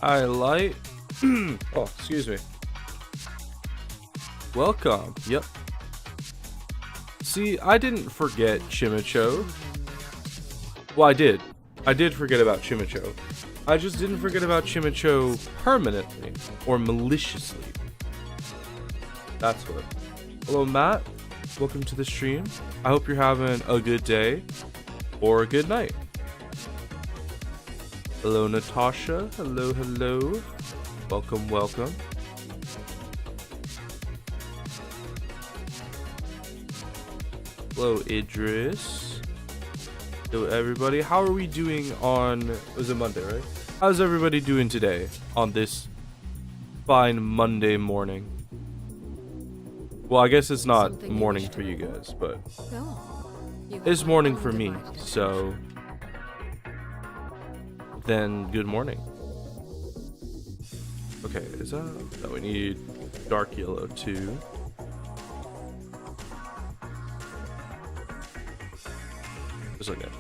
I like. Oh, excuse me. Welcome. Yep. See, I didn't forget Chimicho. Well, I did. I did forget about Chimicho. I just didn't forget about Chimicho permanently or maliciously. That's what. Hello, Matt. Welcome to the stream. I hope you're having a good day or a good night. Hello, Natasha. Hello, hello. Welcome, welcome. Hello, Idris. Hello, everybody. How are we doing on... Was it Monday, right? How's everybody doing today on this fine Monday morning? Well, I guess it's not morning for you guys, but it's morning for me, so then good morning. Okay, is that... No, we need dark yellow too. Just like that.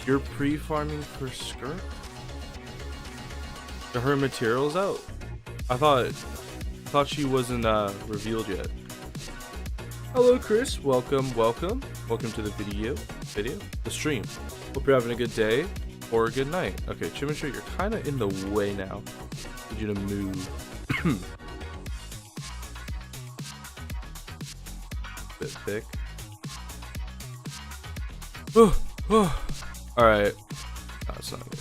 You're pre-farming for skirt? Are her materials out? I thought she wasn't revealed yet. Hello, Chris. Welcome, welcome. Welcome to the the stream. Hope you're having a good day or a good night. Okay, Chimicho, you're kind of in the way now. Need you to move. Bit thick. Alright. That's not good.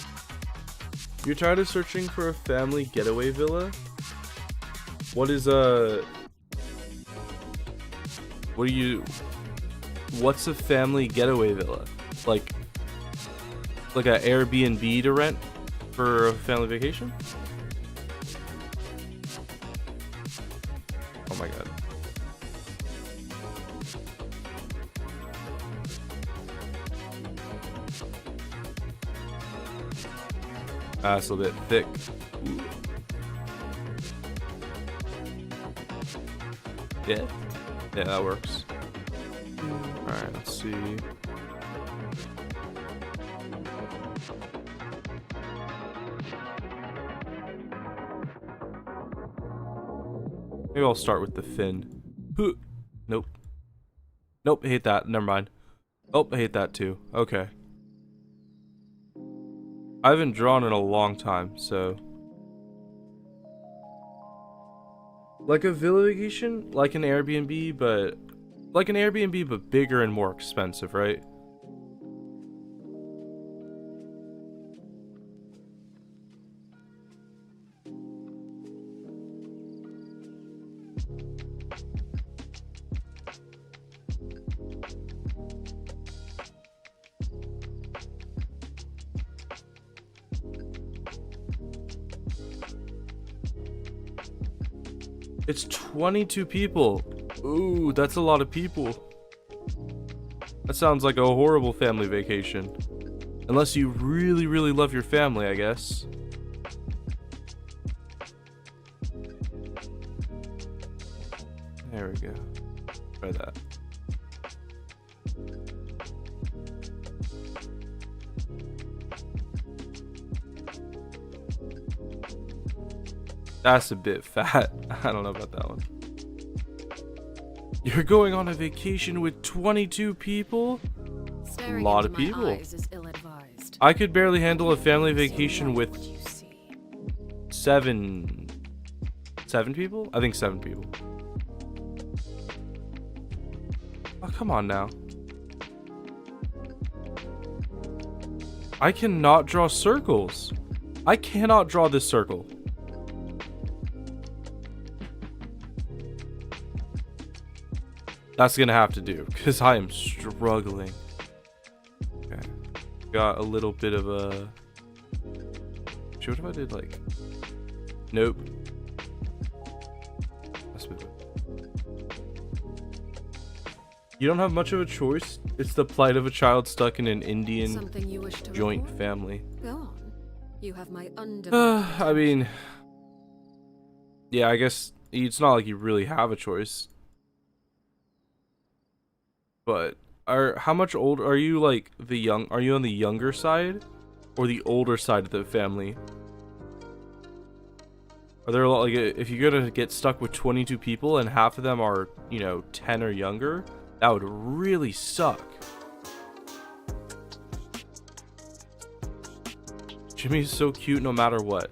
You're tired of searching for a family getaway villa? What's a family getaway villa? Like an Airbnb to rent for a family vacation? Oh my god. It's a little bit thick. Ooh. Yeah, that works. Alright, let's see. Maybe I'll start with the fin. Nope. Nope, I hate that. Never mind. Oh, I hate that too. Okay. I haven't drawn in a long time, so... Like a villa vacation? Like an Airbnb, but... Like an Airbnb, but bigger and more expensive, right? It's 22 people. Ooh, that's a lot of people. That sounds like a horrible family vacation. Unless you really, really love your family, I guess. There we go. Try that. That's a bit fat. I don't know about that one. You're going on a vacation with 22 people? A lot of people. I could barely handle a family vacation with seven people? I think 7 people. Oh, come on now. I cannot draw circles. I cannot draw this circle. That's gonna have to do, because I am struggling. Okay. Got a little bit of a... What if I did like... Nope. That's good. You don't have much of a choice. It's the plight of a child stuck in an Indian joint family. Go on. You have my I mean... Yeah, I guess it's not like you really have a choice. But how much old are you? Like are you on the younger side or the older side of the family? Are there a lot, like, if you're gonna get stuck with 22 people and half of them are, 10 or younger, that would really suck. Jimmy's so cute no matter what.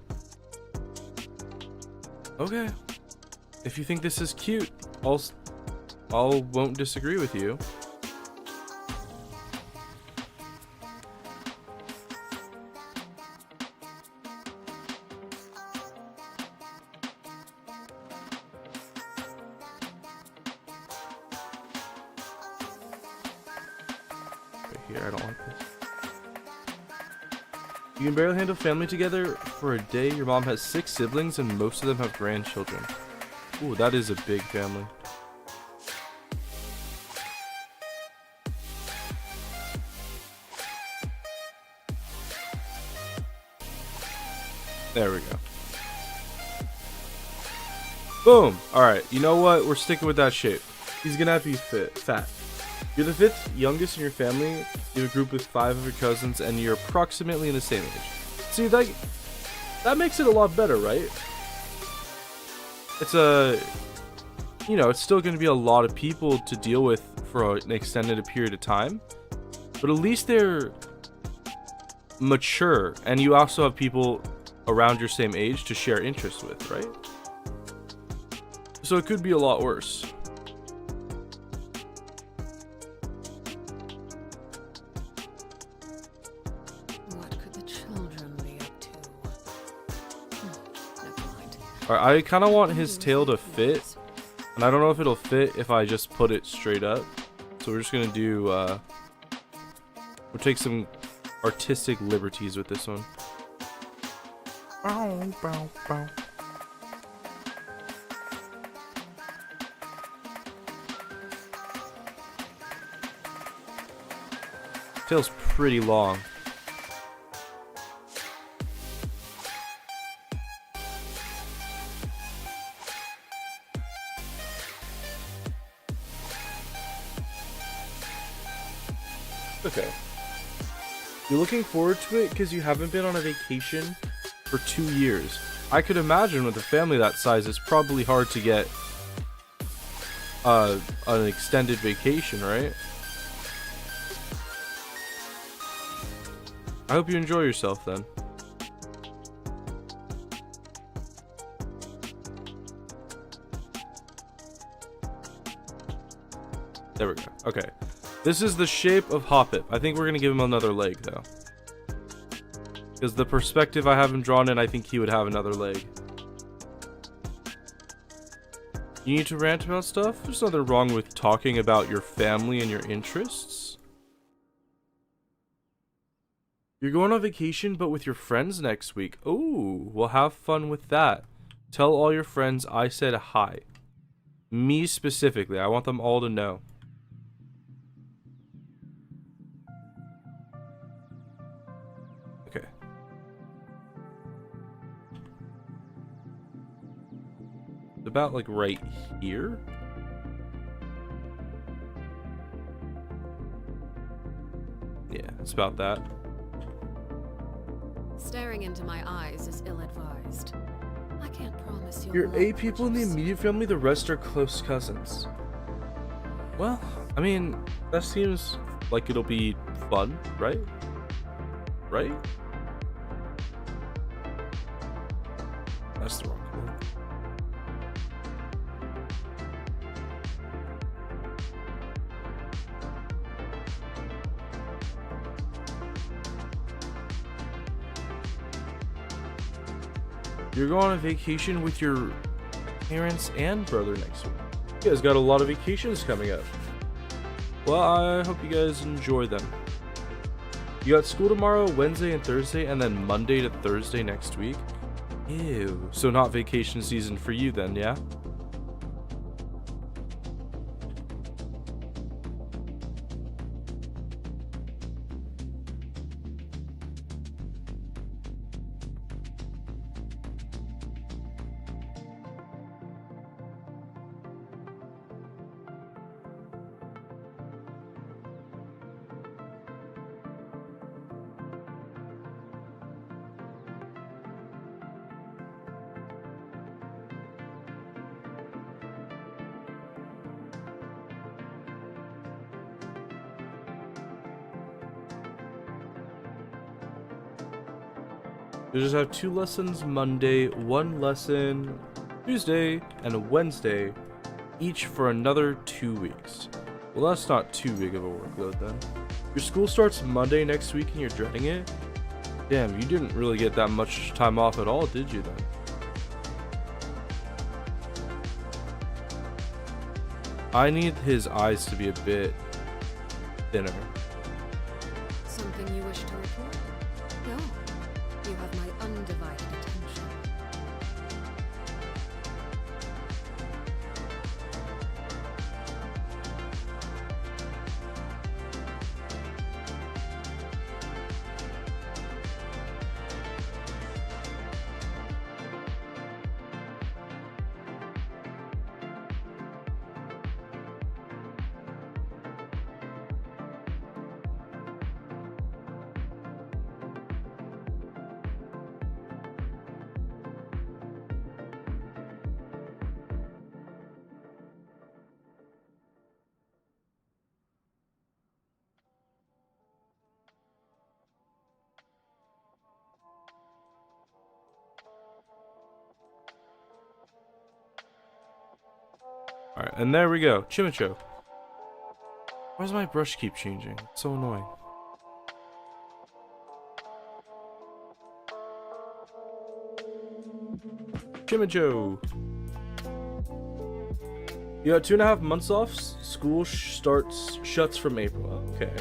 Okay. If you think this is cute, I'll won't disagree with you. Right here, I don't like this. You can barely handle family together for a day. Your mom has 6 siblings and most of them have grandchildren. Ooh, that is a big family. There we go. Boom. Alright, you know what? We're sticking with that shape. He's gonna have to be fat. You're the 5th youngest in your family. You have a group with 5 of your cousins, and you're approximately in the same age. See, that makes it a lot better, right? It's it's still going to be a lot of people to deal with for an extended period of time, but at least they're mature, and you also have people around your same age to share interests with, right? So it could be a lot worse. Alright, I kind of want his tail to fit, and I don't know if it'll fit if I just put it straight up. So we're just gonna do, we'll take some artistic liberties with this one. Bow, bow, bow. Tail's pretty long. Okay. You're looking forward to it because you haven't been on a vacation for 2 years. I could imagine with a family that size, it's probably hard to get an extended vacation, right? I hope you enjoy yourself then. There we go. Okay. This is the shape of Hoppip. I think we're going to give him another leg, though. Because the perspective I have him drawn in, I think he would have another leg. You need to rant about stuff? There's nothing wrong with talking about your family and your interests. You're going on vacation, but with your friends next week. Ooh, well, have fun with that. Tell all your friends I said hi. Me specifically. I want them all to know. Okay. It's about like right here. Yeah, it's about that. Staring into my eyes is ill-advised. I can't promise you'll You're love 8 people in the just- immediate family, the rest are close cousins. Well, I mean, that seems like it'll be fun, right? Right? That's the wrong one. You're going on a vacation with your parents and brother next week. You guys got a lot of vacations coming up. Well, I hope you guys enjoy them. You got school tomorrow, Wednesday and Thursday, and then Monday to Thursday next week. Ew. So not vacation season for you then, yeah? You just have 2 lessons Monday, 1 lesson Tuesday, and a Wednesday, each for another 2 weeks. Well, that's not too big of a workload then. Your school starts Monday next week and you're dreading it? Damn, you didn't really get that much time off at all, did you then? I need his eyes to be a bit thinner. Something you wish to report? No. You have my undivided attention. Alright, and there we go. Chimicho. Why does my brush keep changing? It's so annoying. Chimicho. You got 2.5 months off. School shuts from April. Okay.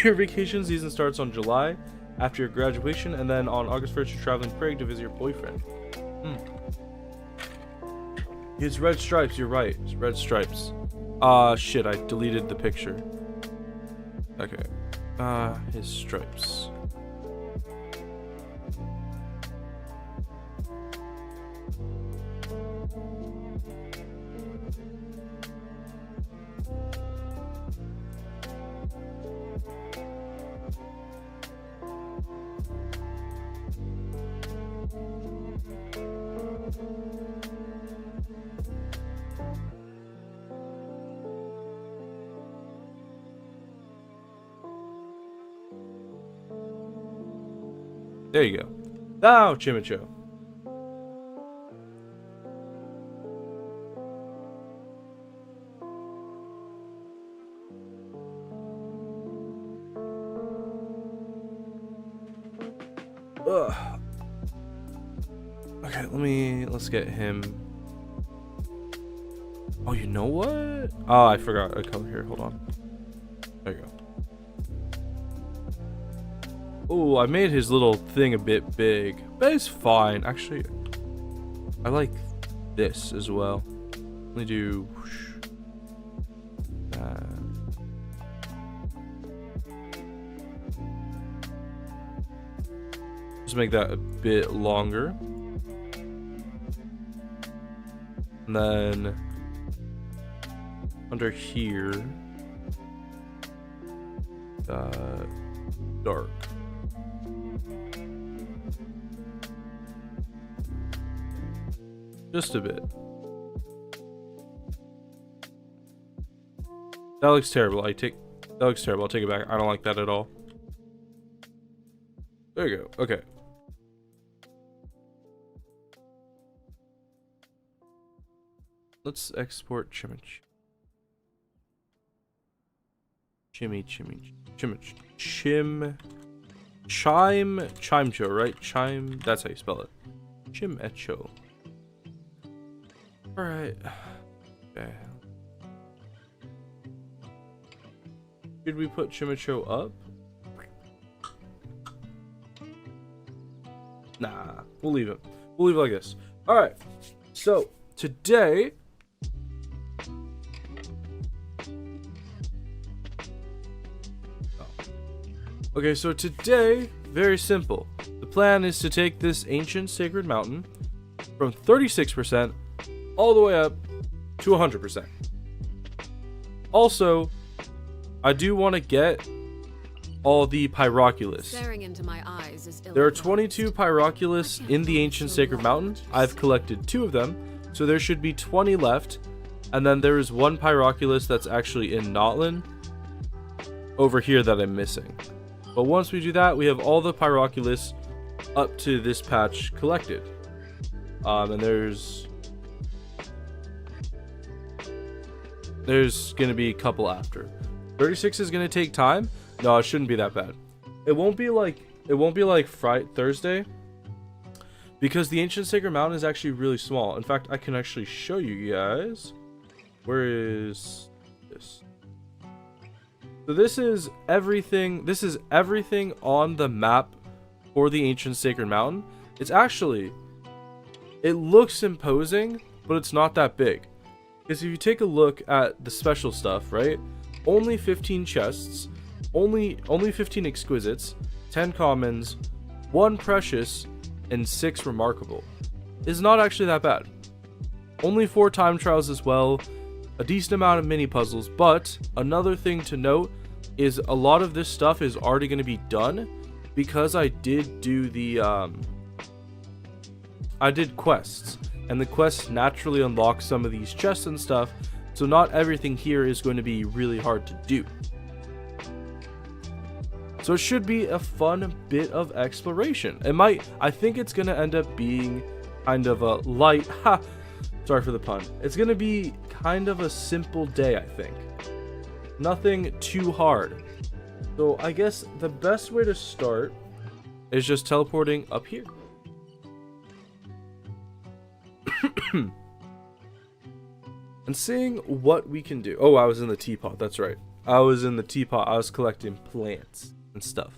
Your vacation season starts on July after your graduation, and then on August 1st you're traveling to Prague to visit your boyfriend. It's red stripes, you're right. It's red stripes. Shit, I deleted the picture. Okay. His stripes. There you go. Now, Chimicho. Ugh. Okay, let's get him. Oh, you know what? Oh, I forgot a color here. Hold on. There you go. Oh, I made his little thing a bit big, but it's fine. Actually, I like this as well. Let me do just make that a bit longer, and then under here, dark. Just a bit. That looks terrible. That looks terrible. I'll take it back. I don't like that at all. There you go. Okay. Let's export Chimicho, right? Chime. That's how you spell it. Chimicho. Alright. Okay. Should we put Chimicho up? Nah, we'll leave it. We'll leave it like this. Alright. So, today... Okay, so today, very simple. The plan is to take this ancient sacred mountain from 36% all the way up to 100%. Also, I do want to get all the Pyroculus. Staring into my eyes is There are 22 Pyroculus in the ancient sacred mountain. I've collected 2 of them, so there should be 20 left. And then there is 1 Pyroculus that's actually in Natlan over here that I'm missing. But once we do that, we have all the Pyroculus up to this patch collected. And there's gonna be a couple after. 36 is gonna take time. No, it shouldn't be that bad. It won't be like Thursday, because the Ancient Sacred Mountain is actually really small. In fact, I can actually show you guys. Where is this? So this is everything. This is everything on the map for the Ancient Sacred Mountain. It's actually, it looks imposing, but it's not that big. Because if you take a look at the special stuff, right? Only 15 chests, only 15 exquisites, 10 commons, 1 precious, and 6 remarkable. Is not actually that bad. Only 4 time trials as well, a decent amount of mini puzzles, but another thing to note is a lot of this stuff is already going to be done because I did do the I did quests, and the quests naturally unlock some of these chests and stuff, so not everything here is going to be really hard to do. So it should be a fun bit of exploration. I think it's going to end up being kind of a light, sorry for the pun. It's going to be kind of a simple day, I think. Nothing too hard. So I guess the best way to start is just teleporting up here. And seeing what we can do. Oh, I was in the teapot. That's right. I was in the teapot. I was collecting plants and stuff.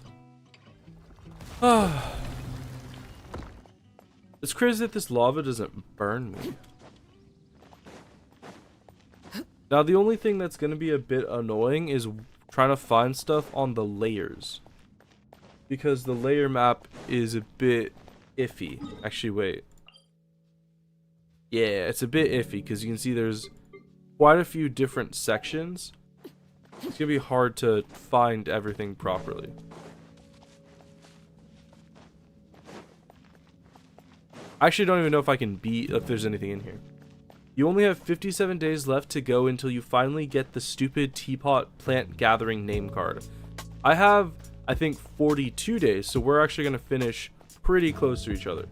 It's crazy that this lava doesn't burn me. Now, the only thing that's going to be a bit annoying is trying to find stuff on the layers, because the layer map is a bit iffy. Actually, wait. Yeah, it's a bit iffy because you can see there's quite a few different sections. It's going to be hard to find everything properly. I actually don't even know if I can beat if there's anything in here. You only have 57 days left to go until you finally get the stupid teapot plant gathering name card. I have, I think, 42 days, so we're actually going to finish pretty close to each other.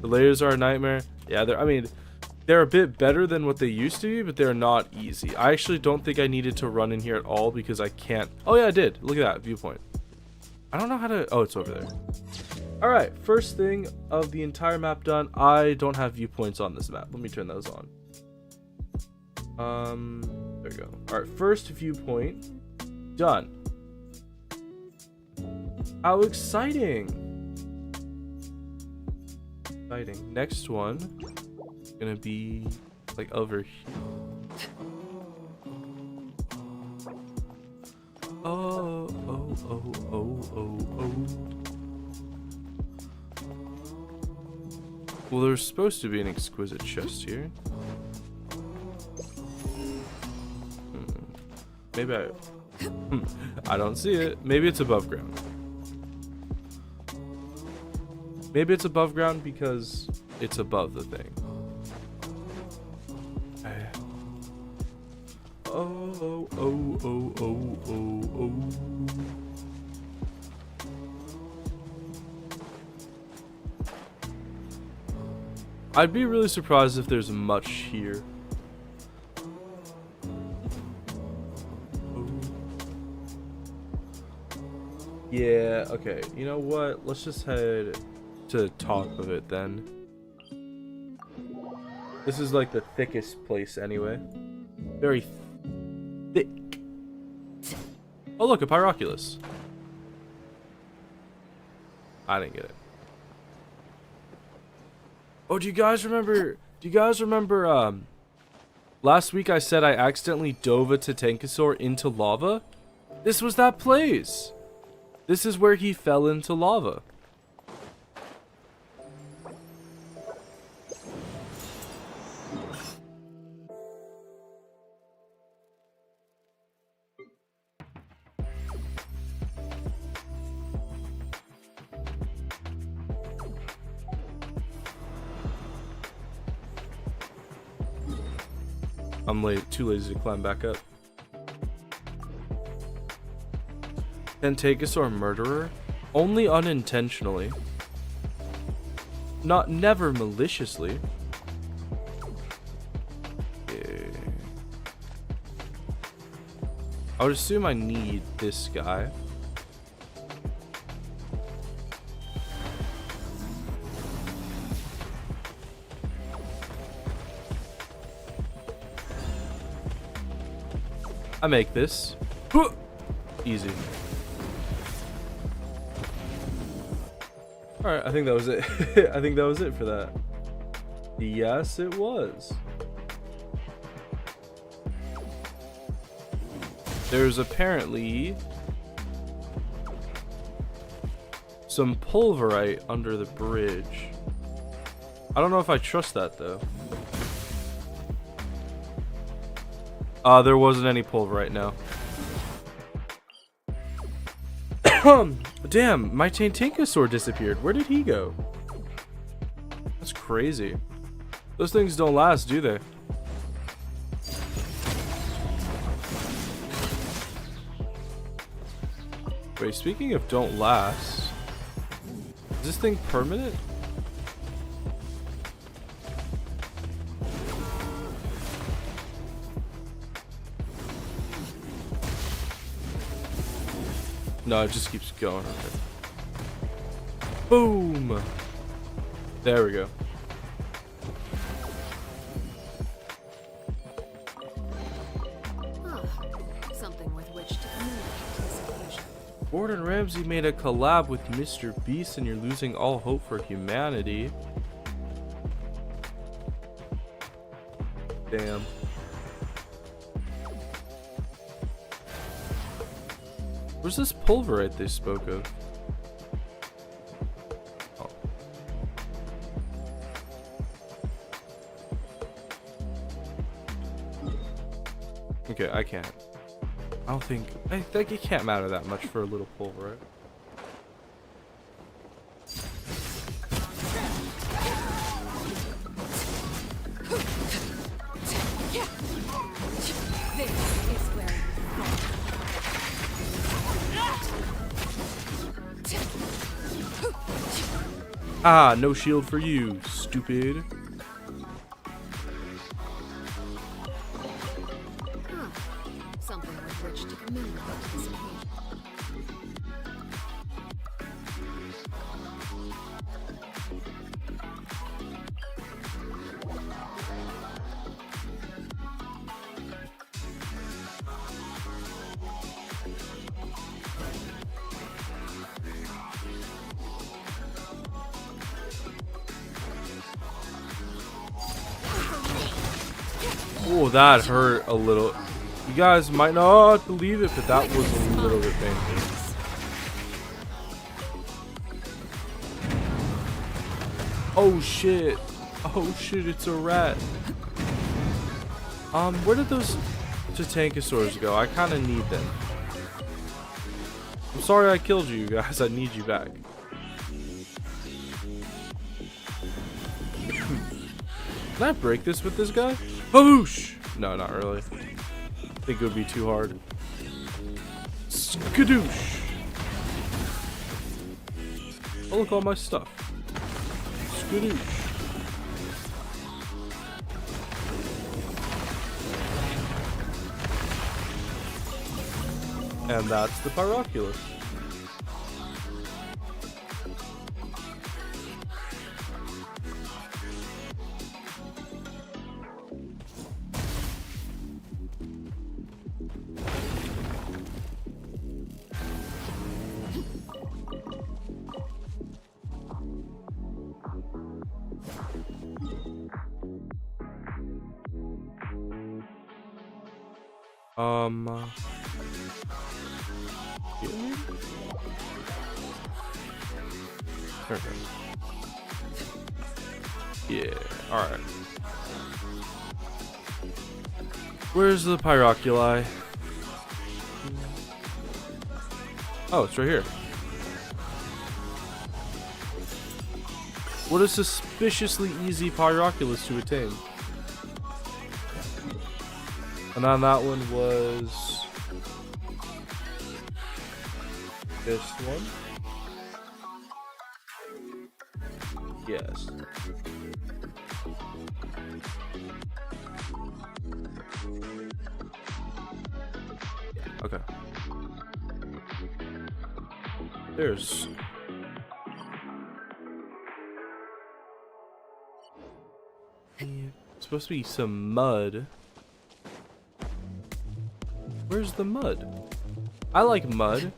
The layers are a nightmare. Yeah, they're a bit better than what they used to be, but they're not easy. I actually don't think I needed to run in here at all because I can't. Oh yeah, I did. Look at that viewpoint. I don't know how to. Oh, it's over there. All right, first thing of the entire map done. I don't have viewpoints on this map. Let me turn those on. There we go. All right, first viewpoint done. How exciting! Exciting. Next one is gonna be like over here. Oh. Well, there's supposed to be an exquisite chest here. Maybe I don't see it. Maybe it's above ground. Maybe it's above ground because it's above the thing. Oh. I'd be really surprised if there's much here. Yeah, okay. You know what? Let's just head to the top of it then. This is like the thickest place anyway. Very thick. Oh look, a Pyroculus. I didn't get it. Oh, do you guys remember last week I said I accidentally dove a Tetankosaur into lava? This was that place. This is where he fell into lava. I'm too lazy to climb back up. Tetankosaur murderer? Only unintentionally. Never maliciously. Okay. I would assume I need this guy. I make this. Easy. Alright, I think that was it. I think that was it for that. Yes, it was. There's apparently some pulverite under the bridge. I don't know if I trust that though. There wasn't any pulverite now. Damn, my Tantinkosaur disappeared. Where did he go? That's crazy. Those things don't last, do they? Wait, speaking of don't last, is this thing permanent? No, it just keeps going. Okay. Boom! There we go. Something with which to communicate his illusion. Gordon Ramsay made a collab with Mr. Beast and you're losing all hope for humanity. Damn. Where's this pulverite they spoke of? Oh. Okay, I can't. I don't think it can't matter that much for a little pulverite. Ah, no shield for you, stupid. Something with which to communicate his pain. Oh, that hurt a little. You guys might not believe it, but that was a little bit painful. Oh shit. Oh shit, it's a rat. Where did those Tantinkosaurs go? I kind of need them. I'm sorry I killed you guys. I need you back. Can I break this with this guy? Baboosh! No, not really. I think it would be too hard. Skadoosh! Oh, look, all my stuff. Skadoosh. And that's the Pyroculus. Yeah, alright. Where's the Pyroculi? Oh, it's right here. What a suspiciously easy Pyroculus to attain. And then that one was this one. Yes. Okay. There's... supposed to be some mud. Where's the mud? I like mud.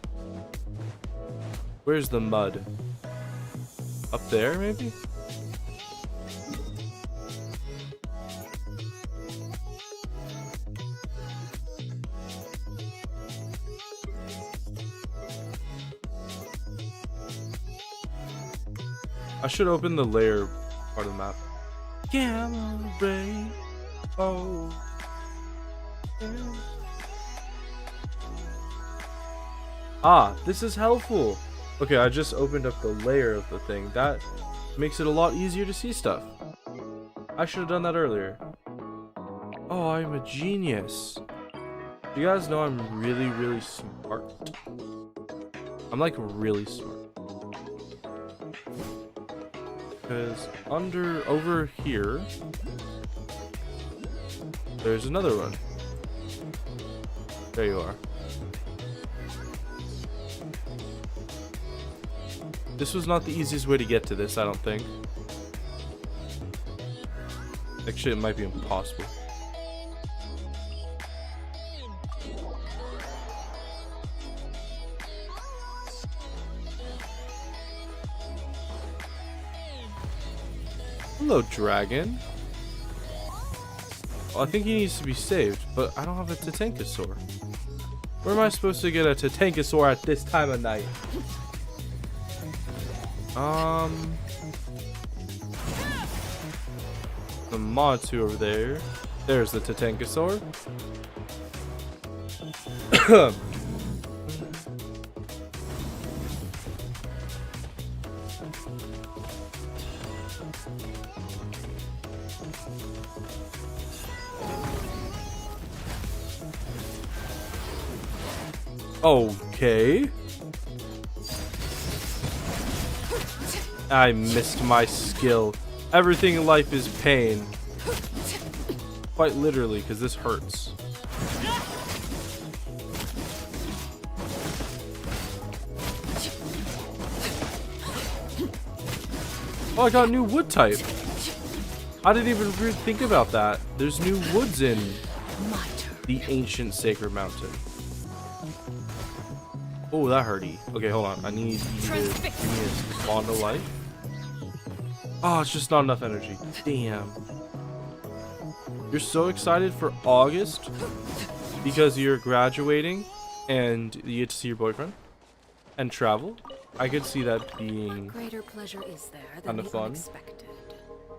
Where's the mud? Up there, maybe? I should open the layer part of the map. Gamma ray. Oh. Yeah. Ah, this is helpful. Okay, I just opened up the layer of the thing. That makes it a lot easier to see stuff. I should have done that earlier. Oh, I'm a genius. You guys know I'm really, really smart. I'm like really smart. Because over here, there's another one. There you are. This was not the easiest way to get to this, I don't think. Actually, it might be impossible. Hello, dragon. Well, I think he needs to be saved, but I don't have a Tatankasaur. Where am I supposed to get a Tatankasaur at this time of night? The Matsu over there. There's the Tatankasaur. Okay. I missed my skill. Everything in life is pain. Quite literally, because this hurts. Oh, I got new wood type. I didn't even really think about that. There's new woods in the ancient sacred mountain. Oh, that hurty. Okay, hold on. I need you to give me a spawn to life. Oh, it's just not enough energy. Damn. You're so excited for August because you're graduating and you get to see your boyfriend and travel. I could see that being greater pleasure is there than kind of fun. Unexpected.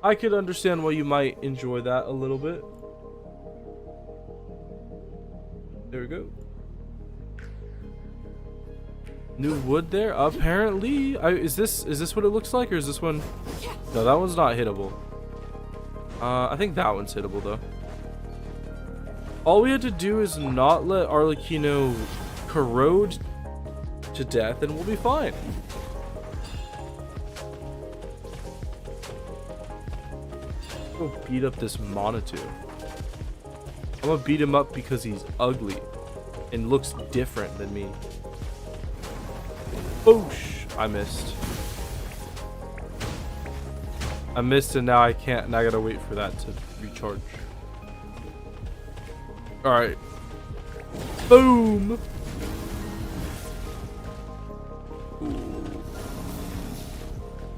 I could understand why you might enjoy that a little bit. There we go. New wood there? Apparently. Is this what it looks like, or is this one? No, that one's not hittable. I think that one's hittable though. All we had to do is not let Arlecchino corrode to death, and we'll be fine. Go beat up this Monitou. I'm gonna beat him up because he's ugly and looks different than me. Boosh! I missed. I missed, and now I can't. And I gotta wait for that to recharge. All right. Boom! Ooh.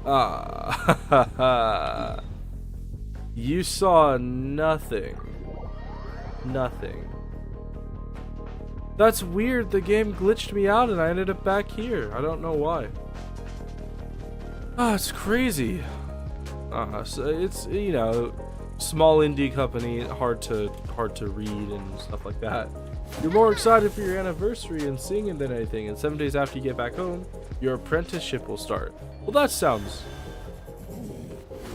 Ah! You saw nothing. Nothing. That's weird. The game glitched me out, and I ended up back here. I don't know why. Ah, it's crazy. So it's, you know, small indie company, hard to read and stuff like that. You're more excited for your anniversary and singing than anything, and 7 days after you get back home, your apprenticeship will start. Well, that sounds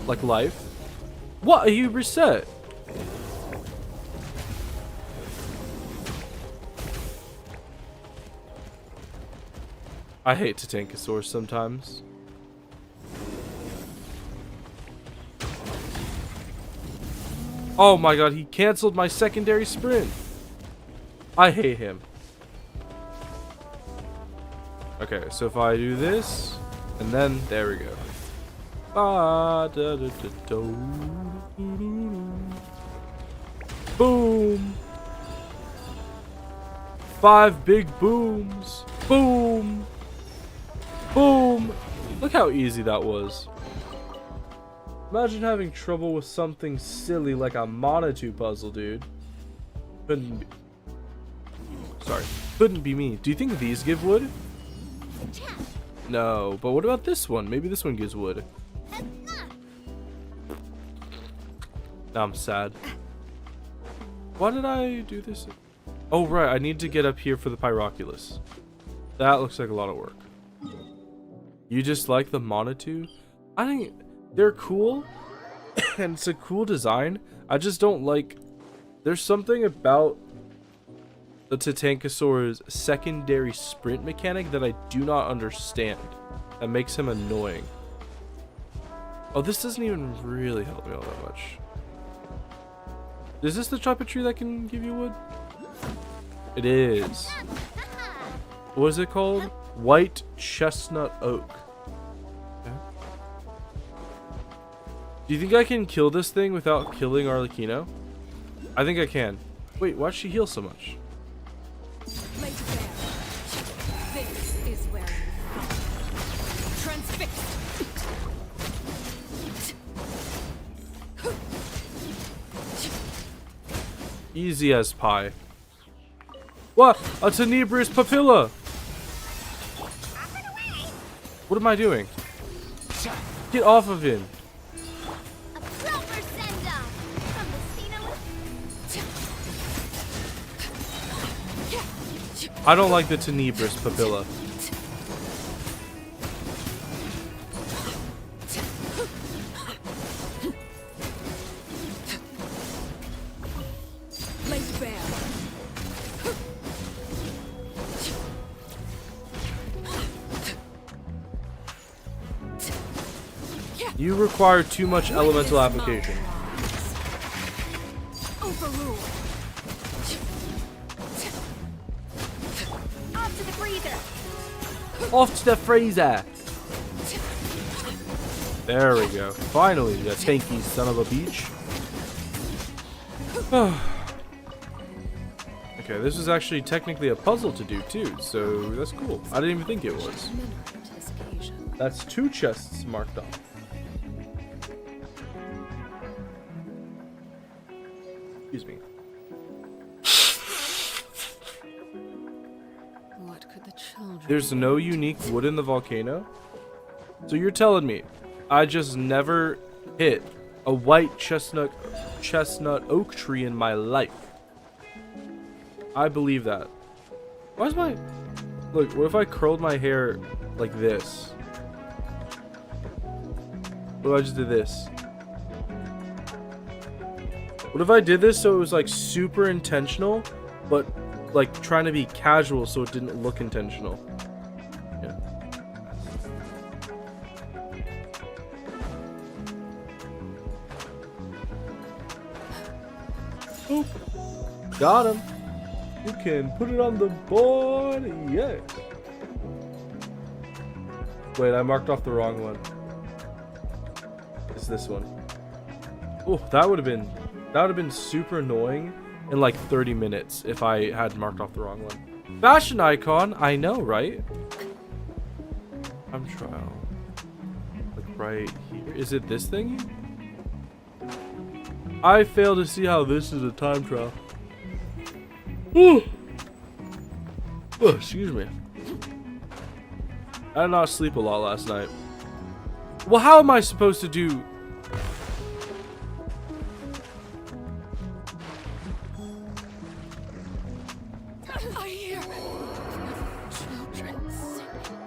like life. What? You reset? I hate Tatankasaur sometimes. Oh my god, he canceled my secondary sprint. I hate him. Okay, so if I do this, and then there we go. Boom. 5 big booms. Boom. Boom. Look how easy that was. Imagine having trouble with something silly like a Manitou puzzle, dude. Couldn't be. Sorry. Couldn't be me. Do you think these give wood? No, but what about this one? Maybe this one gives wood. Now I'm sad. Why did I do this? Oh, right. I need to get up here for the Pyroculus. That looks like a lot of work. You just like the Manitou? I think they're cool. And it's a cool design. I just don't like... There's something about the Tatankasaur's secondary sprint mechanic that I do not understand. That makes him annoying. Oh, this doesn't even really help me all that much. Is this the type of tree that can give you wood? It is. What is it called? White chestnut oak. Okay. Do you think I can kill this thing without killing Arlecchino? I think I can. Wait, why'd she heal so much? This is where you fall. Transfixed. Easy as pie. What? A tenebrous papilla! What am I doing? Get off of him! I don't like the tenebrous papilla. You require too much elemental application. Overrule. Off to the freezer. Off to the freezer. There we go. Finally, you tanky son of a beach. Okay, this is actually technically a puzzle to do too, so that's cool. I didn't even think it was. That's 2 chests marked off. Excuse me. What could the children... There's no unique wood in the volcano? So you're telling me I just never hit a white chestnut oak tree in my life? I believe that. Why is my... Look, what if I curled my hair like this? What if I just did this? What if I did this so it was like super intentional, but like trying to be casual so it didn't look intentional? Yeah. Oop. Got him. You can put it on the board. Yes. Wait, I marked off the wrong one. It's this one. Oh, that would have been super annoying in like 30 minutes if I had marked off the wrong one. Fashion icon, I know, right? Time trial. Like right here. Is it this thing? I fail to see how this is a time trial. Ooh. Oh, excuse me. I did not sleep a lot last night. Well, how am I supposed to do... I hear children singing.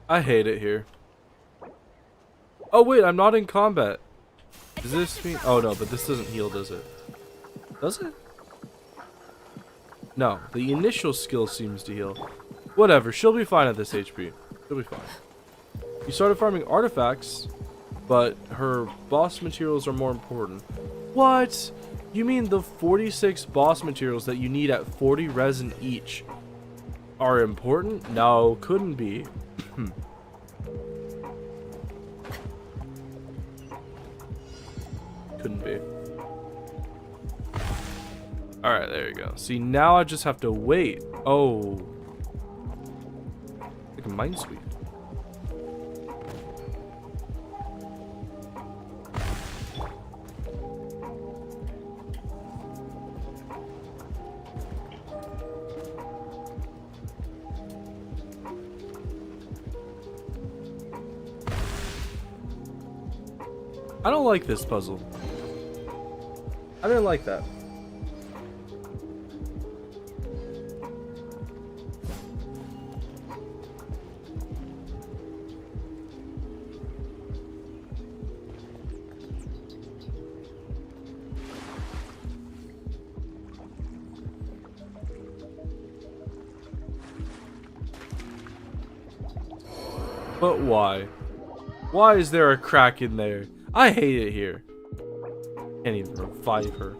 I hate it here. Oh wait, I'm not in combat. Does this mean... Oh no, but this doesn't heal, does it? Does it? No, the initial skill seems to heal. Whatever, she'll be fine at this HP. She'll be fine. You started farming artifacts, but her boss materials are more important. What? You mean the 46 boss materials that you need at 40 resin each are important? No, couldn't be. Couldn't be. Alright, there you go. See, now I just have to wait. Oh. Like a mine sweep. I don't like this puzzle. I didn't like that. But why? Why is there a crack in there? I hate it here. Can't even revive her.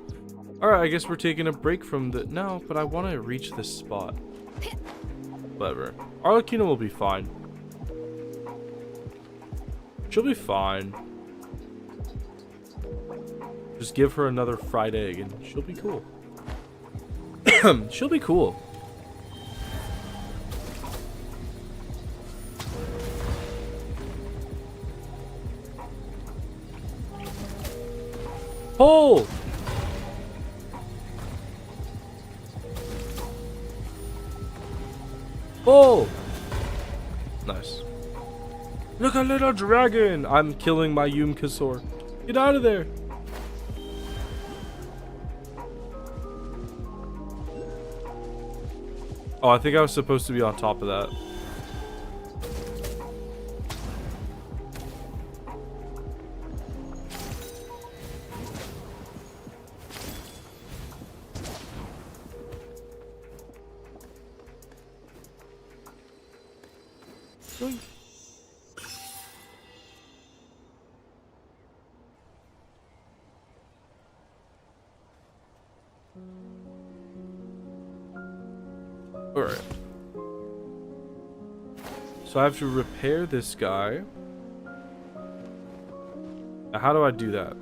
Alright, I guess we're taking a break from the... No, but I want to reach this spot. Whatever. Arlecchino will be fine. She'll be fine. Just give her another fried egg and she'll be cool. She'll be cool. Pull! Pull! Nice. Look, a little dragon! I'm killing my Yum-Kasor. Get out of there! Oh, I think I was supposed to be on top of that. Doink. Alright. So I have to repair this guy. Now, how do I do that?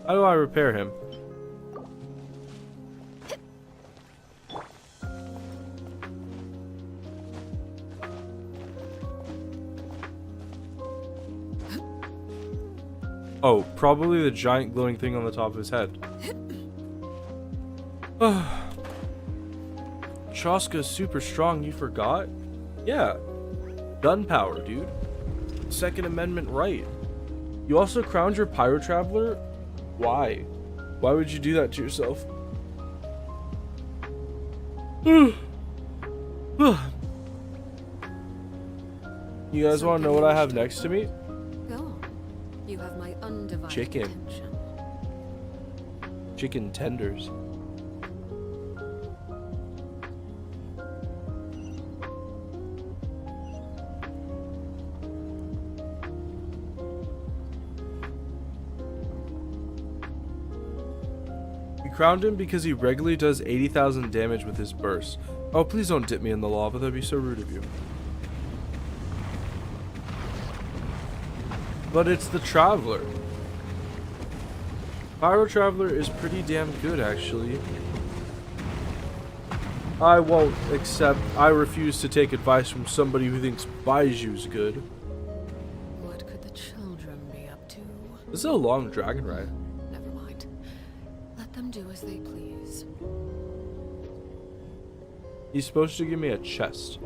How do I repair him? Oh, probably the giant glowing thing on the top of his head. Chaska's super strong, you forgot? Yeah. Gunpowder, dude. Second Amendment right. You also crowned your Pyro Traveler? Why? Why would you do that to yourself? You guys want to know what I have next to me? Go on. You have my undivided Chicken. attention. Chicken tenders. We crowned him because he regularly does 80,000 damage with his burst. Oh, please don't dip me in the lava, that'd be so rude of you. But it's the Traveler. Pyro Traveler is pretty damn good, actually. I won't accept. I refuse to take advice from somebody who thinks Baiju's good. What could the children be up to? This is a long dragon ride. Never mind. Let them do as they please. He's supposed to give me a chest.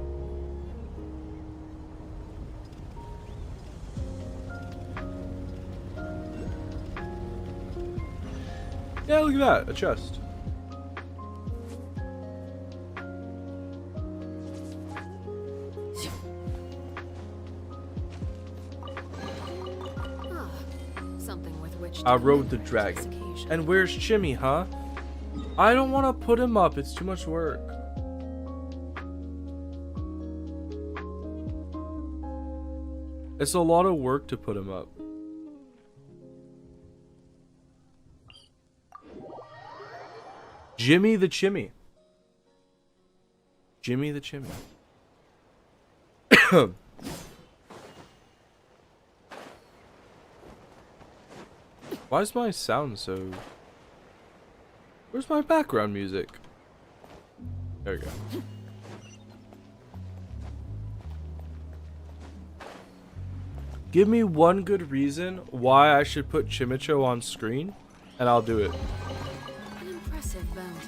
Yeah, look at that, a chest. Something with which I to rode the commemorate dragon. this occasion. And where's Chimmy, huh? I don't want to put him up. It's too much work. It's a lot of work to put him up. Jimmy the Chimmy. Jimmy the Chimmy. Why is my sound so... Where's my background music? There we go. Give me one good reason why I should put Chimicho on screen, and I'll do it. An impressive bounty.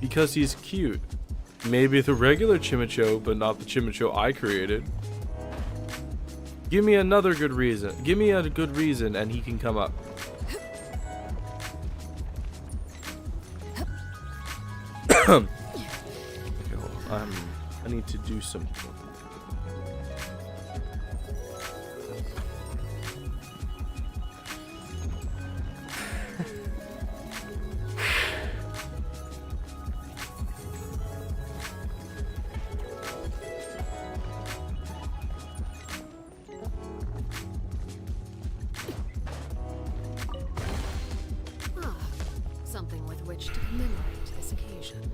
Because he's cute. Maybe the regular Chimicho, but not the Chimicho I created. Give me another good reason. Give me a good reason and he can come up. Okay, well, I need to do something. Something with which to commemorate this occasion.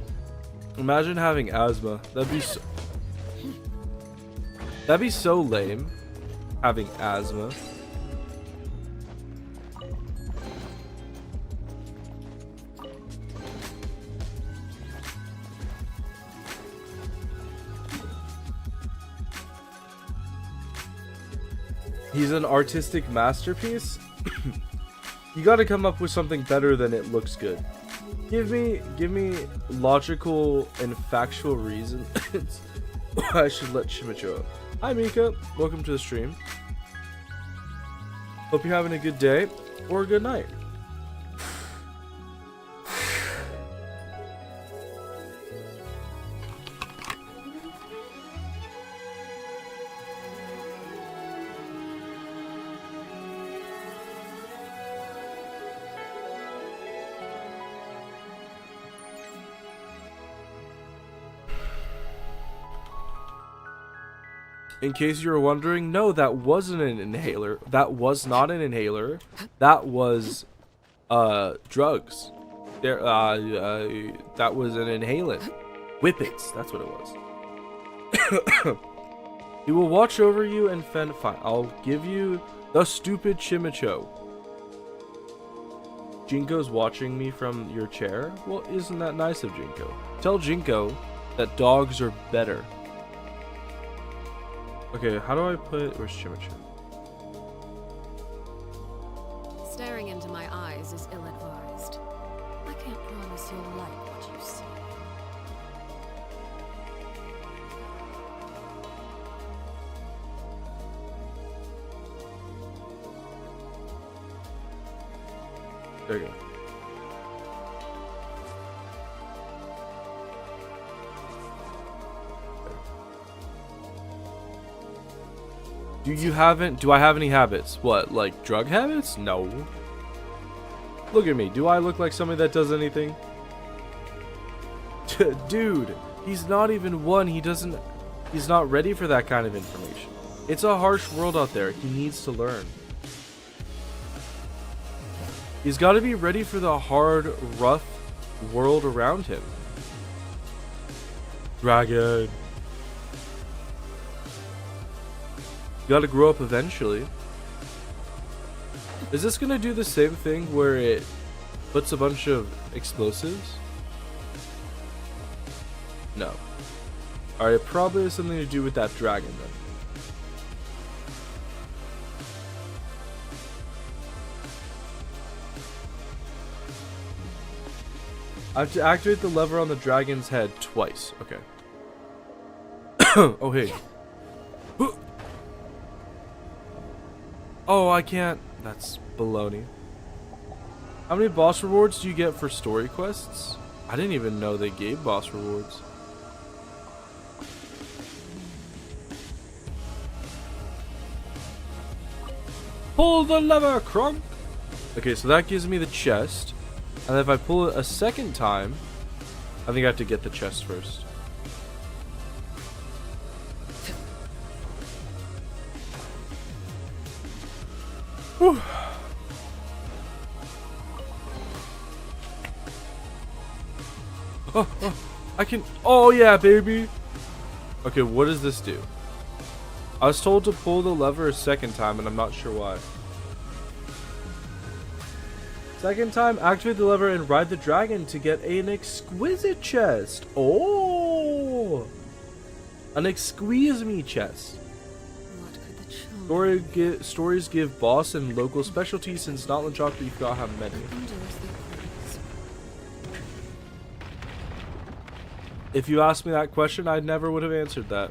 Imagine having asthma. That'd be so lame. Having asthma. He's an artistic masterpiece. You gotta come up with something better than it looks good. Give me logical and factual reasons why I should let Chimicho up. Hi Mika, welcome to the stream. Hope you're having a good day or a good night. In case you were wondering, no, that wasn't an inhaler. That was not an inhaler. That was, drugs. There, that was an inhalant. Whippets, that's what it was. He will watch over you and fend fine. I'll give you the stupid Chimicho. Jinko's watching me from your chair? Well, isn't that nice of Jinko? Tell Jinko that dogs are better. Okay, how do I put... Where's Chimicho? Staring into my eyes is ill-advised. I can't promise you'll like what you see. There you go. Do I have any habits? What, like drug habits? No. Look at me. Do I look like somebody that does anything? Dude, he's not even one. He's not ready for that kind of information. It's a harsh world out there. He needs to learn. He's got to be ready for the hard, rough world around him. Dragon. You gotta grow up eventually. Is this gonna do the same thing where it puts a bunch of explosives? No. Alright, it probably has something to do with that dragon then. I have to activate the lever on the dragon's head twice. Okay. Oh, hey. Oh, I can't. That's baloney. How many boss rewards do you get for story quests? I didn't even know they gave boss rewards. Pull the lever, Crunk! Okay, so that gives me the chest. And if I pull it a second time, I think I have to get the chest first. Whew. Oh, I can. Oh, yeah, baby. Okay, what does this do? I was told to pull the lever a second time, and I'm not sure why. Second time, activate the lever and ride the dragon to get an exquisite chest. Oh! An exquise me chest. What could the charm Stories give boss and local specialties since Natlan Chocolate you forgot how many. do as they please? If you asked me that question, I never would have answered that.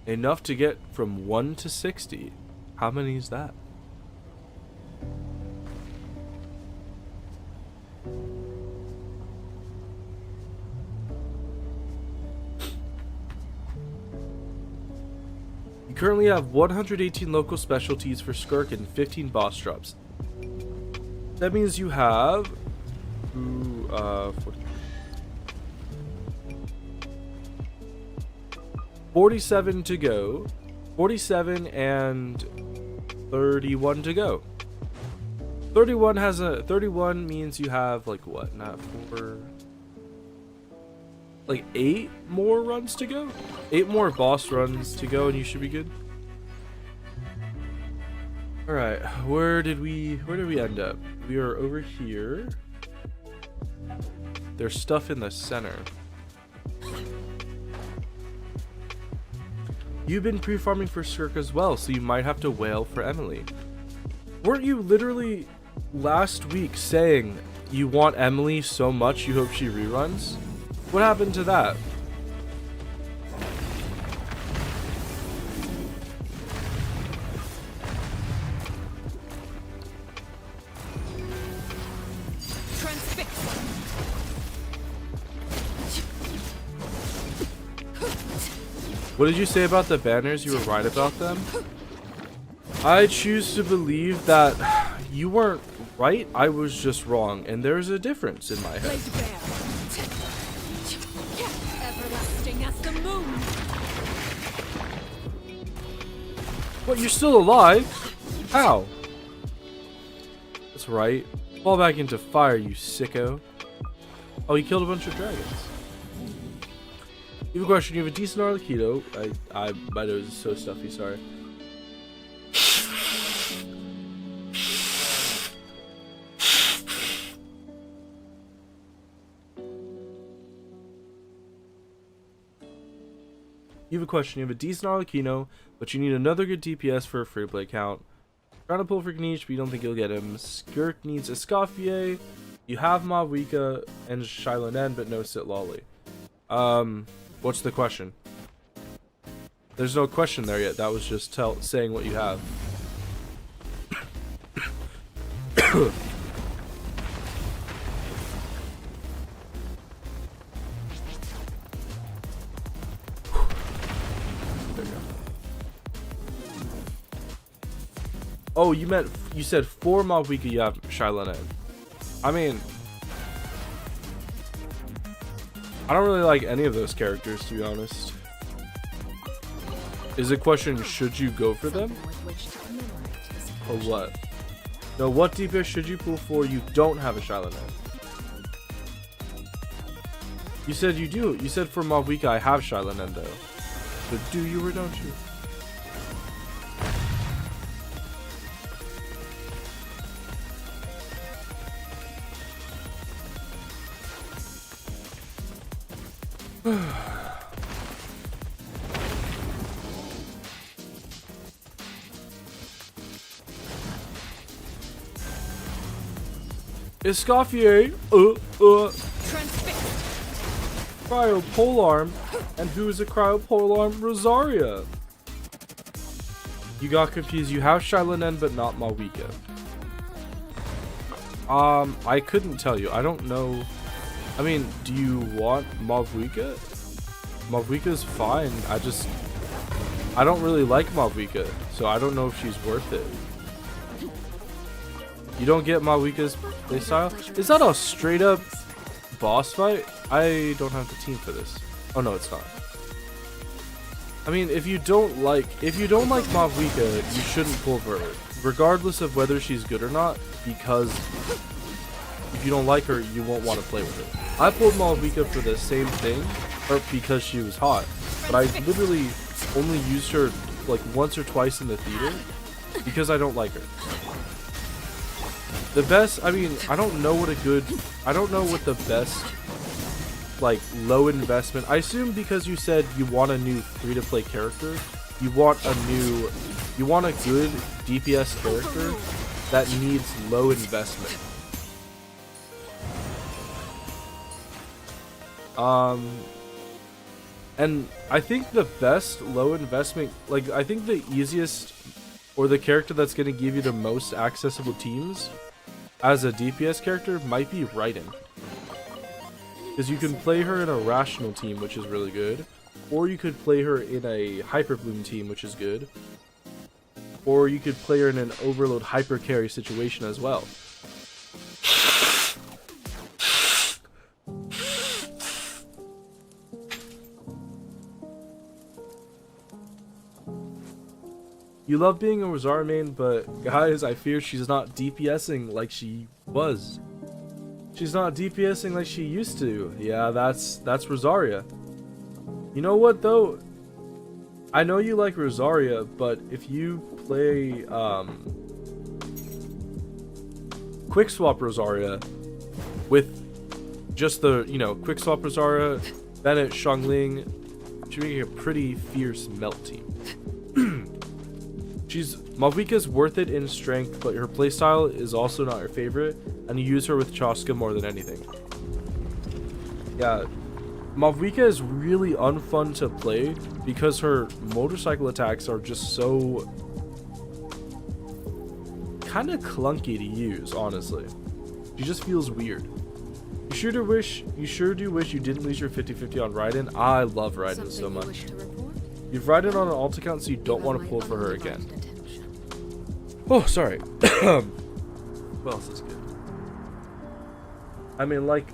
Enough to get from 1 to 60. How many is that? You currently have 118 local specialties for Skirk and 15 boss drops. That means you have 47 to go. 47 and 31 to go. 31 means you have like what? Not 4, like 8 more runs to go. 8 more boss runs to go, and you should be good. All right, where did we end up? We are over here. There's stuff in the center. You've been pre-farming for Skirk as well, so you might have to wail for Emily. Weren't you literally last week saying you want Emily so much you hope she reruns? What happened to that? What did you say about the banners? You were right about them? I choose to believe that you weren't right, I was just wrong, and there's a difference in my head. Everlasting as the moon. What, you're still alive? How? That's right. Fall back into fire, you sicko. Oh, he killed a bunch of dragons. You have a question. You have a decent Arlecchino. My nose is so stuffy, sorry. You have a question. You have a decent Arlecchino, but you need another good DPS for a free play account. Trying to pull for Gniche, but you don't think you'll get him. Skirk needs Escoffier. You have Mavwika and Shilonen, but no Sit Lolly. What's the question? There's no question there yet. That was just saying what you have. There you go. Oh, you said 4 Mavwika you have Shilonen. I mean, I don't really like any of those characters, to be honest. Is the question, should you go for them? Or what? No, what DPS should you pull for you don't have a Shilonen? You said you do. You said for Mavwika I have Shilonen though. So do you or don't you? Escoffier, Cryo Polearm, and who is a Cryo Polearm? Rosaria. You got confused. You have Shiloh but not Malvika. I couldn't tell you. I don't know. I mean, do you want Malvika? Malvika's fine. I don't really like Malvika, so I don't know if she's worth it. You don't get Malvika's playstyle? Is that a straight up boss fight? I don't have the team for this. Oh no, it's not. I mean, if you don't like Malvika, you shouldn't pull for her, regardless of whether she's good or not, because if you don't like her, you won't want to play with her. I pulled Malvika for the same thing, or because she was hot, but I literally only used her like once or twice in the theater because I don't like her. The best, I mean, I don't know what the best, like, low investment. I assume because you said you want a new free-to-play character, you want a good DPS character that needs low investment. And I think the best low investment, like, I think the easiest, or the character that's going to give you the most accessible teams as a DPS character might be Raiden. Because you can play her in a rational team, which is really good. Or you could play her in a Hyper Bloom team, which is good. Or you could play her in an Overload Hyper Carry situation as well. You love being a Rosaria main, but guys, I fear she's not DPSing like she was. She's not DPSing like she used to. Yeah, that's Rosaria. You know what though? I know you like Rosaria, but if you play Quick Swap Rosaria with just the, Quick Swap Rosaria, Bennett, Xiangling, she's making a pretty fierce melt team. Malvika's worth it in strength, but her playstyle is also not her favorite, and you use her with Chaska more than anything. Yeah, Malvika is really unfun to play because her motorcycle attacks are just so kind of clunky to use, honestly. She just feels weird. You sure do wish you didn't lose your 50-50 on Raiden. I love Raiden so much. You've Raiden on an alt account, so you don't want to pull for her again. Oh, sorry. Who else is good? I mean, like,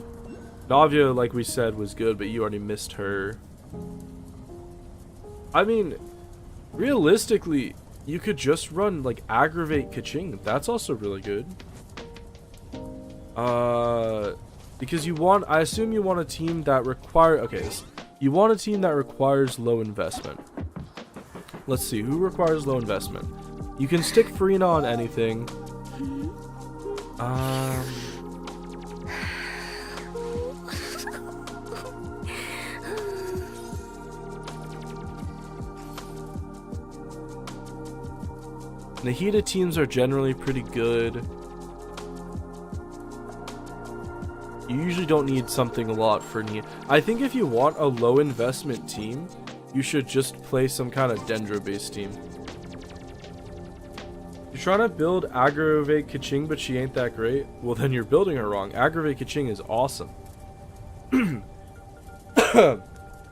Navia, like we said, was good, but you already missed her. I mean, realistically, you could just run, like, Aggravate Kaching. That's also really good. Because I assume you want a team that you want a team that requires low investment. Let's see, who requires low investment? You can stick Farina on anything. Nahida teams are generally pretty good. You usually don't need something a lot for Nahida. I think if you want a low investment team, you should just play some kind of Dendro based team. You're trying to build Aggravate Kaching, but she ain't that great. Well, then you're building her wrong. Aggravate Kaching is awesome.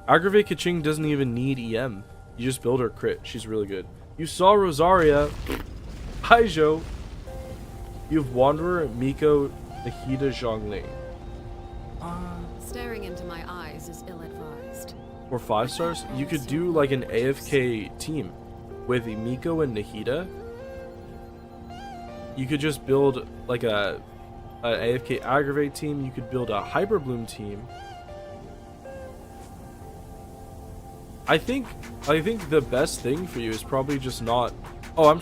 Aggravate Kaching doesn't even need EM. You just build her crit. She's really good. You saw Rosaria. Haijo. You have Wanderer, Miko, Nahida, Xiangling. Staring into my eyes is ill-advised. Or 5 stars? You could do like an AFK team with Miko and Nahida. You could just build like a AFK Aggravate team. You could build a Hyper Bloom team. I think the best thing for you is probably just not. Oh, I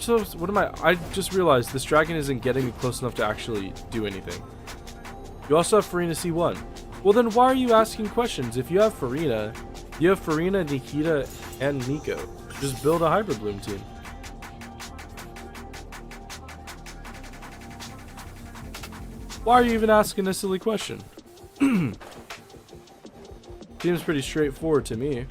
just realized this dragon isn't getting me close enough to actually do anything. You also have Farina C1. Well, then why are you asking questions? If you have Farina, Nikita, and Nico. Just build a Hyper Bloom team. Why are you even asking a silly question? Seems pretty straightforward to me.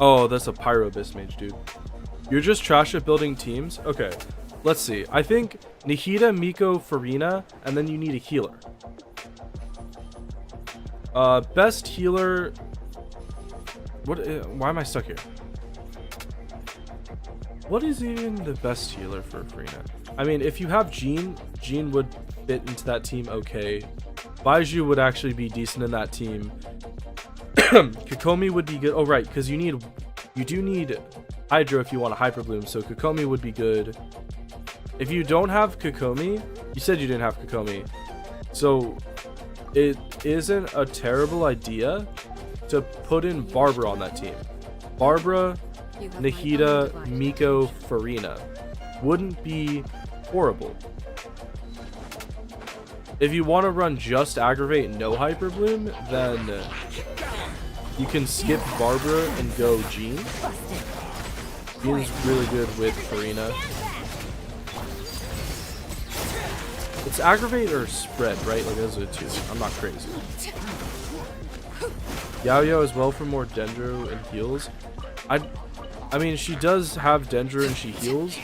Oh, that's a Pyro Abyss Mage, dude. You're just trash at building teams? Okay, let's see. I think Nahida, Miko, Farina, and then you need a healer. Best healer... Why am I stuck here? What is even the best healer for Farina? I mean, if you have Jean, Jean would fit into that team okay. Baiju would actually be decent in that team. Kokomi would be good. Oh, right, because you do need Hydro if you want a Hyper Bloom, so Kokomi would be good. If you don't have Kokomi, you said you didn't have Kokomi, so it isn't a terrible idea to put in Barbara on that team. Barbara, Nahida, Miko, Farina wouldn't be horrible. If you want to run just Aggravate and no Hyper Bloom, then you can skip Barbara and go Jean. Jean's really good with Farina. It's Aggravate or Spread, right? Like those are the two. I'm not crazy. Yaoyao as well for more Dendro and heals. I mean, she does have Dendro and she heals,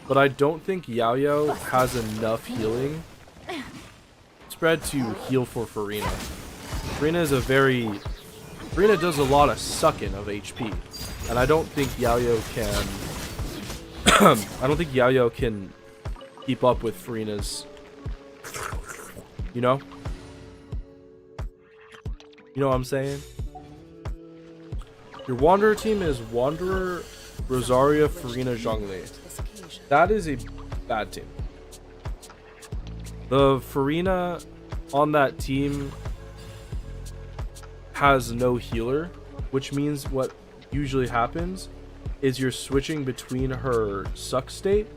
but I don't think Yaoyao has enough healing spread to heal for Farina. Farina does a lot of sucking of HP, and I don't think Yaoyao can. I don't think Yaoyao can keep up with Farina's. You know what I'm saying? Your Wanderer team is Wanderer, Rosaria, Farina, Zhongli. That is a bad team. The Farina on that team has no healer, which means what usually happens is you're switching between her suck state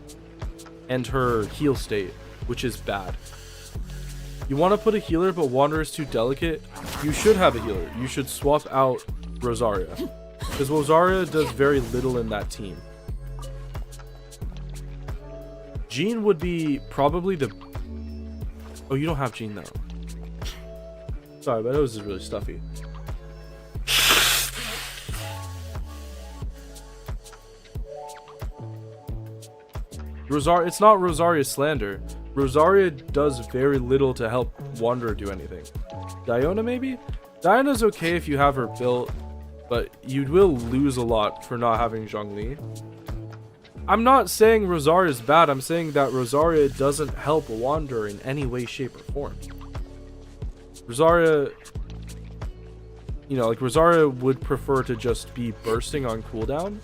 and her heal state, which is bad. You want to put a healer, but Wanderer is too delicate. You should have a healer. You should swap out Rosaria, because Rosaria does very little in that team. Jean would be probably the... Oh, you don't have Jean though. Sorry, my nose is really stuffy. Rosaria, it's not Rosaria slander. Rosaria does very little to help Wanderer do anything. Diona maybe? Diona's okay if you have her built, but you will lose a lot for not having Zhongli. I'm not saying Rosaria is bad, I'm saying that Rosaria doesn't help Wanderer in any way, shape, or form. Rosaria, you know, like Rosaria would prefer to just be bursting on cooldown,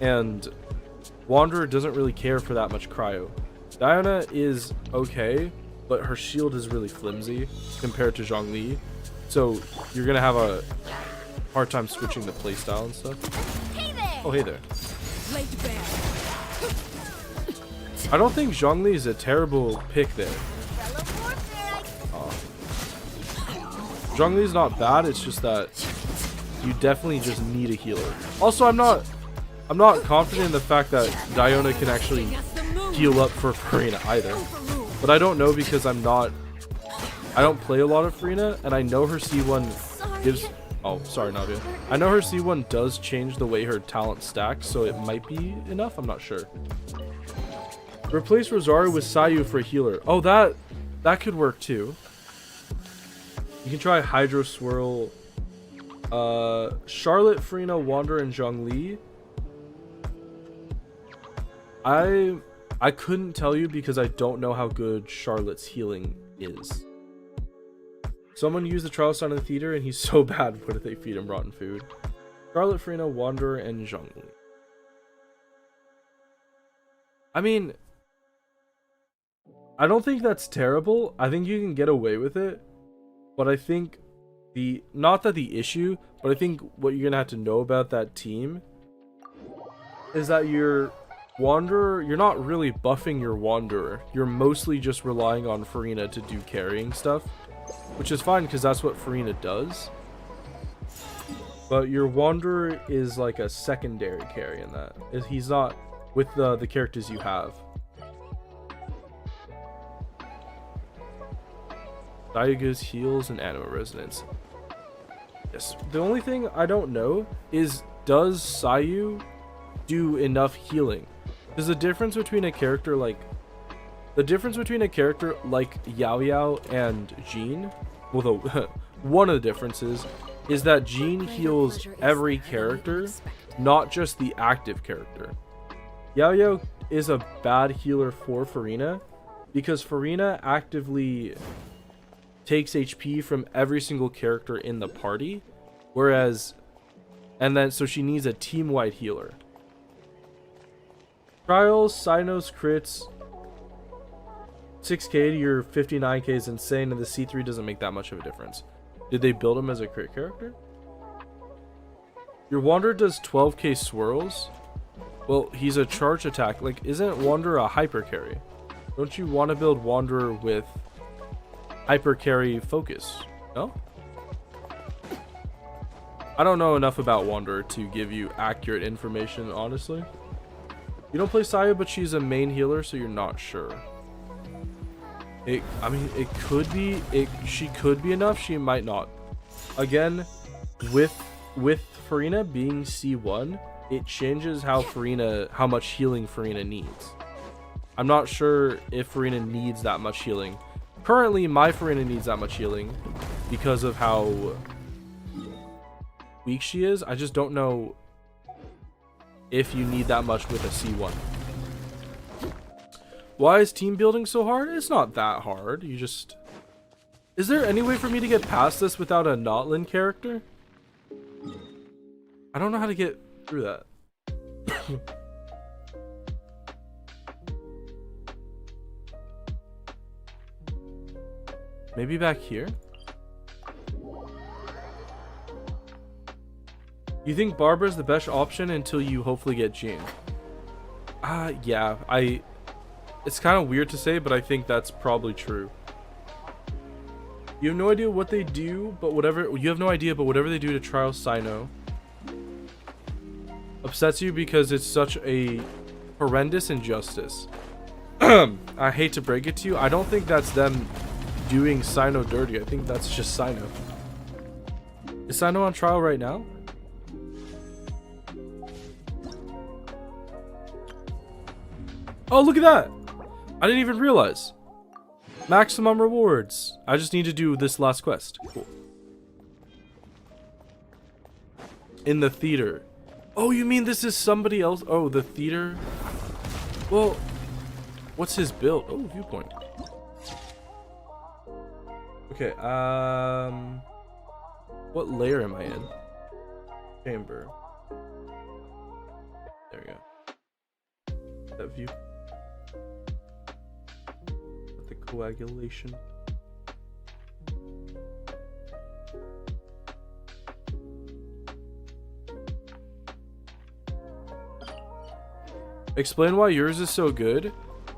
and Wanderer doesn't really care for that much cryo. Diona is okay, but her shield is really flimsy compared to Zhongli, so you're gonna have a hard time switching the playstyle and stuff. Hey there. Oh, hey there. I don't think Zhongli is a terrible pick there. Zhongli's not bad, it's just that you definitely just need a healer. Also, I'm not confident in the fact that Diona can actually heal up for Farina either. But I don't know because I don't play a lot of Farina, and I know her C1 gives... Oh, sorry, Navia. I know her C1 does change the way her talent stacks, so it might be enough, I'm not sure. Replace Rosario with Sayu for a healer. Oh, that could work too. You can try Hydro Swirl. Charlotte, Farina, Wanderer, and Zhongli. I couldn't tell you because I don't know how good Charlotte's healing is. Someone used the trial sign in the theater and he's so bad. What if they feed him rotten food? Charlotte, Farina, Wanderer, and Zhongli. I mean, I don't think that's terrible. I think you can get away with it. But I think not that the issue, but I think what you're going to have to know about that team is that your Wanderer, you're not really buffing your Wanderer. You're mostly just relying on Farina to do carrying stuff, which is fine because that's what Farina does. But your Wanderer is like a secondary carry in that. He's not with the characters you have. Diago's heals and Anima Resonance. Yes. The only thing I don't know is, does Sayu do enough healing? There's a difference between a character like Yao Yao and Jean. Well, one of the differences is that Jean heals every character, not just the active character. Yao Yao is a bad healer for Farina because Farina actively takes HP from every single character in the party, so she needs a team-wide healer. Trials, Cynos, crits, 6k to your 59k is insane, and the C3 doesn't make that much of a difference. Did they build him as a crit character? Your Wanderer does 12k swirls. Well, he's a charge attack. Like, isn't Wanderer a hyper carry? Don't you want to build Wanderer with hyper carry focus? No? I don't know enough about Wanderer to give you accurate information, honestly. You don't play Saya, but she's a main healer, so you're not sure. It could be. She could be enough. She might not. Again, with Farina being C1, it changes how much healing Farina needs. I'm not sure if Farina needs that much healing. Currently, my Farina needs that much healing because of how weak she is. I just don't know if you need that much with a C1. Why is team building so hard? It's not that hard. Is there any way for me to get past this without a Natlan character? I don't know how to get through that. Maybe back here? You think Barbara's the best option until you hopefully get Jean? Yeah, it's kind of weird to say, but I think that's probably true. You have no idea what they do, but whatever they do to Trial Sino upsets you because it's such a horrendous injustice. I hate to break it to you, I don't think that's them doing Sino dirty. I think that's just Sino. Is Sino on trial right now? Oh, look at that! I didn't even realize. Maximum rewards. I just need to do this last quest. Cool. In the theater. Oh, you mean this is somebody else? Oh, the theater? Well, what's his build? Oh, viewpoint. Okay, what layer am I in? Chamber. There we go. That view. With the coagulation. Explain why yours is so good.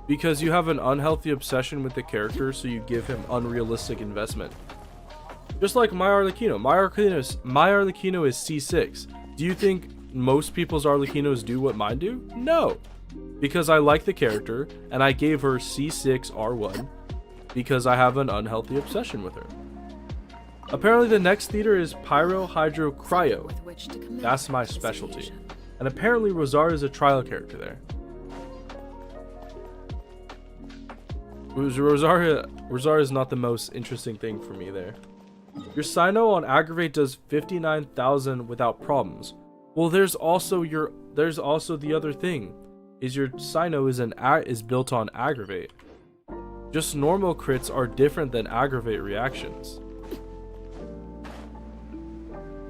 Because you have an unhealthy obsession with the character, so you give him unrealistic investment. Just like my Arlecchino. My Arlecchino is C6. Do you think most people's Arlecchinos do what mine do? No. Because I like the character, and I gave her C6 R1 because I have an unhealthy obsession with her. Apparently the next theater is Pyro, Hydro, Cryo. That's my specialty. And apparently Rosaria is a trial character there. Rosaria is not the most interesting thing for me there. Your Sino on Aggravate does 59,000 without problems. Well, there's also the other thing, is your Sino is built on Aggravate. Just normal crits are different than Aggravate reactions.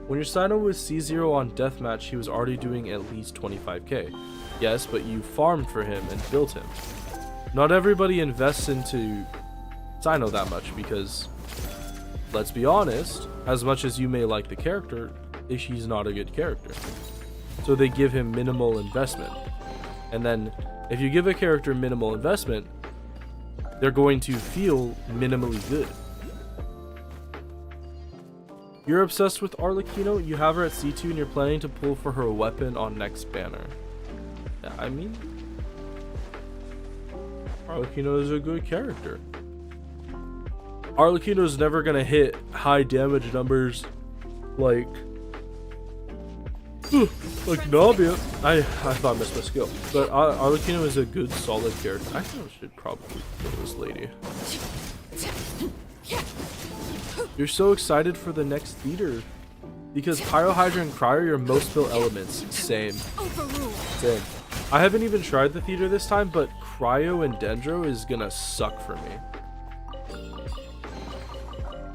When your Sino was C0 on Deathmatch, he was already doing at least 25k. Yes, but you farmed for him and built him. Not everybody invests into Sino that much because, let's be honest, as much as you may like the character, he's not a good character. So they give him minimal investment. And then, if you give a character minimal investment, they're going to feel minimally good. You're obsessed with Arlecchino. You have her at C2 and you're planning to pull for her weapon on next banner. Yeah, I mean, Arlecchino is a good character. Arlecchino is never gonna hit high damage numbers like Nabia. I thought I missed my skill, but Arlecchino is a good solid character. I think I should probably kill this lady. You're so excited for the next theater because Pyro, Hydra, and Cryo are your most built elements. Same. Same. I haven't even tried the theater this time, but Cryo and Dendro is gonna suck for me.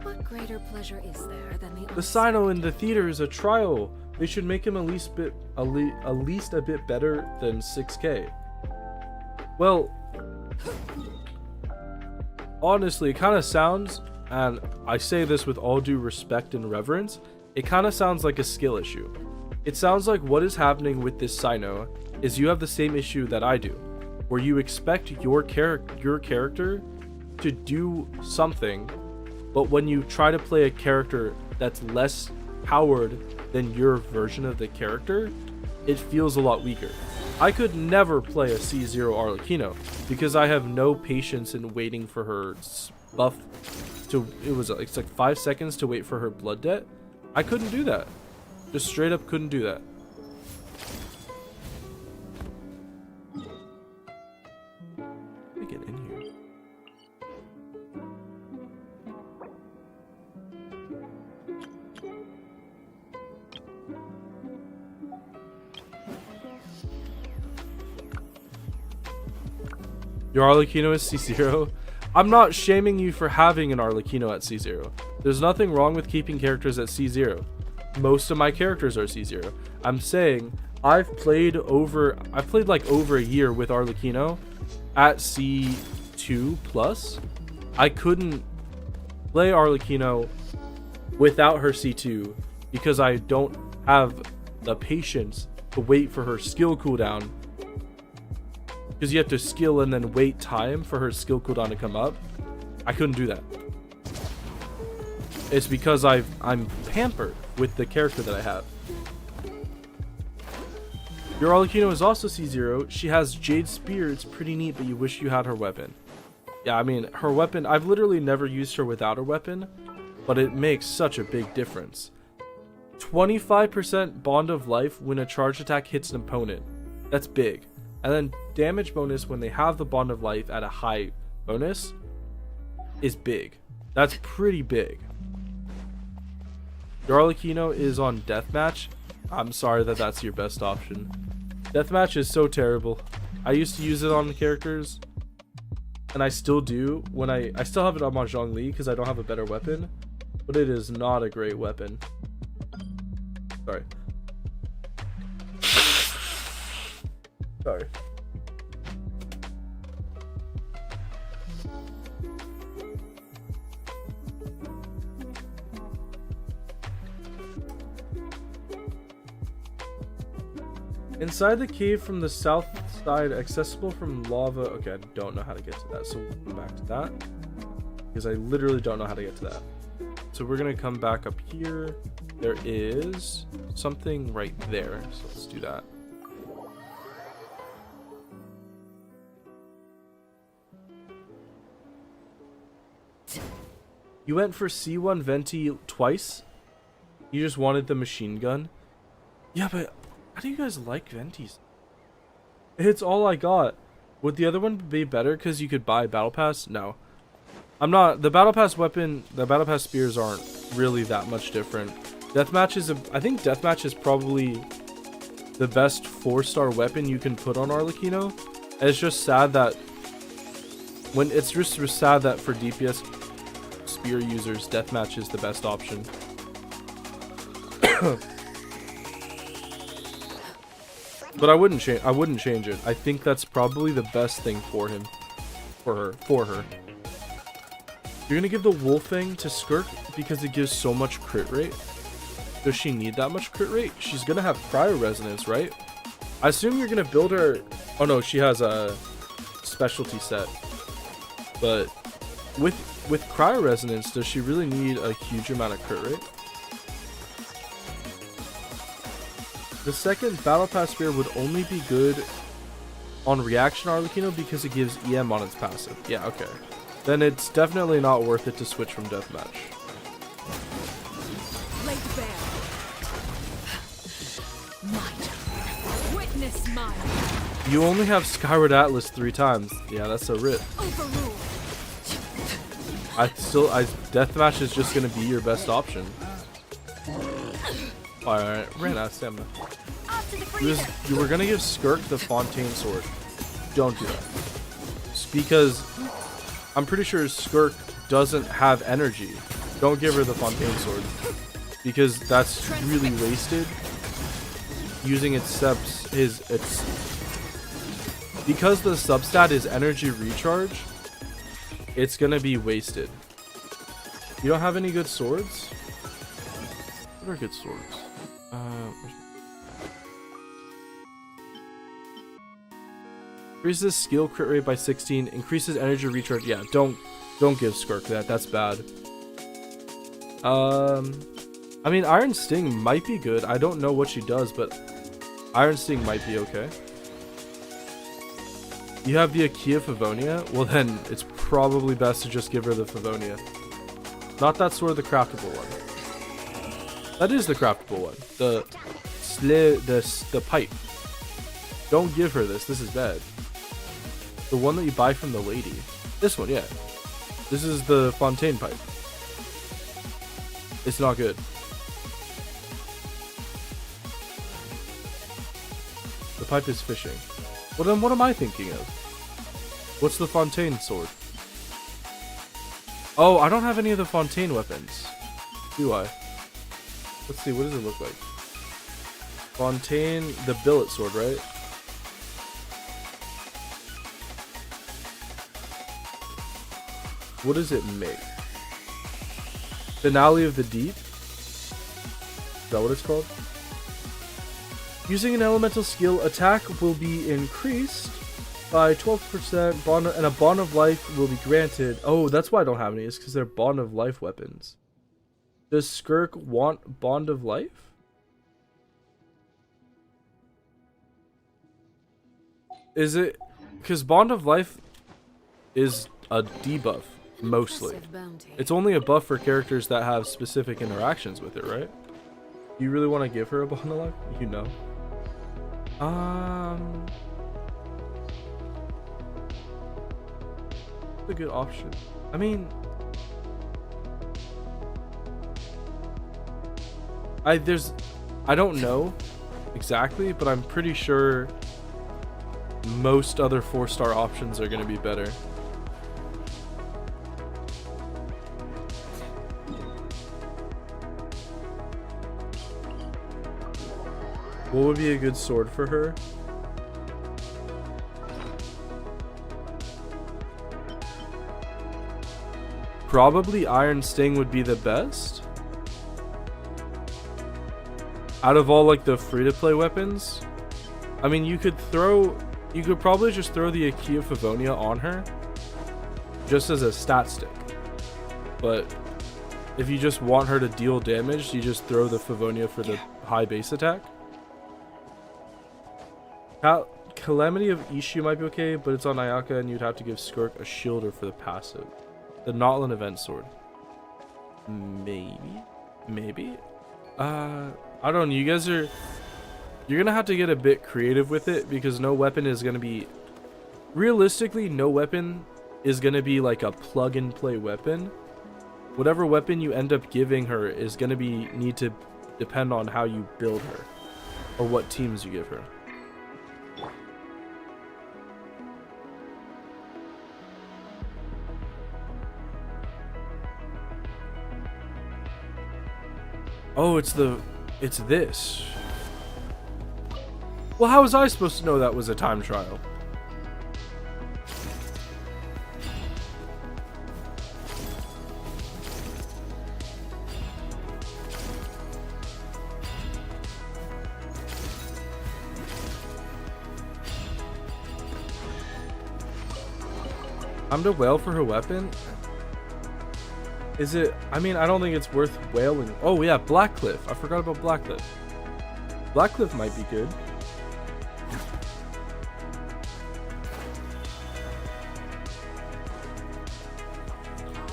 What greater pleasure is there than the Sino in the theater is a trial. They should make him at least a bit better than 6K. Well, honestly, it kind of sounds, and I say this with all due respect and reverence, it kind of sounds like a skill issue. It sounds like what is happening with this Sino is you have the same issue that I do, where you expect your character to do something, but when you try to play a character that's less powered than your version of the character, it feels a lot weaker. I could never play a C0 Arlecchino because I have no patience in waiting for her buff to, it's like 5 seconds to wait for her blood debt. I couldn't do that. Just straight up couldn't do that. Let me get in here. Your Arlecchino is C0. I'm not shaming you for having an Arlecchino at C0. There's nothing wrong with keeping characters at C0. Most of my characters are C0. I'm saying I've played like over a year with Arlecchino at C2 plus. I couldn't play Arlecchino without her C2 because I don't have the patience to wait for her skill cooldown. Because you have to skill and then wait time for her skill cooldown to come up. I couldn't do that. It's because I'm pampered with the character that I have. Your Arlecchino is also C0. She has Jade Spear. It's pretty neat, but you wish you had her weapon. Yeah, I mean, her weapon, I've literally never used her without her weapon, but it makes such a big difference. 25% bond of life when a charge attack hits an opponent. That's big. And then damage bonus when they have the bond of life at a high bonus is big. That's pretty big. Your Arlecchino is on Deathmatch. I'm sorry that that's your best option. Deathmatch is so terrible. I used to use it on the characters, and I still do when I still have it on my Zhongli because I don't have a better weapon, but it is not a great weapon. Sorry. Sorry. Inside the cave from the south side, accessible from lava. Okay, I don't know how to get to that, so we'll come back to that because I literally don't know how to get to that. So we're gonna come back up here. There is something right there, so let's do that. You went for C1 Venti twice? You just wanted the machine gun? Yeah, but how do you guys like Ventis? It's all I got. Would the other one be better because you could buy Battle Pass? No. I'm not. The Battle Pass weapon, the Battle Pass spears aren't really that much different. Deathmatch is I think Deathmatch is probably the best 4-star weapon you can put on Arlecchino. And it's just sad that it's just sad that for DPS spear users, Deathmatch is the best option. But I wouldn't change it. I think that's probably the best thing for him. For her. You're gonna give the wolf thing to Skirk because it gives so much crit rate? Does she need that much crit rate? She's gonna have cryo resonance, right? I assume you're gonna build her. Oh no, she has a specialty set. But with cryo resonance, does she really need a huge amount of crit rate? The second Battle Pass Spear would only be good on Reaction Arlecchino because it gives EM on its passive. Yeah, okay. Then it's definitely not worth it to switch from Deathmatch. Laid bare. Might. Witness mine. You only have Skyward Atlas 3 times. Yeah, that's a rip. Overruled. Deathmatch is just gonna be your best option. Alright, ran out of stamina. You were gonna give Skirk the Fontaine Sword. Don't do that. It's because I'm pretty sure Skirk doesn't have energy. Don't give her the Fontaine Sword. Because that's really wasted. Using its because the substat is energy recharge, it's gonna be wasted. You don't have any good swords? What are good swords? Increases skill crit rate by 16. Increases energy recharge. Yeah, don't give Skirk that. That's bad. I mean, Iron Sting might be good. I don't know what she does, but Iron Sting might be okay. You have the Akia Favonia? Well, then it's probably best to just give her the Favonia. Not that sword, the craftable one. That is the craftable one. The pipe. Don't give her this. This is bad. The one that you buy from the lady. This one, yeah. This is the Fontaine pipe. It's not good. The pipe is fishing. Well, then what am I thinking of? What's the Fontaine sword? Oh, I don't have any of the Fontaine weapons. Do I? Let's see, what does it look like? Fontaine, the billet sword, right? What does it make? Finale of the Deep? Is that what it's called? Using an elemental skill, attack will be increased by 12%, and a Bond of Life will be granted. Oh, that's why I don't have any, is because they're Bond of Life weapons. Does Skirk want Bond of Life? Is it... because Bond of Life is a debuff, mostly. It's only a buff for characters that have specific interactions with it, right? You really want to give her a Bond of Life? You know. A good option. I mean, I don't know exactly, but I'm pretty sure most other 4-star options are going to be better. What would be a good sword for her? Probably Iron Sting would be the best. Out of all like the free-to-play weapons. I mean, you could probably just throw the Akia Favonia on her. Just as a stat stick. But if you just want her to deal damage, you just throw the Favonia for the high base attack. Calamity of Ishu might be okay, but it's on Ayaka and you'd have to give Skirk a shielder for the passive. The Natlan Event Sword. Maybe? I don't know, you're gonna have to get a bit creative with it because no weapon is gonna be... realistically, no weapon is gonna be like a plug-and-play weapon. Whatever weapon you end up giving her is gonna need to depend on how you build her. Or what teams you give her. Oh, it's this. Well, how was I supposed to know that was a time trial? I'm to wail for her weapon? Is it... I mean, I don't think it's worth wailing. Oh, yeah, Blackcliff. I forgot about Blackcliff. Blackcliff might be good.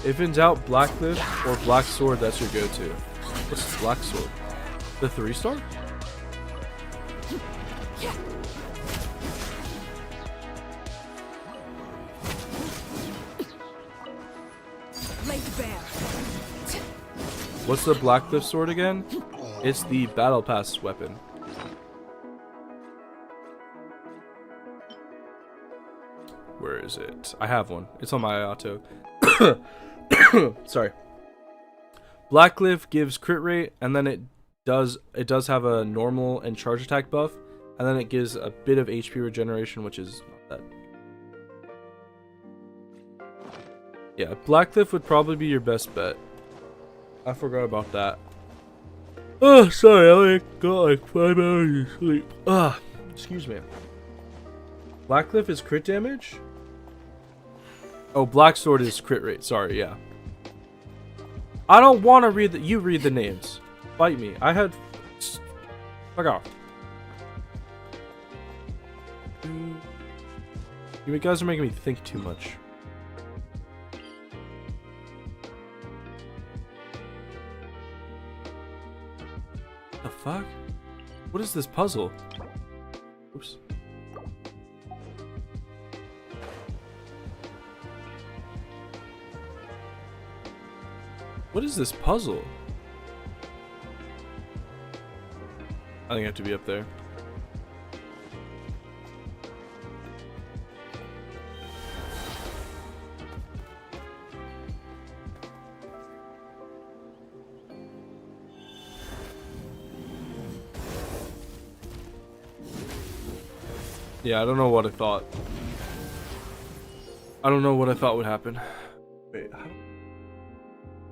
If in doubt, Blackcliff or Black Sword, that's your go-to. What's Black Sword? The 3-star? What's the Blackcliff sword again? It's the Battle Pass weapon. Where is it? I have one. It's on my auto. Sorry. Blackcliff gives crit rate, and then it does have a normal and charge attack buff, and then it gives a bit of HP regeneration, which is not that. Yeah, Blackcliff would probably be your best bet. I forgot about that. Oh, sorry, I got like 5 hours of sleep. Excuse me. Blackcliff is crit damage? Oh, Black Sword is crit rate. Sorry, yeah. I don't want to read the. You read the names. Bite me. I had. Fuck off. You guys are making me think too much. The fuck? What is this puzzle? Oops. What is this puzzle? I think I have to be up there. Yeah, I don't know what I thought. I don't know what I thought would happen. Wait, how do...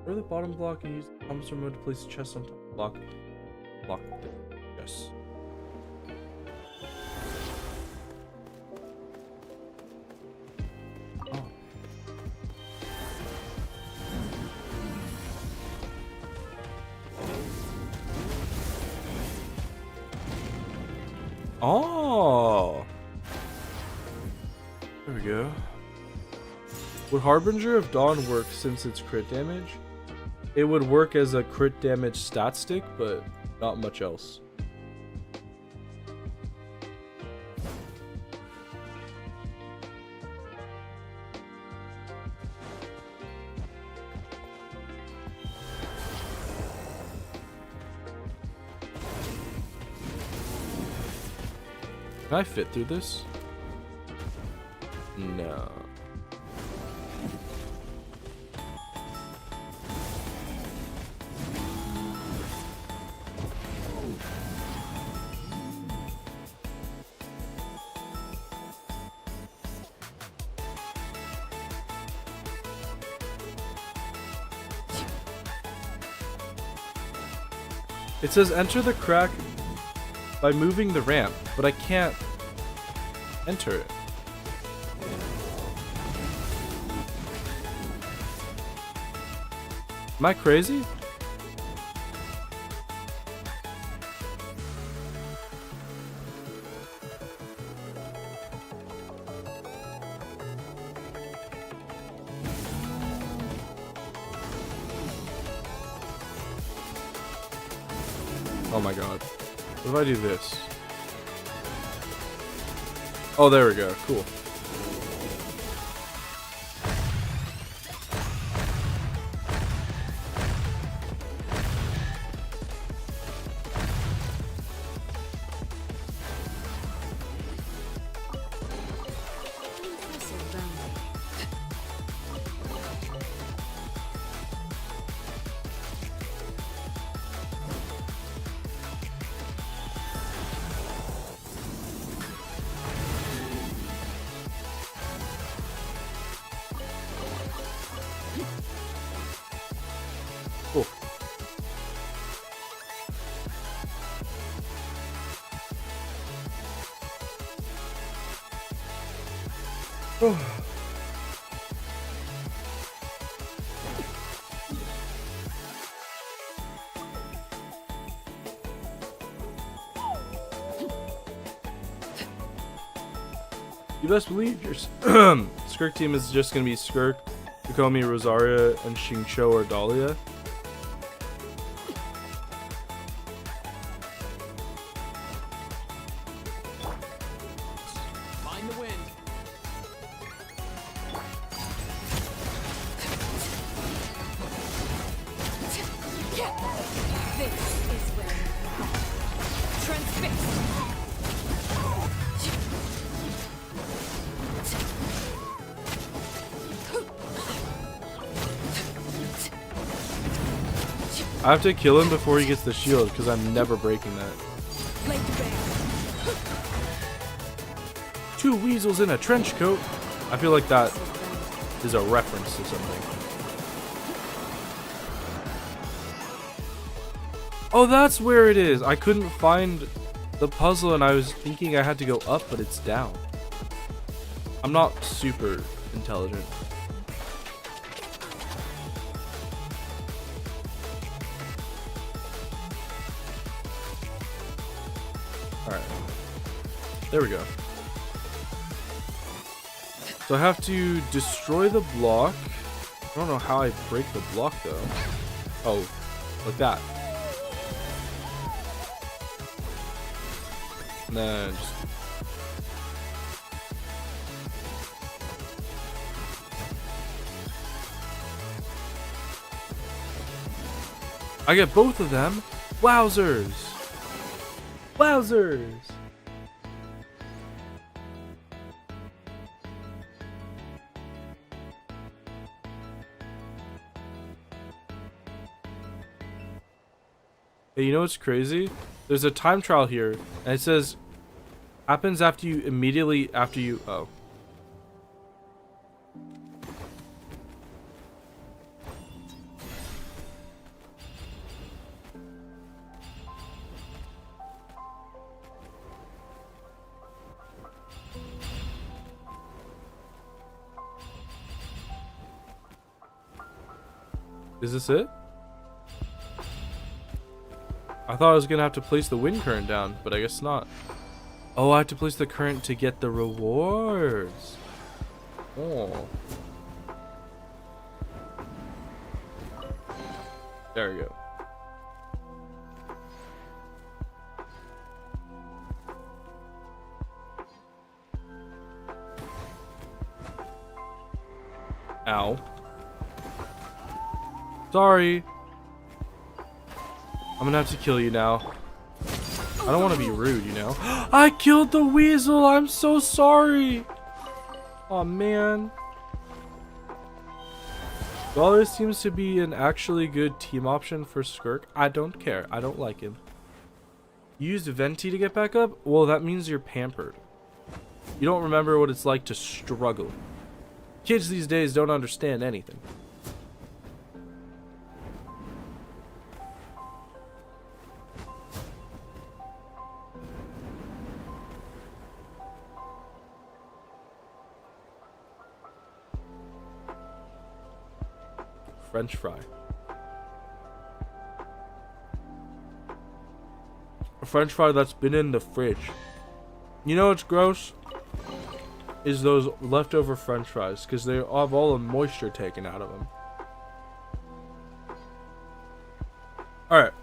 Go to the bottom block and use the compass remote to place the chest on top of the block. Block. Yes. Oh. There we go. Would Harbinger of Dawn work since it's crit damage? It would work as a crit damage stat stick, but not much else. Can I fit through this? No. It says enter the crack by moving the ramp, but I can't enter it. Am I crazy? Oh my god. What if I do this? Oh, there we go. Cool. Cool. Oh. You best believe your Skirk team is just gonna be Skirk, Kokomi, Rosaria, and Xingqiu or Dahlia. Mind the wind. This is where you are. Transfixed. I have to kill him before he gets the shield because I'm never breaking that. Blade to bear. 2 weasels in a trench coat. I feel like that is a reference to something. Oh, that's where it is. I couldn't find the puzzle and I was thinking I had to go up, but it's down. I'm not super intelligent. Alright. There we go. So I have to destroy the block. I don't know how I break the block though. Oh, like that. And then just... I get both of them. Wowzers! Wowzers! Hey, you know what's crazy? There's a time trial here, and it says happens after you immediately after you. Oh. Is this it? I thought I was gonna have to place the wind current down, but I guess not. Oh, I have to place the current to get the rewards. Oh. There we go. Ow. Sorry. I'm gonna have to kill you now. I don't want to be rude, you know. I killed the weasel. I'm so sorry. Oh man. Well, this seems to be an actually good team option for Skirk. I don't care. I don't like him. You used Venti to get back up? Well, that means you're pampered. You don't remember what it's like to struggle. Kids these days don't understand anything. French fry. A French fry that's been in the fridge. You know what's gross? Is those leftover French fries, because they have all the moisture taken out of them. Alright.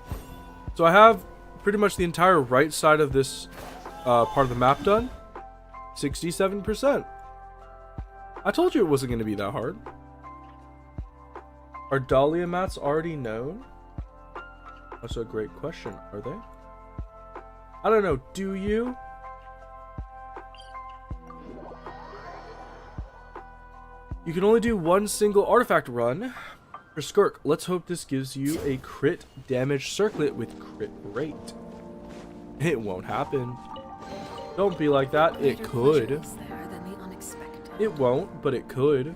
So I have pretty much the entire right side of this part of the map done. 67%. I told you it wasn't going to be that hard. Are Dahlia mats already known? That's a great question. Are they? I don't know. Do you? You can only do one single artifact run for Skirk. Let's hope this gives you a crit damage circlet with crit rate. It won't happen. Don't be like that. It could. It won't, but it could.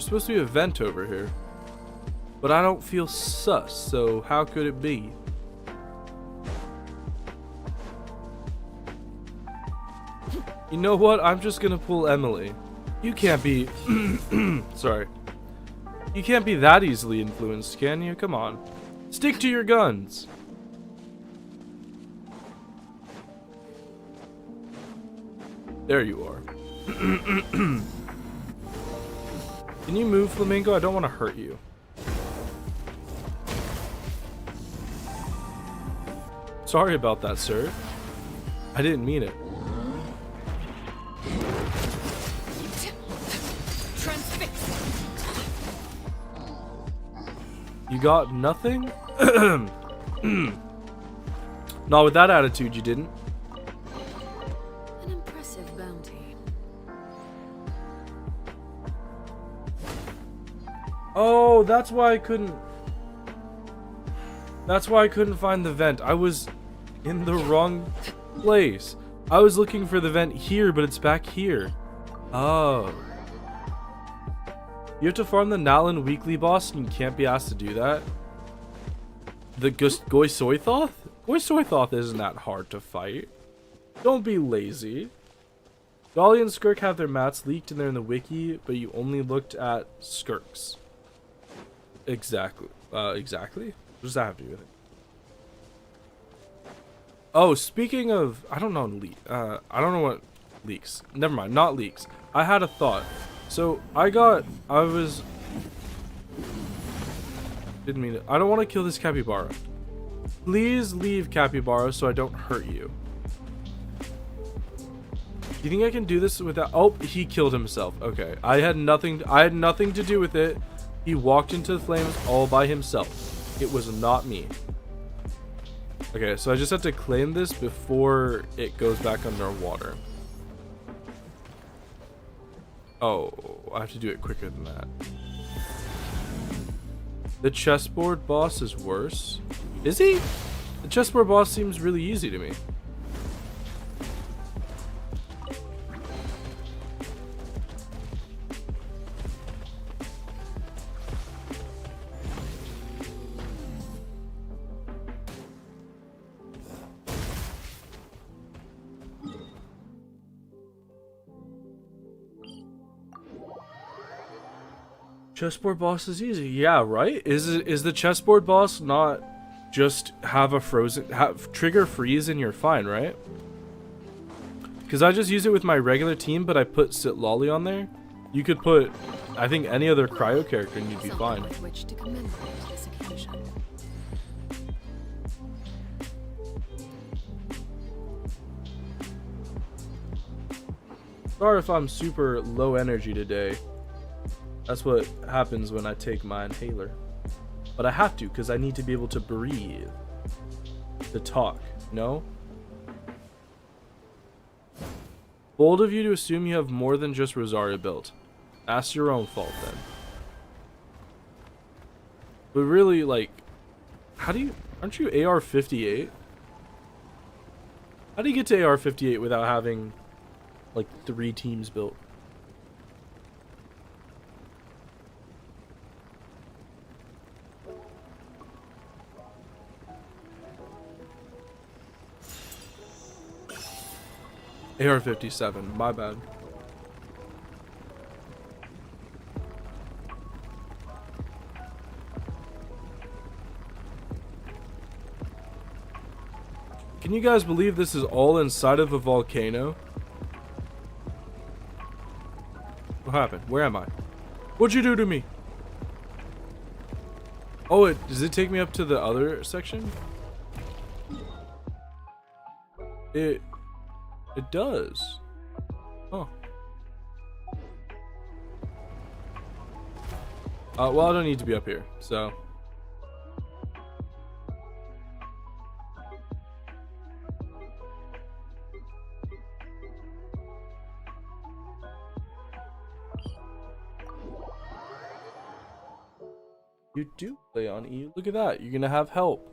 There's supposed to be a vent over here. But I don't feel sus, so how could it be? You know what? I'm just gonna pull Emily. You can't be... Sorry. You can't be that easily influenced, can you? Come on. Stick to your guns. There you are. Can you move, Flamingo? I don't want to hurt you. Sorry about that, sir. I didn't mean it. You got nothing? Not with that attitude, you didn't. An impressive bounty. Oh, that's why I couldn't... That's why I couldn't find the vent. I was in the wrong place. I was looking for the vent here, but it's back here. Oh. You have to farm the Natlan weekly boss, and you can't be asked to do that. The Goisoithoth? Goisoithoth isn't that hard to fight. Don't be lazy. Dolly and Skirk have their mats leaked and they're in the wiki, but you only looked at Skirk's. Exactly. Exactly? What does that have to do with it? Oh, speaking of... I don't know what leaks. Never mind, not leaks. I had a thought. So, I don't want to kill this capybara. Please leave, capybara, so I don't hurt you. Do you think I can do this without... Oh, he killed himself. Okay. I had nothing to do with it. He walked into the flames all by himself. It was not me. Okay, so I just have to claim this before it goes back underwater. Oh, I have to do it quicker than that. The chessboard boss is worse. Is he? The chessboard boss seems really easy to me. Chessboard boss is easy. Yeah, right? Is the chessboard boss not just have a trigger freeze and you're fine, right? Because I just use it with my regular team, but I put Sitlolly on there. You could put, I think, any other cryo character and you'd be fine. With which to commemorate this occasion. Sorry if I'm super low energy today. That's what happens when I take my inhaler. But I have to, because I need to be able to breathe. To talk, no? Bold of you to assume you have more than just Rosaria built. That's your own fault then. But really, like, aren't you AR-58? How do you get to AR-58 without having, like, 3 teams built? AR-57, my bad. Can you guys believe this is all inside of a volcano? What happened? Where am I? What'd you do to me? Oh, does it take me up to the other section? It does. Oh. Well, I don't need to be up here, so. You do play on E. Look at that. You're gonna have help.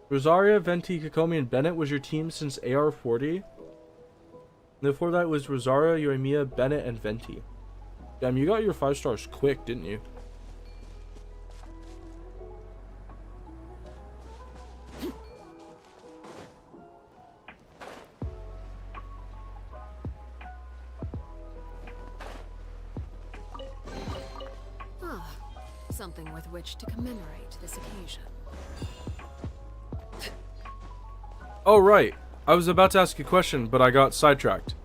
Rosaria, Venti, Kokomi, and Bennett was your team since AR-40. And before that was Rosaria, Yoimiya, Bennett, and Venti. Damn, you got your 5 stars quick, didn't you? Ah, something with which to commemorate this occasion. Oh, right. I was about to ask a question, but I got sidetracked.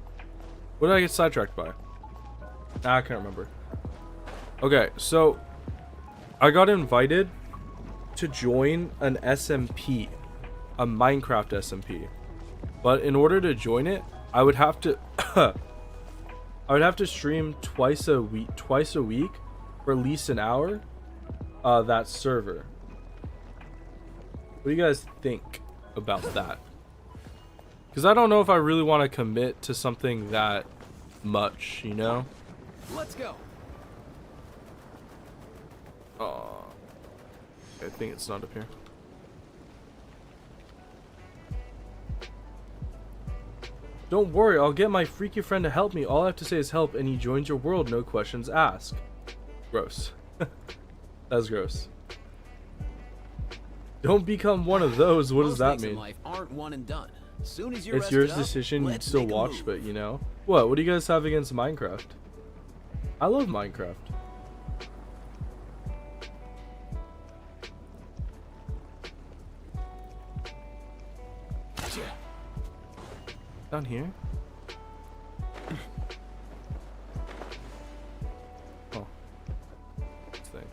What did I get sidetracked by? I can't remember. Okay, so I got invited to join an SMP, a Minecraft SMP. But in order to join it, I would have to stream twice a week for at least an hour that server. What do you guys think about that? Because I don't know if I really want to commit to something that much, you know? Let's go. Oh, I think it's not up here. Don't worry, I'll get my freaky friend to help me. All I have to say is help, and he joins your world, no questions asked. Gross. That's gross. Don't become one of those. What does that mean? Life aren't one and done. Soon as you're It's your decision. You'd still watch, but you know. What do you guys have against Minecraft? I love Minecraft. Down here? Oh. This thing.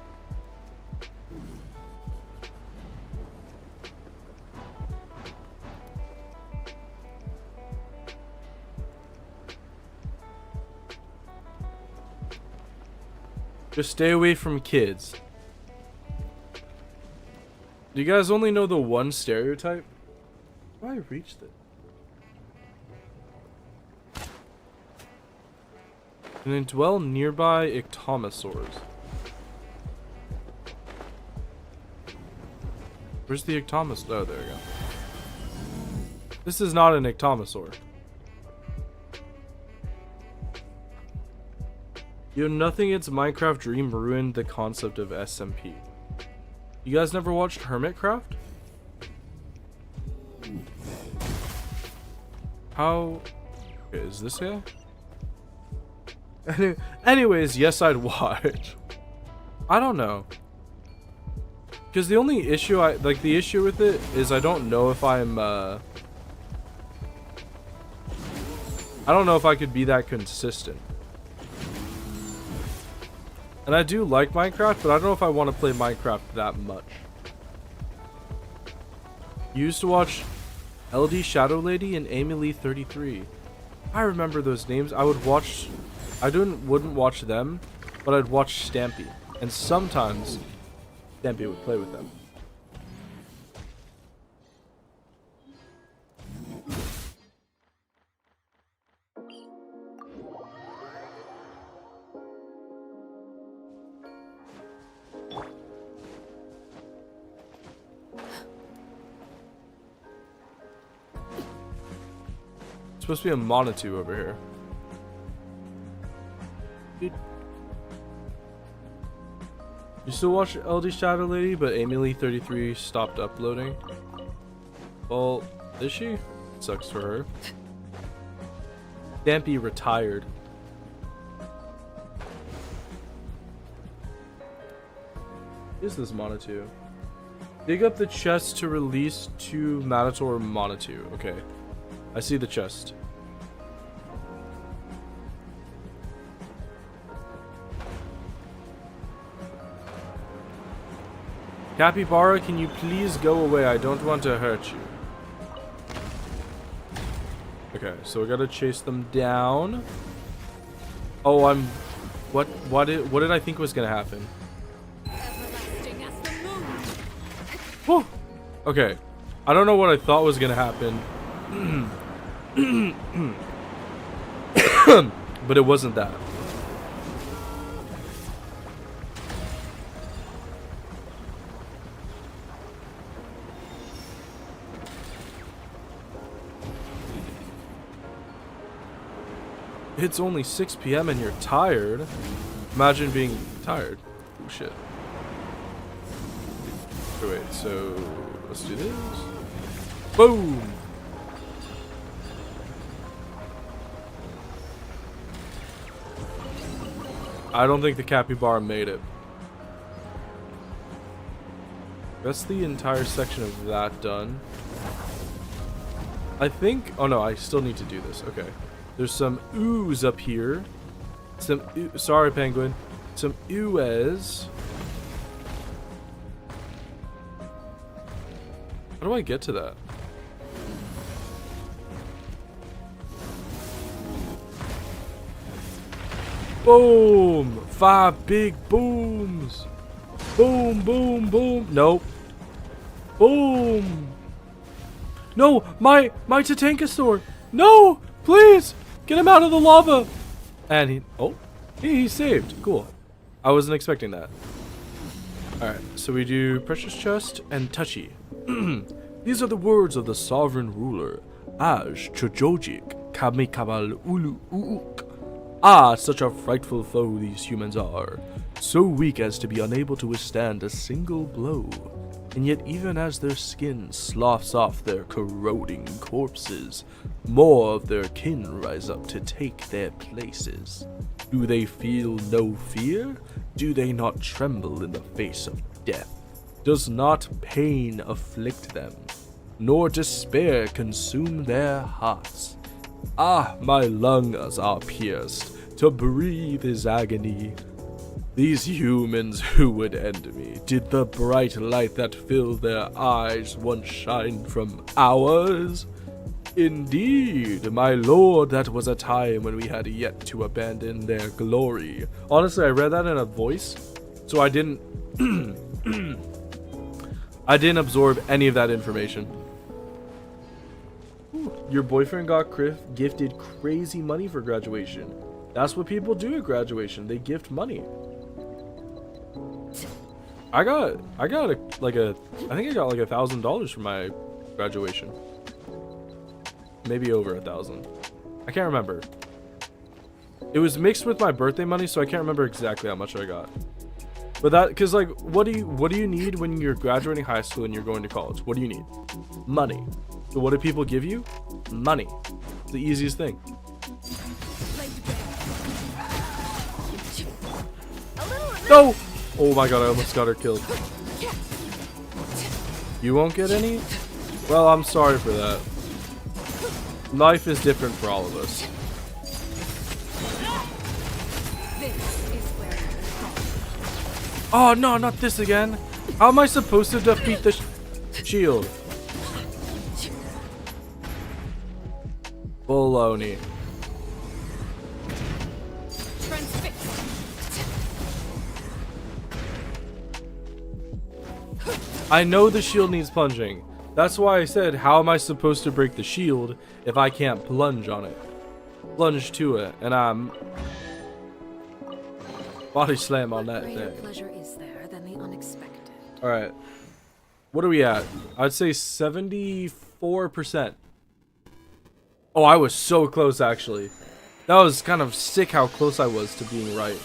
Just stay away from kids. Do you guys only know the one stereotype? How do I reach this? And then dwell nearby ectomosaurs. Where's the ectomosaur? Oh, there we go. This is not an ectomosaur. You know, nothing against Minecraft Dream ruined the concept of SMP. You guys never watched Hermitcraft? How... Okay, is this guy? Anyways, yes, I'd watch. I don't know. Because the only issue the issue with it is I don't know if I'm, I don't know if I could be that consistent. And I do like Minecraft, but I don't know if I want to play Minecraft that much. Used to watch LD Shadow Lady and Amy Lee 33. I remember those names. I would watch... I wouldn't watch them, but I'd watch Stampy. And sometimes, Stampy would play with them. It's supposed to be a Monitou over here. You still watch LD Shadow Lady, but Amy Lee 33 stopped uploading? Well, is she? Sucks for her. Stampy retired. Is this Monitou? Dig up the chest to release 2 Matator Monitou. Okay. I see the chest. Capybara, can you please go away? I don't want to hurt you. Okay, so we gotta chase them down. Oh, what did I think was gonna happen? Whew. Okay. I don't know what I thought was gonna happen. But it wasn't that. It's only 6 p.m. and you're tired. Imagine being tired. Oh shit. Okay, wait, so let's do this. Boom! I don't think the capybara made it. That's the entire section of that done. I think... Oh no, I still need to do this. Okay. There's some ooze up here. Some... Sorry, penguin. Some ooze. How do I get to that? Boom! 5 big booms! Boom, boom, boom. Nope. Boom! No! My Tatankasaur! No! Please! Get him out of the lava! And he... Oh! He's saved. Cool. I wasn't expecting that. Alright, so we do Precious Chest and Touchy. These are the words of the sovereign ruler, Aj Chojojik Kamikabal Ulu Uuk. Ah, such a frightful foe these humans are, so weak as to be unable to withstand a single blow. And yet even as their skin sloughs off their corroding corpses, more of their kin rise up to take their places. Do they feel no fear? Do they not tremble in the face of death? Does not pain afflict them, nor despair consume their hearts? Ah, my lungs are pierced, to breathe is agony. These humans who would end me, did the bright light that filled their eyes once shine from ours? Indeed, my lord, that was a time when we had yet to abandon their glory. Honestly, I read that in a voice, so I didn't I didn't absorb any of that information. Your boyfriend got gifted crazy money for graduation. That's what people do at graduation. They gift money. I think I got like $1,000 for my graduation. Maybe over 1,000. I can't remember. It was mixed with my birthday money, so I can't remember exactly how much I got. But that, cause like, what do you need when you're graduating high school and you're going to college? What do you need? Money. So what do people give you? Money. It's the easiest thing. No! Oh my god, I almost got her killed. You won't get any? Well, I'm sorry for that. Life is different for all of us. Oh no, not this again. How am I supposed to defeat the shield? Baloney. I know the shield needs plunging. That's why I said, how am I supposed to break the shield if I can't plunge on it? Plunge to it, and I'm body slam on that thing. Pleasure is there than the unexpected. All right, what are we at? I'd say 74%. Oh, I was so close actually. That was kind of sick how close I was to being right.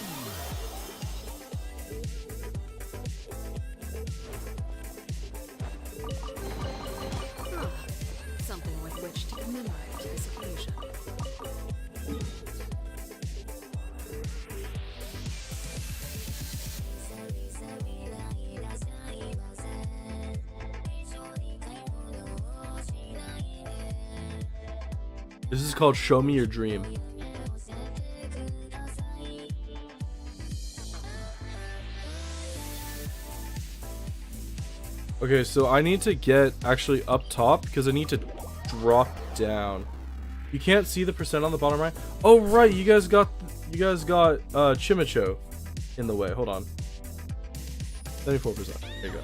Something with which to commemorate this occasion. This is called Show Me Your Dream. Okay, so I need to get actually up top because I need to drop down. You can't see the percent on the bottom right. Oh right, you guys got Chimicho in the way. Hold on. 74%. There you go.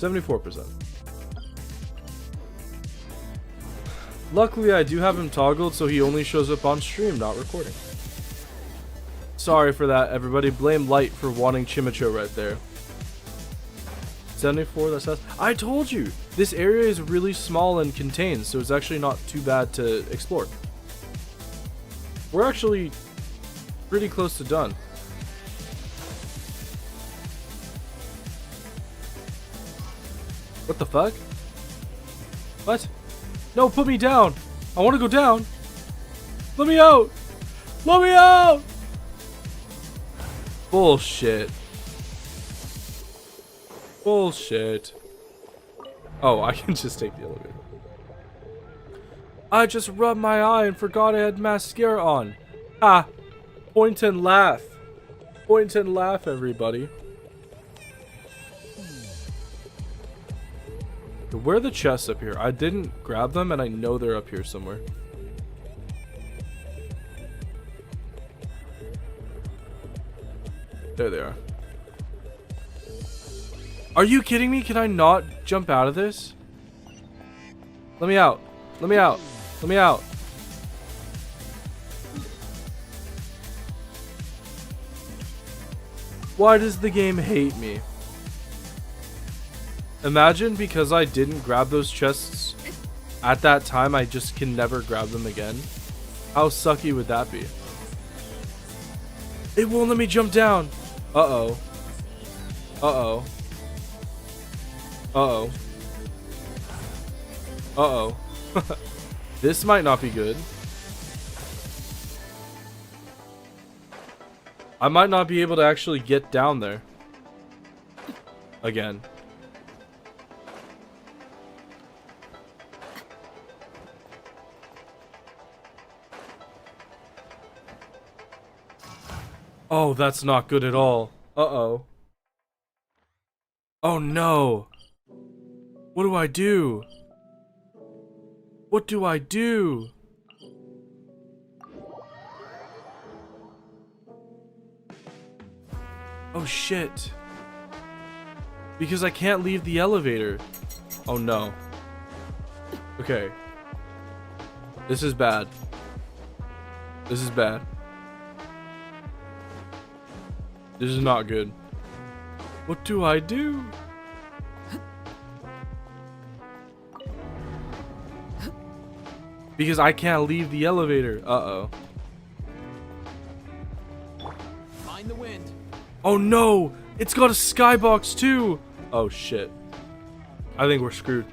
%. Luckily, I do have him toggled, so he only shows up on stream, not recording. Sorry for that, everybody. Blame Light for wanting Chimicho right there. 74, that's us. I told you! This area is really small and contained, so it's actually not too bad to explore. We're actually pretty close to done. What the fuck? What? No, put me down! I want to go down! Let me out! Let me out! Bullshit. Bullshit. Oh, I can just take the elevator. I just rubbed my eye and forgot I had mascara on. Ha! Point and laugh. Point and laugh, everybody. Where are the chests up here? I didn't grab them and I know they're up here somewhere. There they are. Are you kidding me? Can I not jump out of this? Let me out. Let me out. Let me out. Why does the game hate me? Imagine because I didn't grab those chests at that time, I just can never grab them again. How sucky would that be? It won't let me jump down. Uh-oh. Uh-oh. Uh-oh. Uh-oh. This might not be good. I might not be able to actually get down there. Again. Oh, that's not good at all. Uh-oh. Oh no. What do I do? What do I do? Oh shit. Because I can't leave the elevator. Oh no. Okay. This is bad. This is bad. This is not good. What do I do? Because I can't leave the elevator. Uh-oh. Mind the wind. Oh no! It's got a skybox too! Oh shit. I think we're screwed.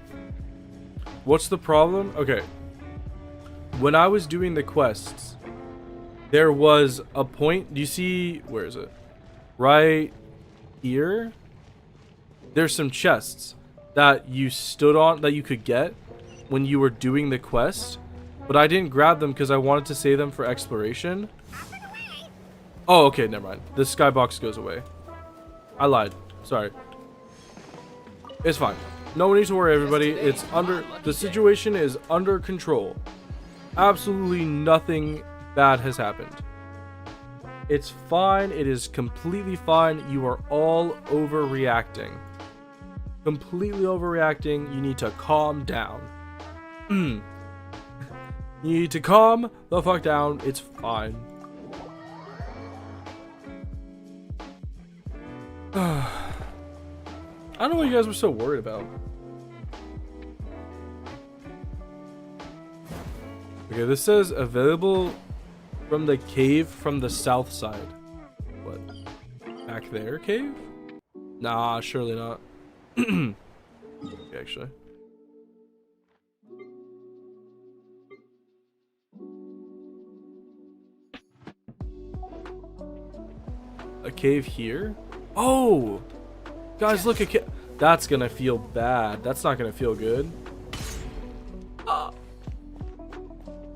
What's the problem? Okay. When I was doing the quests, there was a point. Do you see? Where is it? Right here? There's some chests that you stood on that you could get when you were doing the quest. But I didn't grab them because I wanted to save them for exploration. Oh, okay, never mind. The skybox goes away. I lied. Sorry. It's fine. No need to worry, everybody. It's under... The situation is under control. Absolutely nothing bad has happened. It's fine. It is completely fine. You are all overreacting. Completely overreacting. You need to calm down. You need to calm the fuck down. It's fine. I don't know what you guys were so worried about. Okay, this says available from the cave from the south side. What? Back there, cave? Nah, surely not. Okay, actually. A cave here? Oh! Guys, look, that's gonna feel bad. That's not gonna feel good.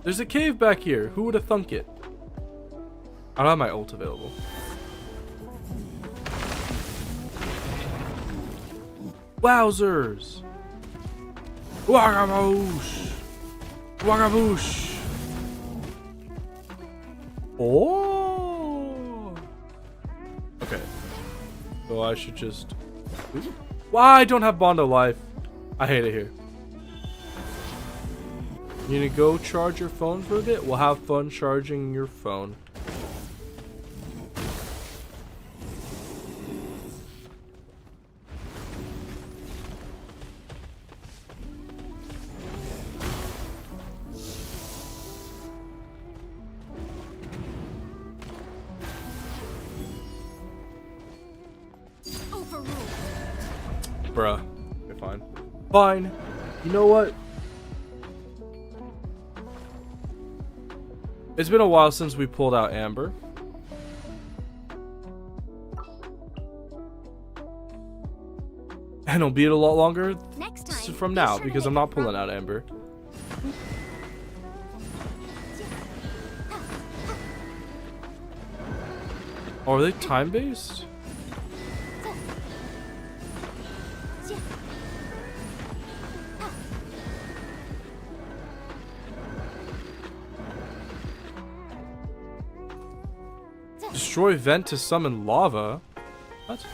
There's a cave back here. Who would have thunk it? I don't have my ult available. Wowzers! Wagaboosh! Wagaboosh! Oh! Okay. So I should just... Why I don't have Bondo life? I hate it here. You need to go charge your phone for a bit? We'll have fun charging your phone. Bruh. Okay, fine. Fine. You know what? It's been a while since we pulled out Amber. And it'll be a lot longer Next time, from be now sure to because hit I'm the not pulling front. out Amber. Oh, are they time-based? Destroy vent to summon lava? What?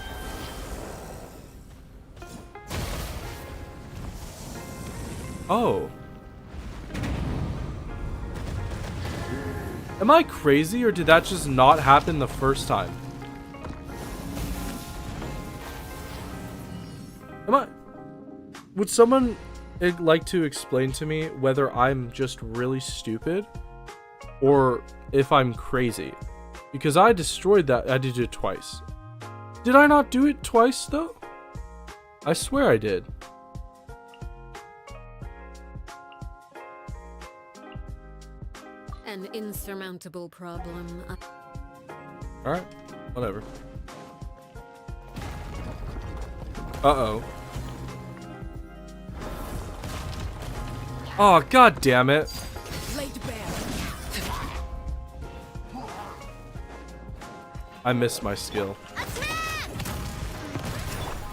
Oh. Am I crazy or did that just not happen the first time? Would someone like to explain to me whether I'm just really stupid or if I'm crazy? Because I destroyed that. I did it twice. Did I not do it twice though? I swear I did. An insurmountable problem. Alright, whatever. Uh-oh. Oh, god damn it. I missed my skill.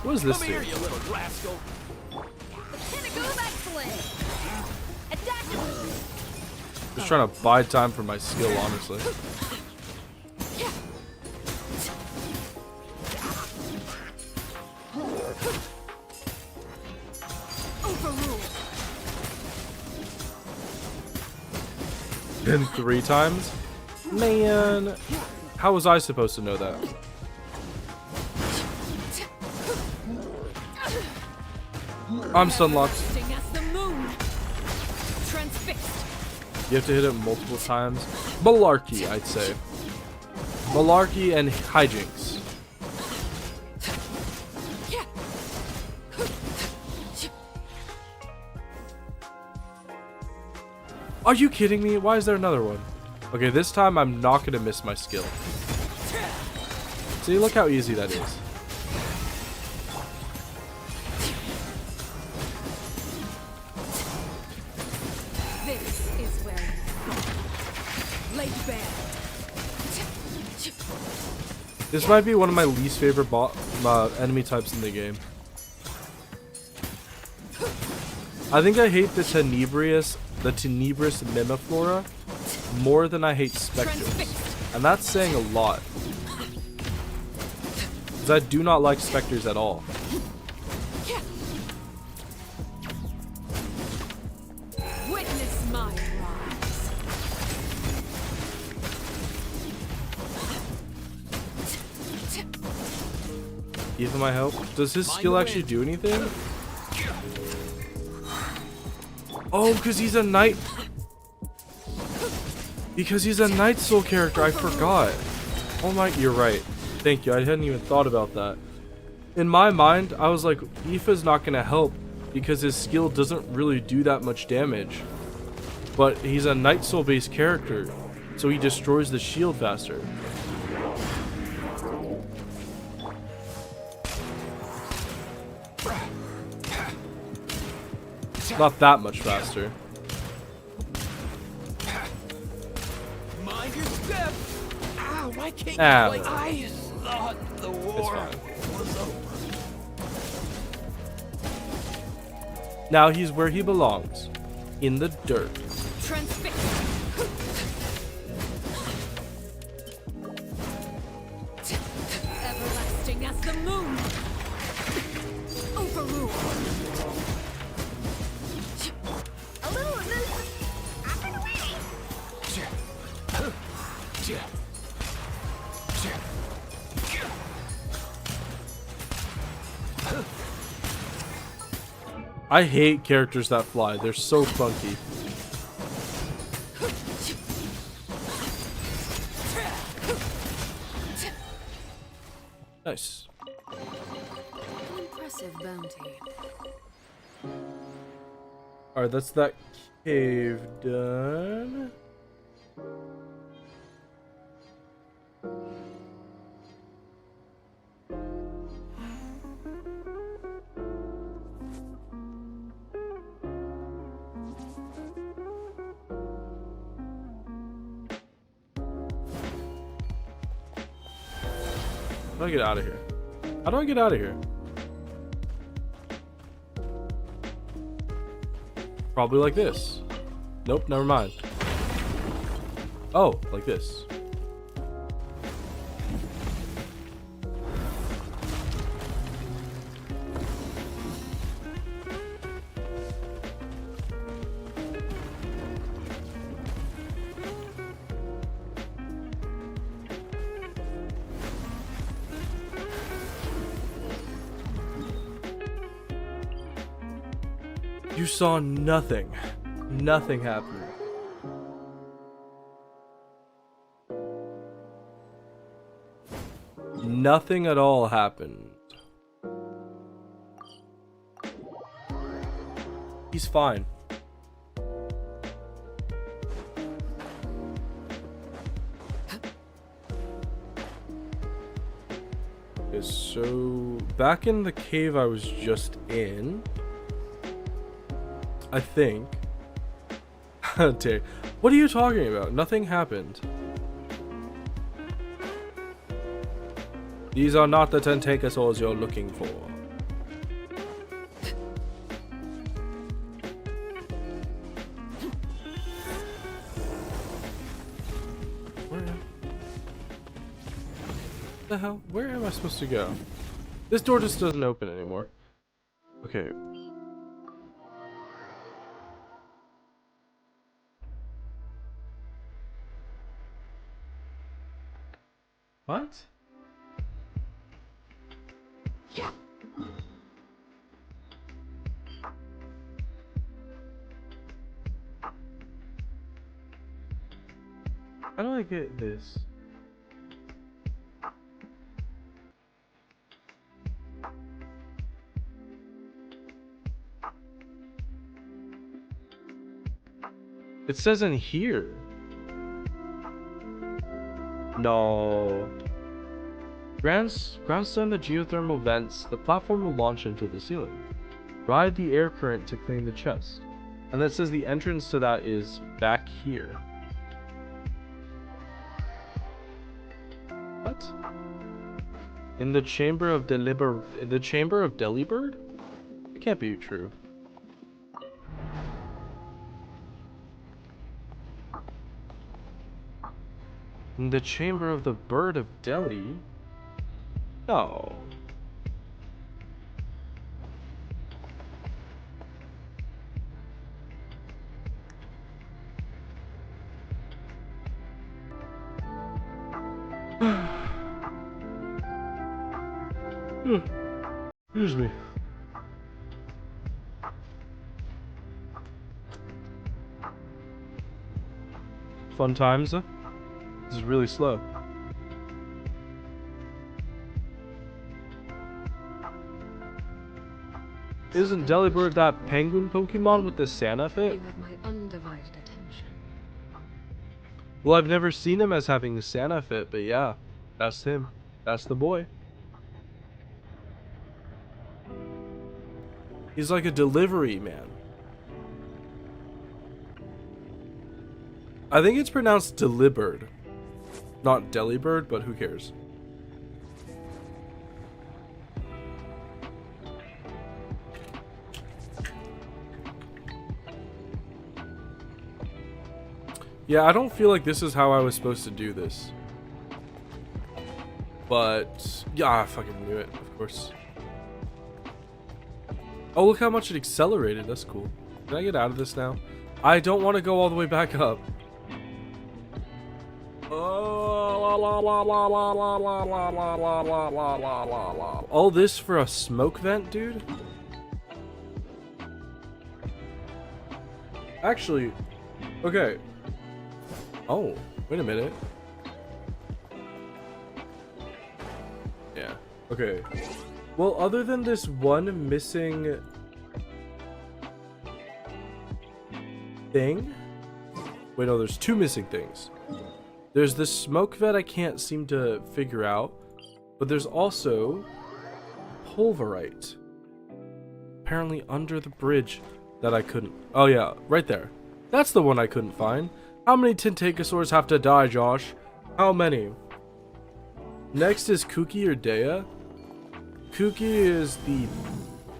What does this Come do? here, you little rascal. Just trying to buy time for my skill, honestly. Been 3 times? Man, how was I supposed to know that? I'm stunlocked. You have to hit it multiple times. Malarkey, I'd say. Malarkey and hijinks. Are you kidding me? Why is there another one? Okay, this time I'm not gonna miss my skill. See, look how easy that is. This is where This might be one of my least favorite enemy types in the game. I think I hate the tenebrous Mimiflora more than I hate Spectres. And that's saying a lot. Because I do not like Spectres at all. Witness my rise. Even my help. Does his skill actually do anything? Oh, because he's a knight. Because he's a Night Soul character, I forgot. Oh my, you're right. Thank you, I hadn't even thought about that. In my mind, I was like, Aoife's not gonna help because his skill doesn't really do that much damage. But he's a Night Soul based character, so he destroys the shield faster. Not that much faster. Mind your step. Ow, why can't Ow. you play? I thought the war was over. Now he's where he belongs. In the dirt. Transfix. Everlasting as the moon. Overrule. A little of this. Up and away. I hate characters that fly. They're so funky. Nice. How impressive bounty. Alright, that's that cave done. How do I get out of here? How do I get out of here? Probably like this. Nope, never mind. Oh, like this. You saw nothing. Nothing happened. Nothing at all happened. He's fine. Okay, so back in the cave I was just in, I think. What are you talking about? Nothing happened. These are not the tentacosaurs you're looking for. Where the hell? Where am I supposed to go? This door just doesn't open anymore. Okay. What? How do I get this? It says in here. No. Groundstone the geothermal vents. The platform will launch into the ceiling. Ride the air current to clean the chest. And that says the entrance to that is back here. What? In the chamber of Delibird? It can't be true. In the chamber of the bird of Delhi? No. Excuse me. Fun times, huh? This is really slow. Isn't Delibird that penguin Pokemon with the Santa fit? You have my undivided attention. Well, I've never seen him as having the Santa fit, but yeah, that's him. That's the boy. He's like a delivery man. I think it's pronounced Delibird. Not Delibird, but who cares? Yeah, I don't feel like this is how I was supposed to do this. But, yeah, I fucking knew it, of course. Oh, look how much it accelerated. That's cool. Can I get out of this now? I don't want to go all the way back up. All this for a smoke vent, dude? Actually, okay. Oh, wait a minute. Yeah, okay. Well, other than this one missing thing. Wait, no, there's two missing things. There's this smoke vet I can't seem to figure out, but there's also pulverite. Apparently under the bridge that I couldn't. Oh yeah, right there. That's the one I couldn't find. How many Tentacosaurs have to die, Josh? How many? Next is Kuki or Dea. Kuki is the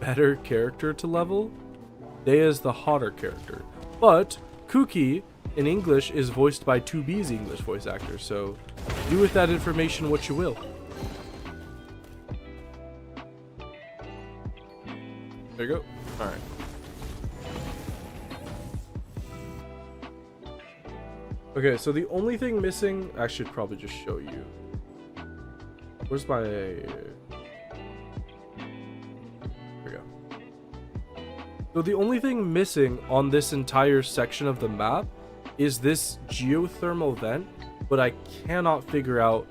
better character to level. Dea is the hotter character. But Kuki in English is voiced by 2B's English voice actor, so do with that information what you will. There you go. Alright. Okay, so the only thing missing, I should probably just show you. Where's my... There we go. So the only thing missing on this entire section of the map is this geothermal vent, but I cannot figure out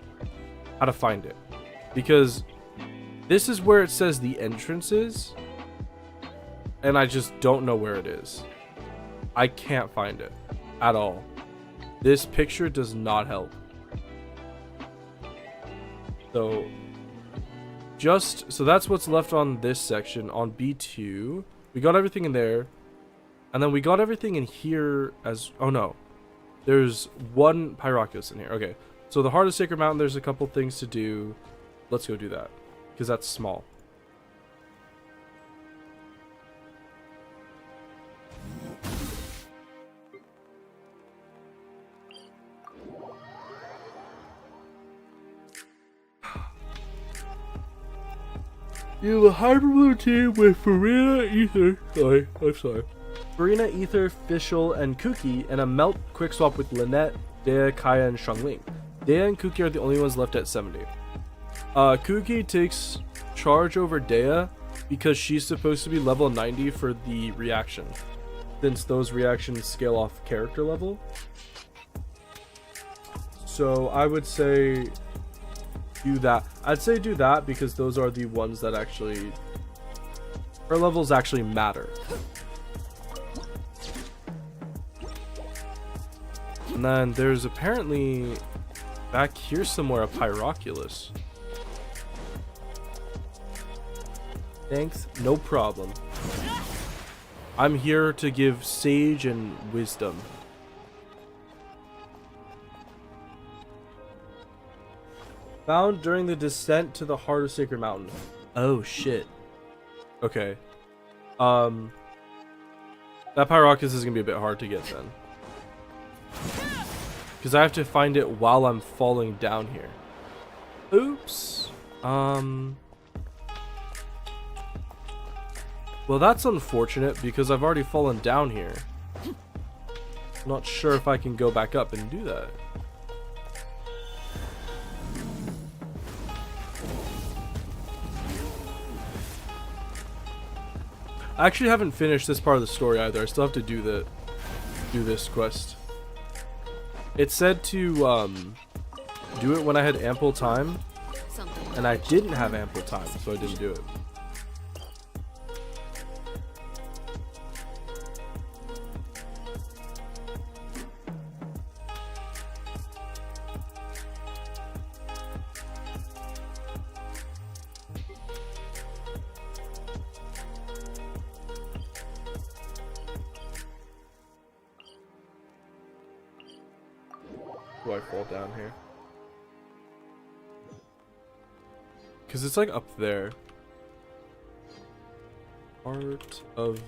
how to find it. Because this is where it says the entrance is, and I just don't know where it is. I can't find it at all. This picture does not help. So that's what's left on this section. On B2, we got everything in there, and then we got everything in here as... Oh no, there's one Pyroculus in here. Okay, so the Heart of Sacred Mountain, there's a couple things to do. Let's go do that, because that's small. You have a Hyperblue team with Farina, Ether. I'm sorry. Farina, Ether, Fischl, and Kuki, and a Melt quick swap with Lynette, Dea, Kaya, and Xiangling. Dea and Kuki are the only ones left at 70. Kuki takes charge over Dea because she's supposed to be level 90 for the reaction, since those reactions scale off character level. So I would say do that. I'd say do that because those are the ones that actually, her levels actually matter. And then there's apparently back here somewhere a Pyroculus. Thanks, no problem. I'm here to give sage and wisdom. Found during the descent to the Heart of Sacred Mountain. Oh shit. Okay. That Pyroculus is gonna be a bit hard to get then, because I have to find it while I'm falling down here. Oops. Well, that's unfortunate because I've already fallen down here. I'm not sure if I can go back up and do that. I actually haven't finished this part of the story either. I still have to do this quest. It said to do it when I had ample time, and I didn't have ample time, so I didn't do it. Do I fall down here? Because it's like up there. Heart of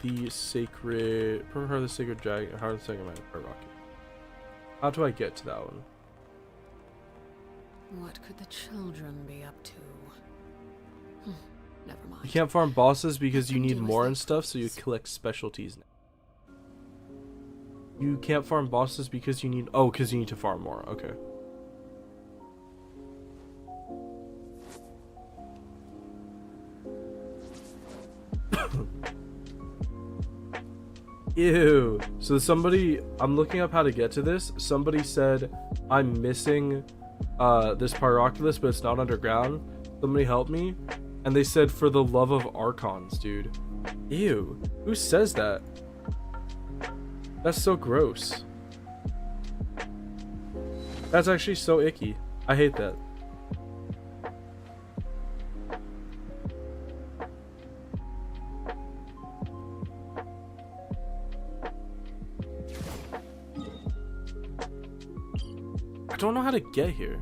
the sacred, Heart of the Sacred Dragon, Heart of the Sacred Pyroculus. How do I get to that one? What could the children be up to? Never mind. You can't farm bosses because you need more and stuff, so you collect specialties now. You can't farm bosses because you need... Oh, because you need to farm more. Okay. Ew. So somebody... I'm looking up how to get to this. Somebody said I'm missing this Pyroculus, but it's not underground. Somebody help me. And they said, for the love of Archons, dude. Ew. Who says that? That's so gross. That's actually so icky. I hate that. I don't know how to get here.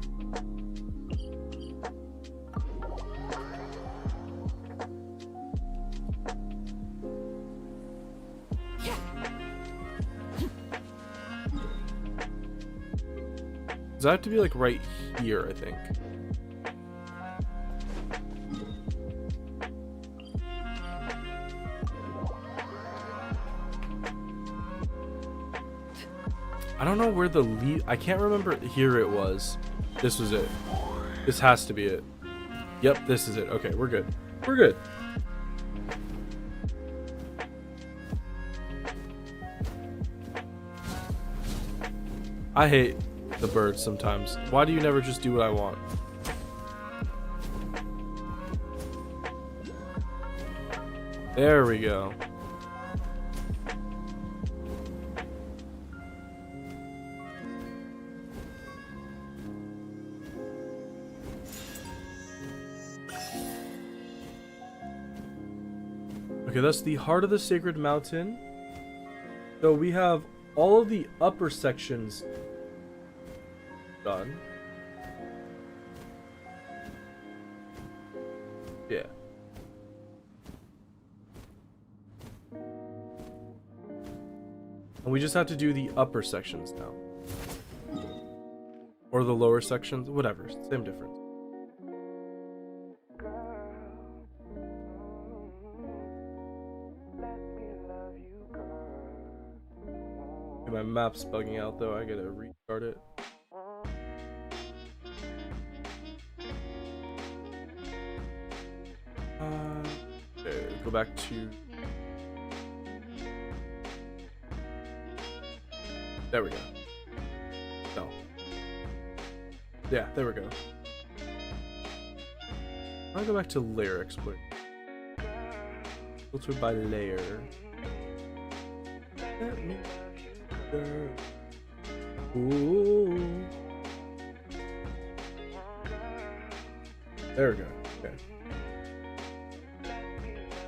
Does that have to be like right here, I think? I don't know where the lead. I can't remember. Here it was. This was it. This has to be it. Yep, this is it. Okay, we're good. We're good. I hate the birds sometimes. Why do you never just do what I want? There we go. Okay, that's the heart of the sacred mountain. So we have all of the upper sections done. Yeah. And we just have to do the upper sections now. Or the lower sections, whatever, same difference. Okay, my map's bugging out though, I gotta restart it. Okay, go back to... There we go. No. Yeah, there we go. I'll go back to layer exploit. Filter by layer. Let me go. Ooh. There we go. Okay.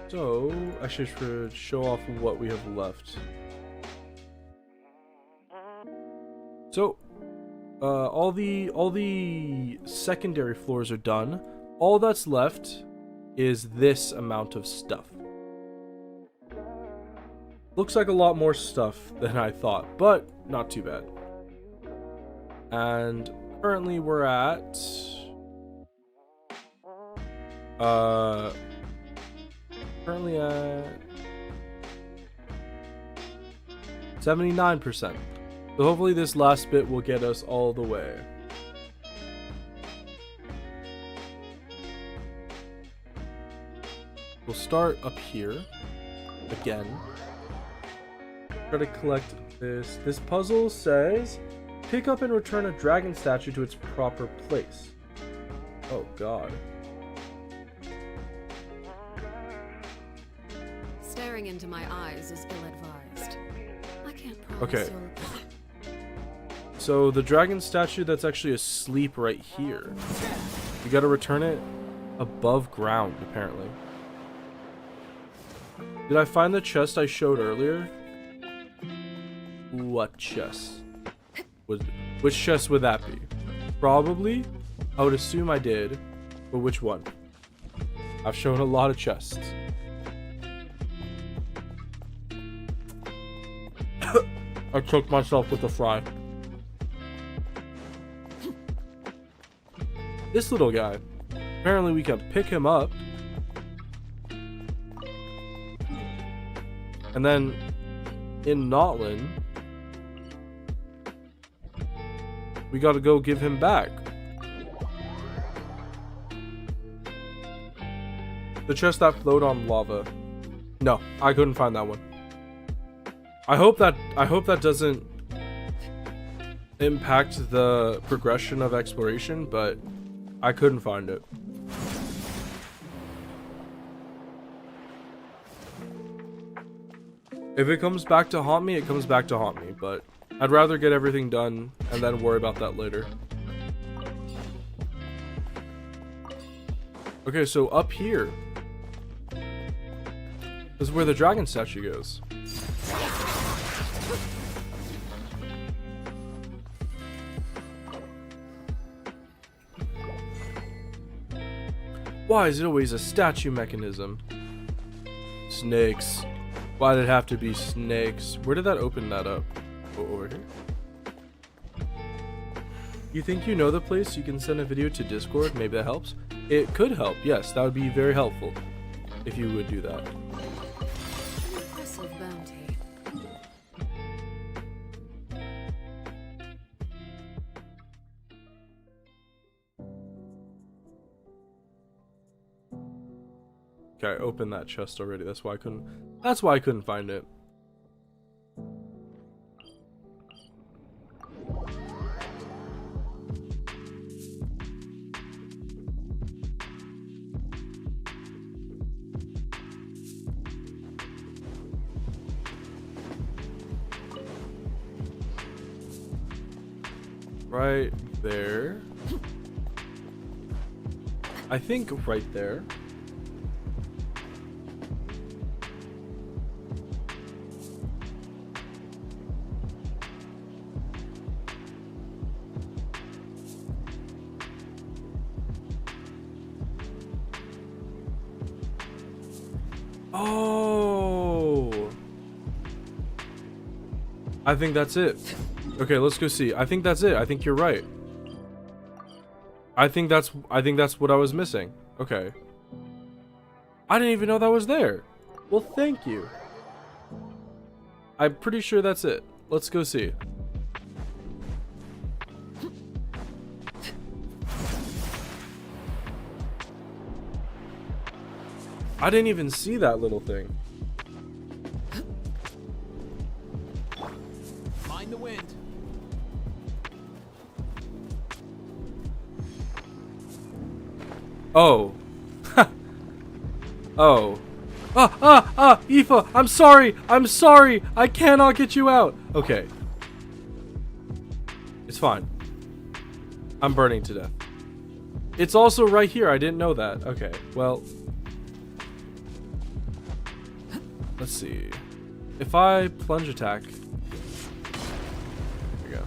So I should show off what we have left. So, all the secondary floors are done. All that's left is this amount of stuff. Looks like a lot more stuff than I thought, but not too bad. And currently we're at currently at 79%. So hopefully this last bit will get us all the way. We'll start up here again. Try to collect this. This puzzle says pick up and return a dragon statue to its proper place. Oh god. Staring into my eyes is ill-advised. I can't promise Okay. you'll... So the dragon statue that's actually asleep right here. You gotta return it above ground, apparently. Did I find the chest I showed earlier? What chest? Which chest would that be? Probably. I would assume I did. But which one? I've shown a lot of chests. I choked myself with a fry. This little guy. Apparently we can pick him up. And then in Natlan, we gotta go give him back. The chest that flowed on lava. No, I couldn't find that one. I hope that doesn't impact the progression of exploration, but I couldn't find it. If it comes back to haunt me, it comes back to haunt me, but I'd rather get everything done and then worry about that later. Okay, so up here is where the dragon statue goes. Why is it always a statue mechanism? Snakes. Why did it have to be snakes? Where did that open that up? Oh, over here? You think you know the place? You can send a video to Discord. Maybe that helps. It could help. Yes, that would be very helpful if you would do that. Impressive bounty. Okay, I opened that chest already. That's why I couldn't find it. Right there. I think right there. Oh, I think that's it. Okay, let's go see. I think that's it. I think you're right. I think that's what I was missing. Okay. I didn't even know that was there. Well, thank you. I'm pretty sure that's it. Let's go see. I didn't even see that little thing. Mind the wind. Oh. Oh. Aoife, I'm sorry. I'm sorry. I cannot get you out. Okay. It's fine. I'm burning to death. It's also right here. I didn't know that. Okay. Well, let's see. If I plunge attack. There we go.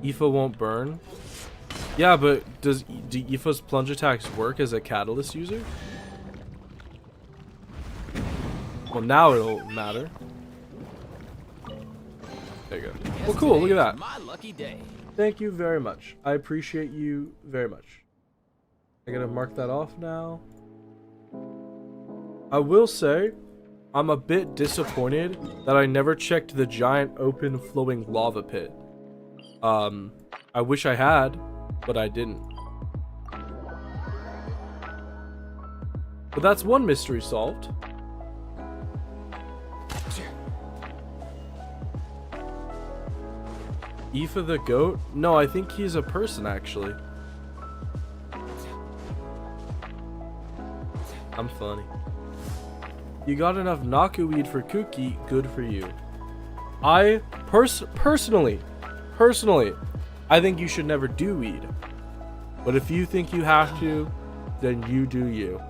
Aoife won't burn. Yeah, but do Aoife's plunge attacks work as a catalyst user? Well, now it'll matter. There you go. Well, cool. Look at that. My lucky day. Thank you very much. I appreciate you very much. I gotta mark that off now. I will say, I'm a bit disappointed that I never checked the giant open flowing lava pit. I wish I had, but I didn't. But that's one mystery solved. Aoife the goat? No, I think he's a person actually. I'm funny. You got enough knockaweed for Cookie, good for you. I personally, I think you should never do weed. But if you think you have to, then you do you.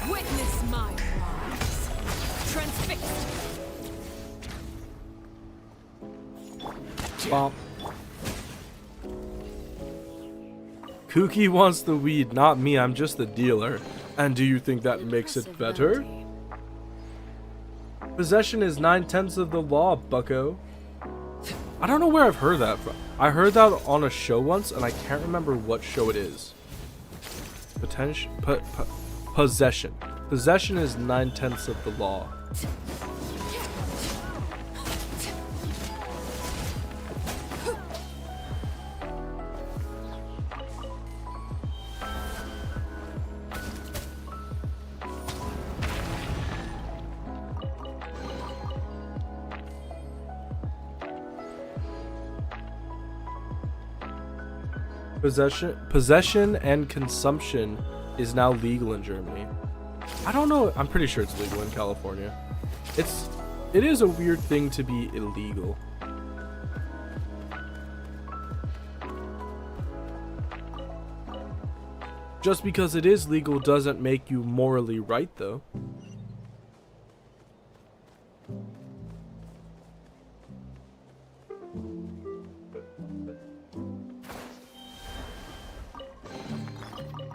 Witness my rise. Transfixed. Bomp. Cookie wants the weed, not me. I'm just the dealer. And do you think that makes it better? Possession is 9/10 of the law, bucko. I don't know where I've heard that from. I heard that on a show once, and I can't remember what show it is. Possession. Possession is 9/10 of the law. Possession and consumption is now legal in Germany. I don't know. I'm pretty sure it's legal in California. It is a weird thing to be illegal. Just because it is legal doesn't make you morally right, though.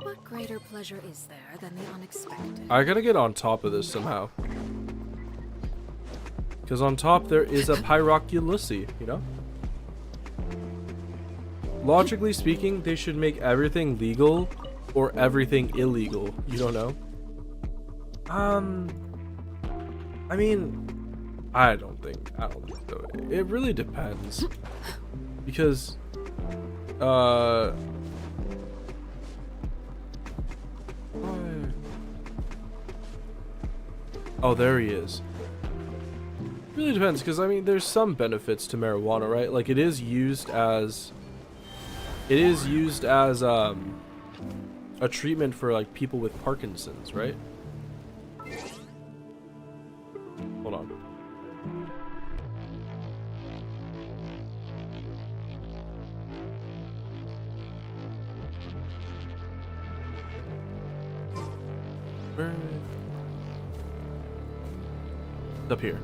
What greater pleasure is there than the unexpected? I gotta get on top of this somehow. Because on top there is a Pyroculus, you know? Logically speaking, they should make everything legal or everything illegal. You don't know? I mean, I don't think so. It really depends. Because, oh, there he is. It really depends, because I mean, there's some benefits to marijuana, right? Like, it is used as a treatment for like people with Parkinson's, right? Hold on. Where? It's up here.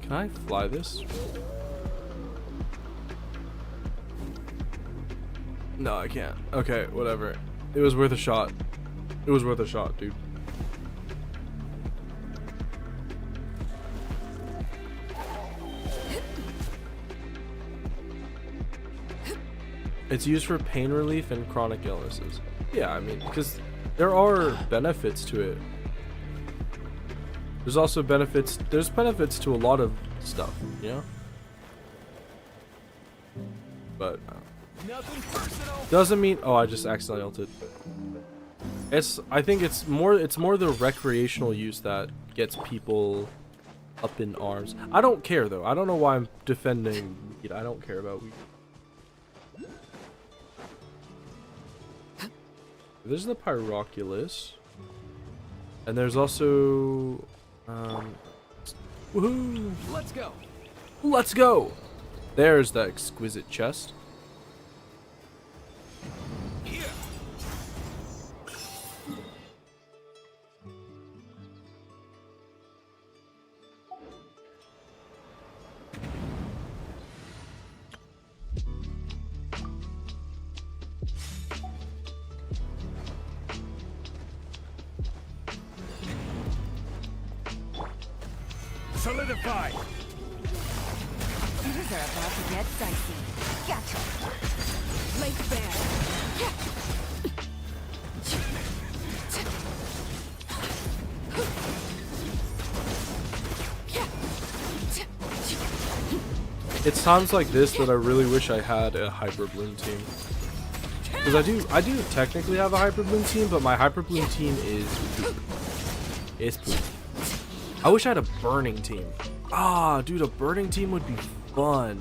Can I fly this? No, I can't. Okay, whatever. It was worth a shot. It was worth a shot, dude. It's used for pain relief and chronic illnesses. Yeah, I mean, because there are benefits to it. There's also benefits. There's benefits to a lot of stuff, you know? But Nothing personal. doesn't mean. Oh, I just accidentally ulted. I think it's more the recreational use that gets people up in arms. I don't care though. I don't know why I'm defending weed. I don't care about weed. There's the Pyroculus, and there's also woohoo! Let's go. Let's go. There's the exquisite chest. Here. Solidify. These are about to get dicey. Gotcha. Lake Bear. It's times like this that I really wish I had a Hyper Bloom team. Because I do technically have a Hyper Bloom team, but my Hyper Bloom team is poop. It's poop. I wish I had a burning team. Ah, dude, a burning team would be fun.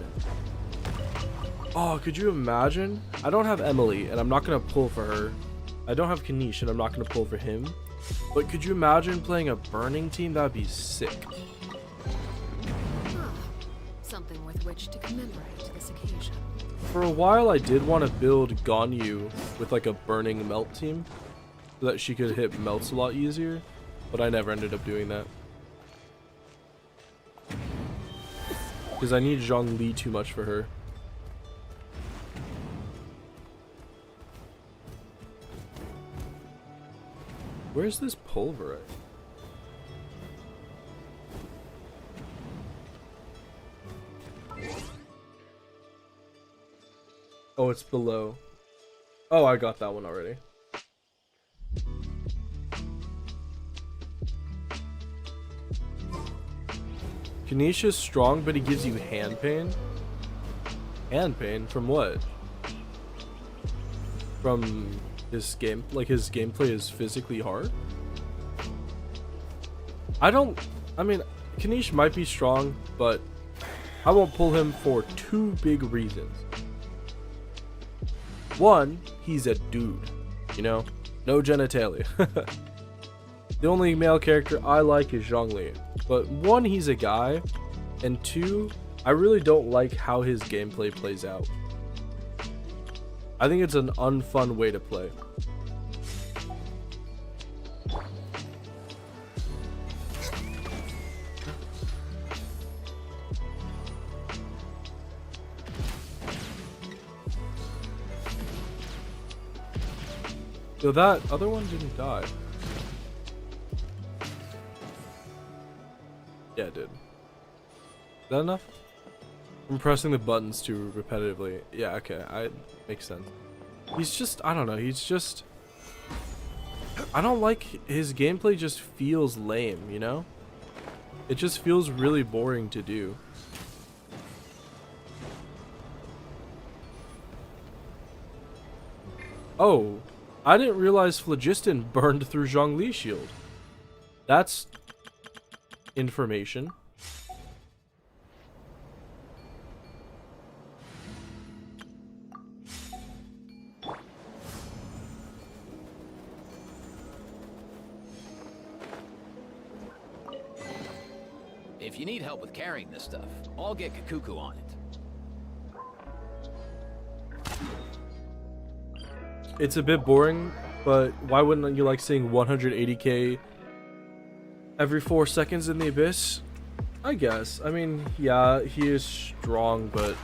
Oh, could you imagine? I don't have Emily, and I'm not gonna pull for her. I don't have Kanish, and I'm not gonna pull for him. But could you imagine playing a burning team? That'd be sick. Something with which to commemorate this occasion. For a while, I did want to build Ganyu with like a burning melt team, so that she could hit melts a lot easier, but I never ended up doing that. Because I need Zhongli too much for her. Where's this pulverite? Oh, it's below. Oh, I got that one already. Kanish is strong, but he gives you hand pain? Hand pain? From what? From his game? Like his gameplay is physically hard? I mean, Kanish might be strong, but I won't pull him for two big reasons. One, he's a dude, you know, no genitalia. The only male character I like is Zhongli, but one, he's a guy, and two, I really don't like how his gameplay plays out. I think it's an unfun way to play. Yo, that other one didn't die. Yeah, it did. Is that enough? I'm pressing the buttons too repetitively. Yeah, okay, makes sense. He's just, I don't know, he's just... I don't like, his gameplay just feels lame, you know? It just feels really boring to do. Oh, I didn't realize Phlogiston burned through Zhongli's shield. That's information. If you need help with carrying this stuff, I'll get Kakuku on it. It's a bit boring, but why wouldn't you like seeing 180k every 4 seconds in the abyss? I guess. I mean, yeah, he is strong, but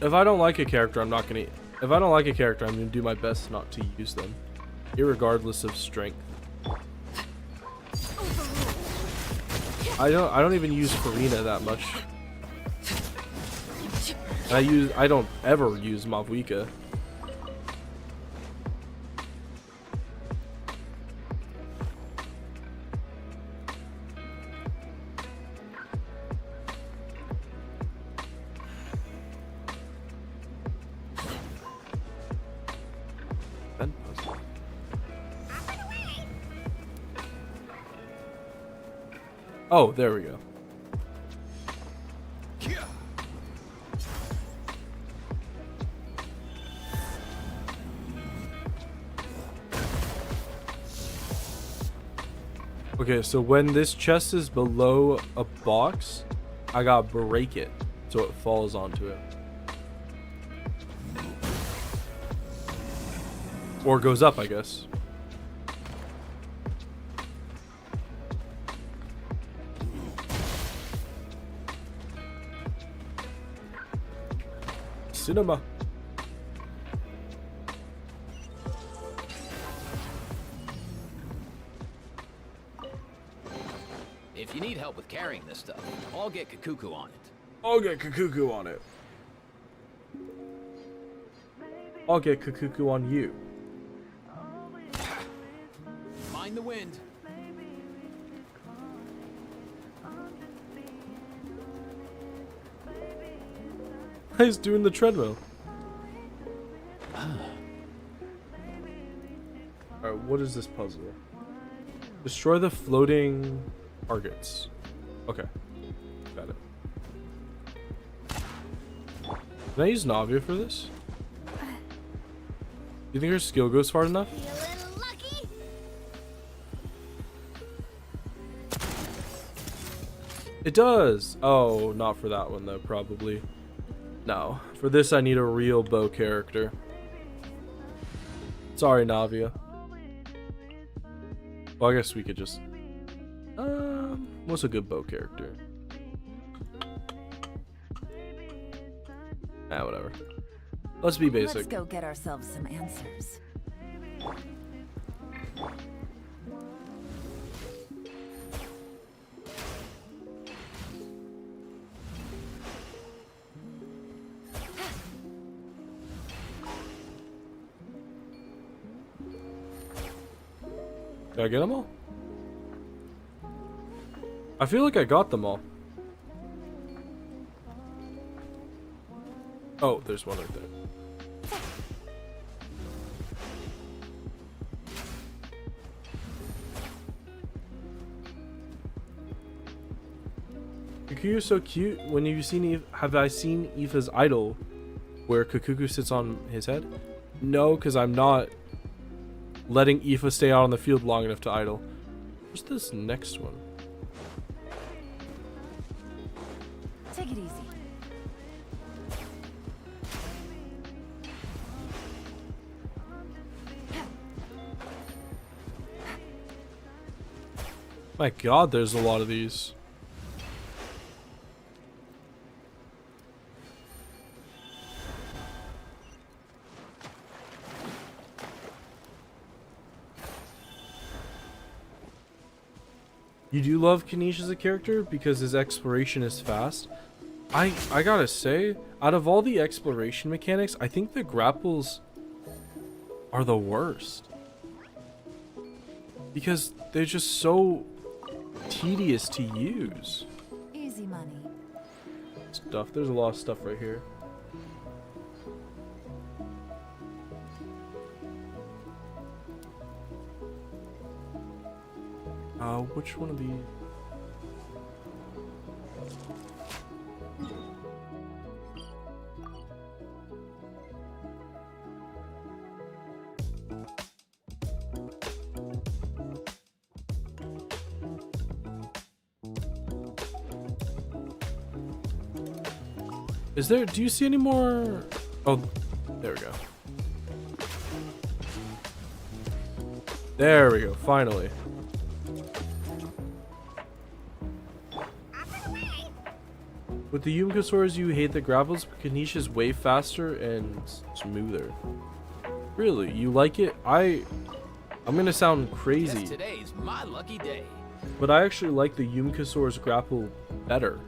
if I don't like a character, I'm not gonna. If I don't like a character, I'm gonna do my best not to use them, irregardless of strength. I don't even use Farina that much. I don't ever use Mavuika. Oh, there we go. Okay, so when this chest is below a box, I gotta break it so it falls onto it. Or goes up, I guess. Cinema. If you need help with carrying this stuff, I'll get Kakuku on it. I'll get Kakuku on it. I'll get Kakuku on you. Mind the wind. He's doing the treadmill. Alright, what is this puzzle? Destroy the floating targets. Okay. Got it. Can I use Navia for this? You think her skill goes far enough? Feeling lucky? It does! Oh, not for that one though, probably. No. For this I need a real bow character. Sorry, Navia. Well, I guess we could just... what's a good bow character? Ah, whatever. Let's be basic. Let's go get ourselves some answers. Did I get them all? I feel like I got them all. Oh, there's one right there. Kukuku's so cute. When you've seen have I seen Aoife's idol where Kukuku sits on his head? No, because I'm not letting Aoife stay out on the field long enough to idle. Where's this next one? Take it easy. My god, there's a lot of these. You do love Kanish as a character because his exploration is fast. I gotta say, out of all the exploration mechanics, I think the grapples are the worst. Because they're just so tedious to use. Easy money. Stuff. There's a lot of stuff right here. Which one of these? Is there, do you see any more? Oh, there we go. There we go, finally. With the Yumkasaurs, you hate the grapples, but Kanish is way faster and smoother. Really? You like it? I'm gonna sound crazy. Yes, today's my lucky day. But I actually like the Yumkasaur's grapple better.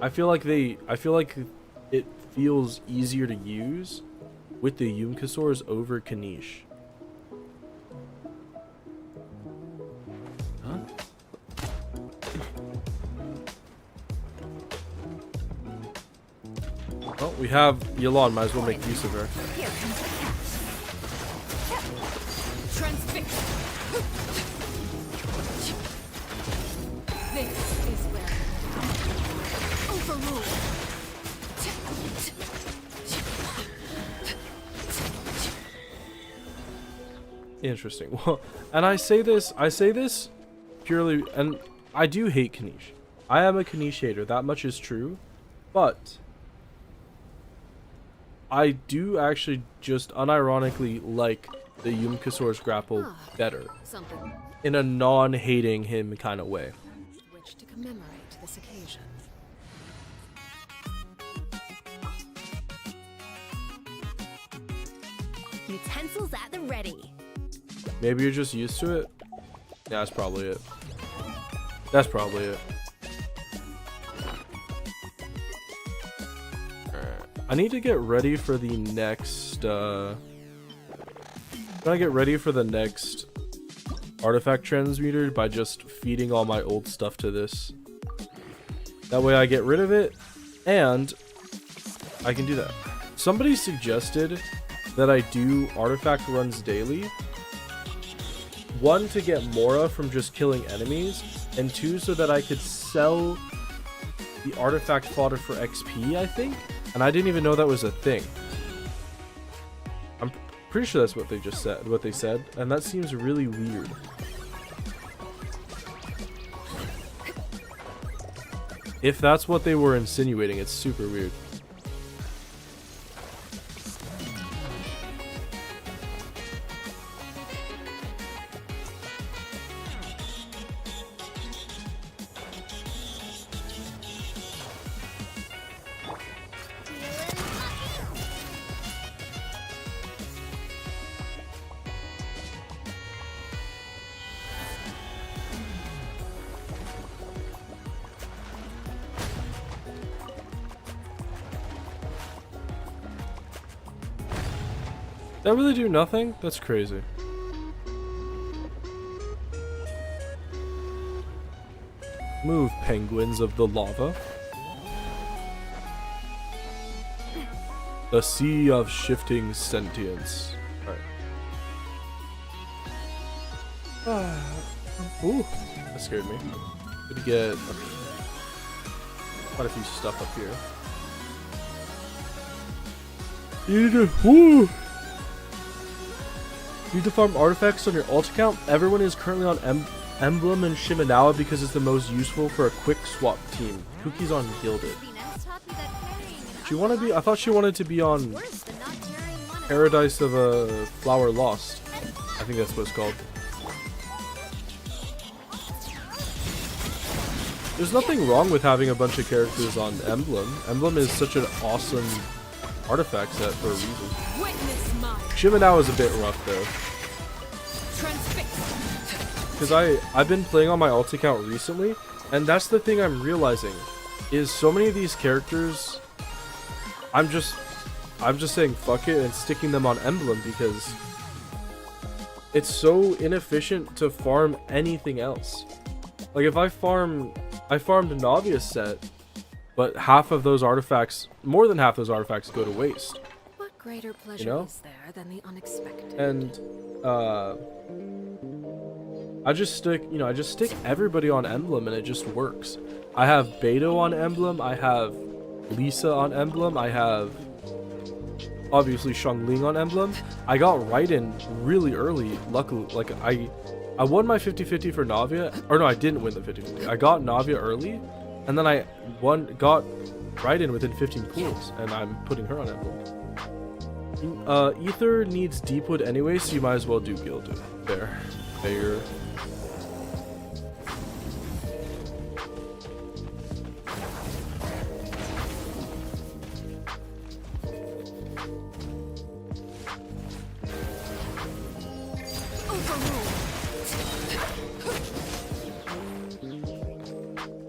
I feel like it feels easier to use with the Yumkasaurs over Kanish. Huh? Well, we have Yelan, might as well make use of her. Here comes the catch. Transfix. This is where overrule. Interesting. Well, and I say this purely, and I do hate Kanish. I am a Kanish hater, that much is true, but I do actually just unironically like the Yumkasaur's grapple better, Something in a non-hating him kind of way. which to commemorate this occasion. Utensils at the ready. Maybe you're just used to it? Yeah, that's probably it. That's probably it. I need to get ready for the next, I get ready for the next artifact transmuter by just feeding all my old stuff to this. That way I get rid of it, and I can do that. Somebody suggested that I do artifact runs daily. 1, to get Mora from just killing enemies, and 2, so that I could sell the artifact fodder for XP, I think? And I didn't even know that was a thing. I'm pretty sure that's what they just said, what they said, and that seems really weird. If that's what they were insinuating, it's super weird. That really do nothing? That's crazy. Move, penguins of the lava. The sea of shifting sentience. Alright. Ooh, that scared me. Good to get. Quite a few stuff up here. You need to farm artifacts on your alt account. Everyone is currently on Emblem and Shiminawa because it's the most useful for a quick swap team. Cookie's on Gilded. She want to be? I thought she wanted to be on Paradise of a Flower Lost. I think that's what it's called. There's nothing wrong with having a bunch of characters on Emblem. Emblem is such an awesome artifact set for a reason. Shiminawa is a bit rough though. Because I've been playing on my alt account recently, and that's the thing I'm realizing, is so many of these characters, I'm just saying fuck it and sticking them on Emblem because it's so inefficient to farm anything else. Like if I farmed Navia's set, but half of those artifacts, more than half those artifacts go to waste. What greater pleasure is there than the unexpected? And I just stick everybody on Emblem and it just works. I have Beto on Emblem, I have Lisa on Emblem, I have obviously Xiangling on Emblem. I got Raiden really early, luckily. Like I won my 50-50 for Navia, or no, I didn't win the 50-50. I got Navia early, and then I got Raiden within 15 pools, and I'm putting her on Emblem. Ether needs Deepwood anyway, so you might as well do Gilded. Fair.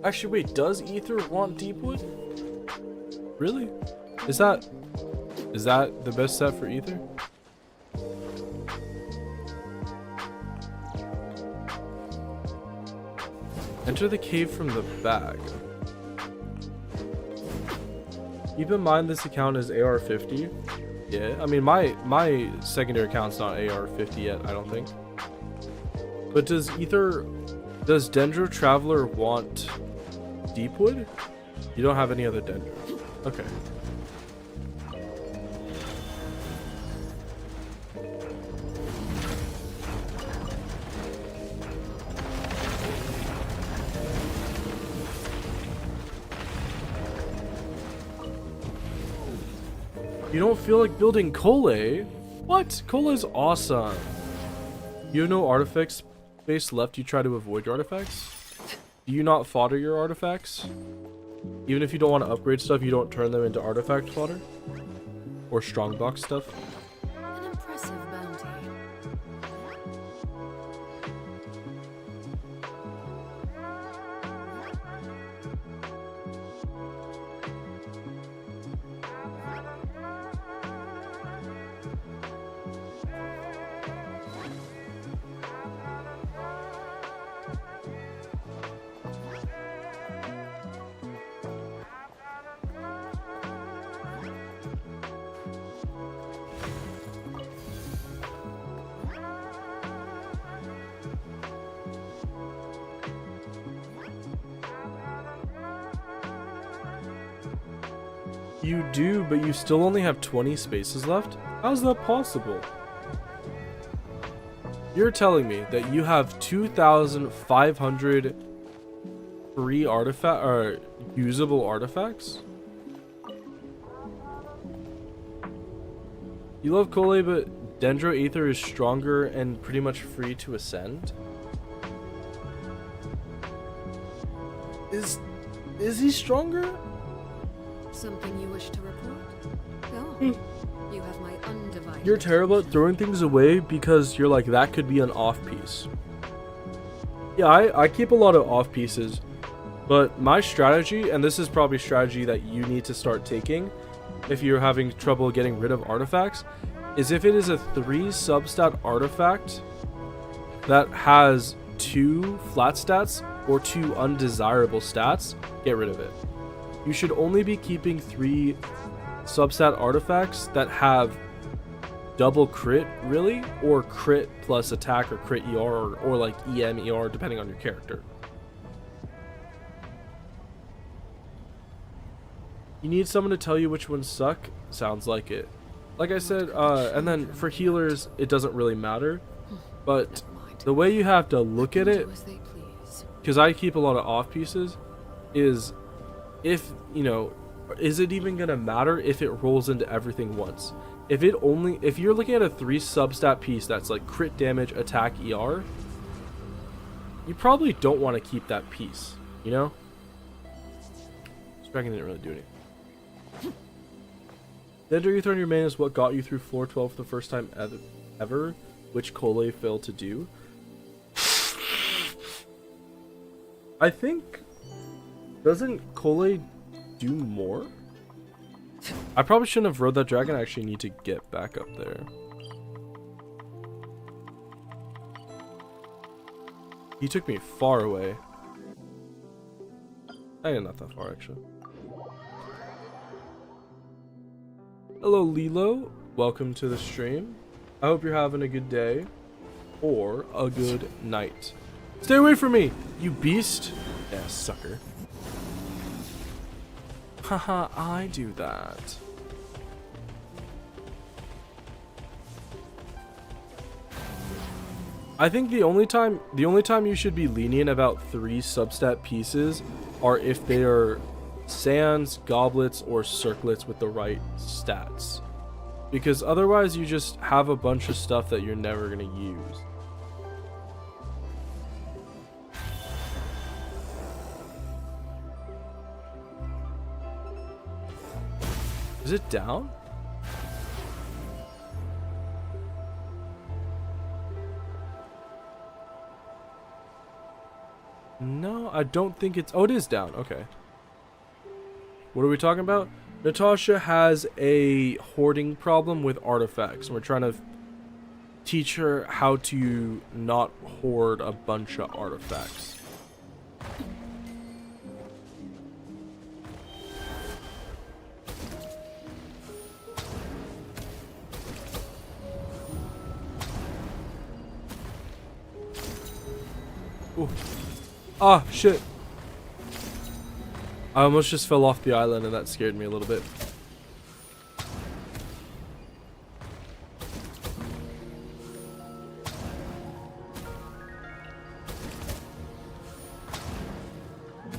Actually, wait, does Ether want Deepwood? Really? Is that the best set for Ether? Enter the cave from the back. Keep in mind this account is AR50. Yeah, I mean my secondary account's not AR50 yet, I don't think. But does Dendro Traveler want Deepwood? You don't have any other Dendros. Okay. You don't feel like building Kole? What? Kole is awesome. You have no artifact space left, you try to avoid your artifacts? Do you not fodder your artifacts? Even if you don't want to upgrade stuff, you don't turn them into artifact fodder? Or strongbox stuff? An impressive bounty. You do, but you still only have 20 spaces left? How's that possible? You're telling me that you have 2,500 free artifact or usable artifacts? You love Kole, but Dendro Aether is stronger and pretty much free to ascend? Is he stronger? Something you wish to report? Go on. You have my undivided. You're terrible at throwing things away because you're like, that could be an off piece. Yeah, I keep a lot of off pieces, but my strategy, and this is probably a strategy that you need to start taking if you're having trouble getting rid of artifacts, is if it is a 3 substat artifact that has 2 flat stats or 2 undesirable stats, get rid of it. You should only be keeping 3 substat artifacts that have double crit, really, or crit plus attack or crit ER or like EM ER depending on your character. You need someone to tell you which ones suck? Sounds like it. Like I said, and then for healers, it doesn't really matter. But the way you have to look at it, Do as they please. because I keep a lot of off pieces, is if, you know, is it even going to matter if it rolls into everything once? If you're looking at a 3 substat piece that's like crit damage, attack, ER, you probably don't want to keep that piece, you know? Dragon didn't really do anything. The ender you throw in your main is what got you through floor 12 for the first time ever, which Kole failed to do. I think, doesn't Kole do more? I probably shouldn't have rode that dragon. I actually need to get back up there. He took me far away. Not that far actually. Hello Lilo, welcome to the stream. I hope you're having a good day or a good night. Stay away from me, you beast. Yeah, sucker. Haha, I do that. I think the only time you should be lenient about 3 substat pieces are if they are sands, goblets, or circlets with the right stats. Because otherwise you just have a bunch of stuff that you're never going to use. Is it down? No, I don't think it's... Oh, it is down. Okay. What are we talking about? Natasha has a hoarding problem with artifacts. And we're trying to teach her how to not hoard a bunch of artifacts. Ooh. Ah, shit. I almost just fell off the island and that scared me a little bit.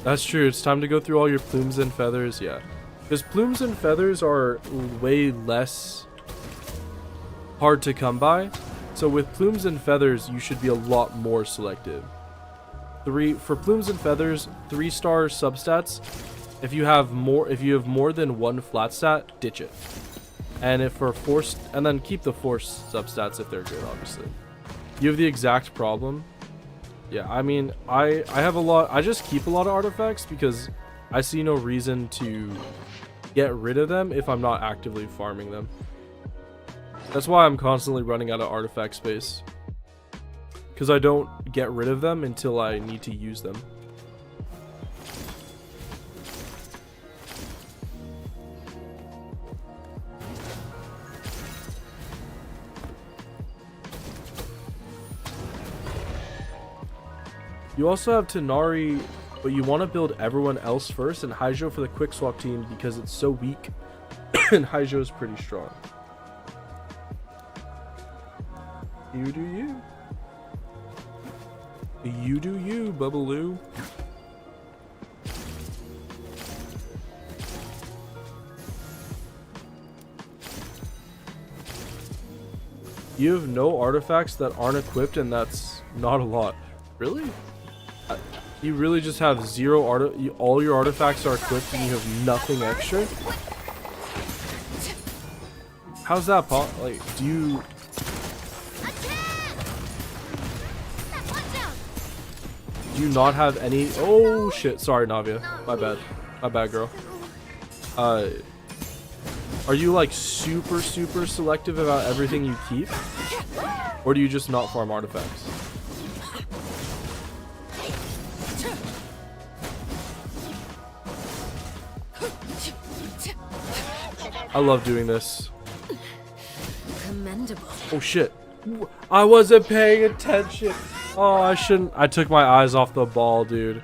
That's true. It's time to go through all your plumes and feathers. Yeah. Because plumes and feathers are way less hard to come by. So with plumes and feathers, you should be a lot more selective. For plumes and feathers, 3-star substats. If you have more than 1 flat stat, ditch it. And if for forced, and then keep the forced substats if they're good, obviously. You have the exact problem. Yeah, I mean, I have a lot. I just keep a lot of artifacts because I see no reason to get rid of them if I'm not actively farming them. That's why I'm constantly running out of artifact space. Because I don't get rid of them until I need to use them. You also have Tanari, but you want to build everyone else first and Hydro for the quick swap team because it's so weak and Hydro is pretty strong. You do you. You do you, Bubbaloo. You have no artifacts that aren't equipped, and that's not a lot. Really? You really just have 0 all your artifacts are equipped and you have nothing extra? How's that like, do you... Do you not have any... Oh, shit. Sorry, Navia. My bad. My bad, girl. Are you, like, super selective about everything you keep? Or do you just not farm artifacts? I love doing this. Commendable. Oh, shit. I wasn't paying attention. Oh, I shouldn't. I took my eyes off the ball, dude.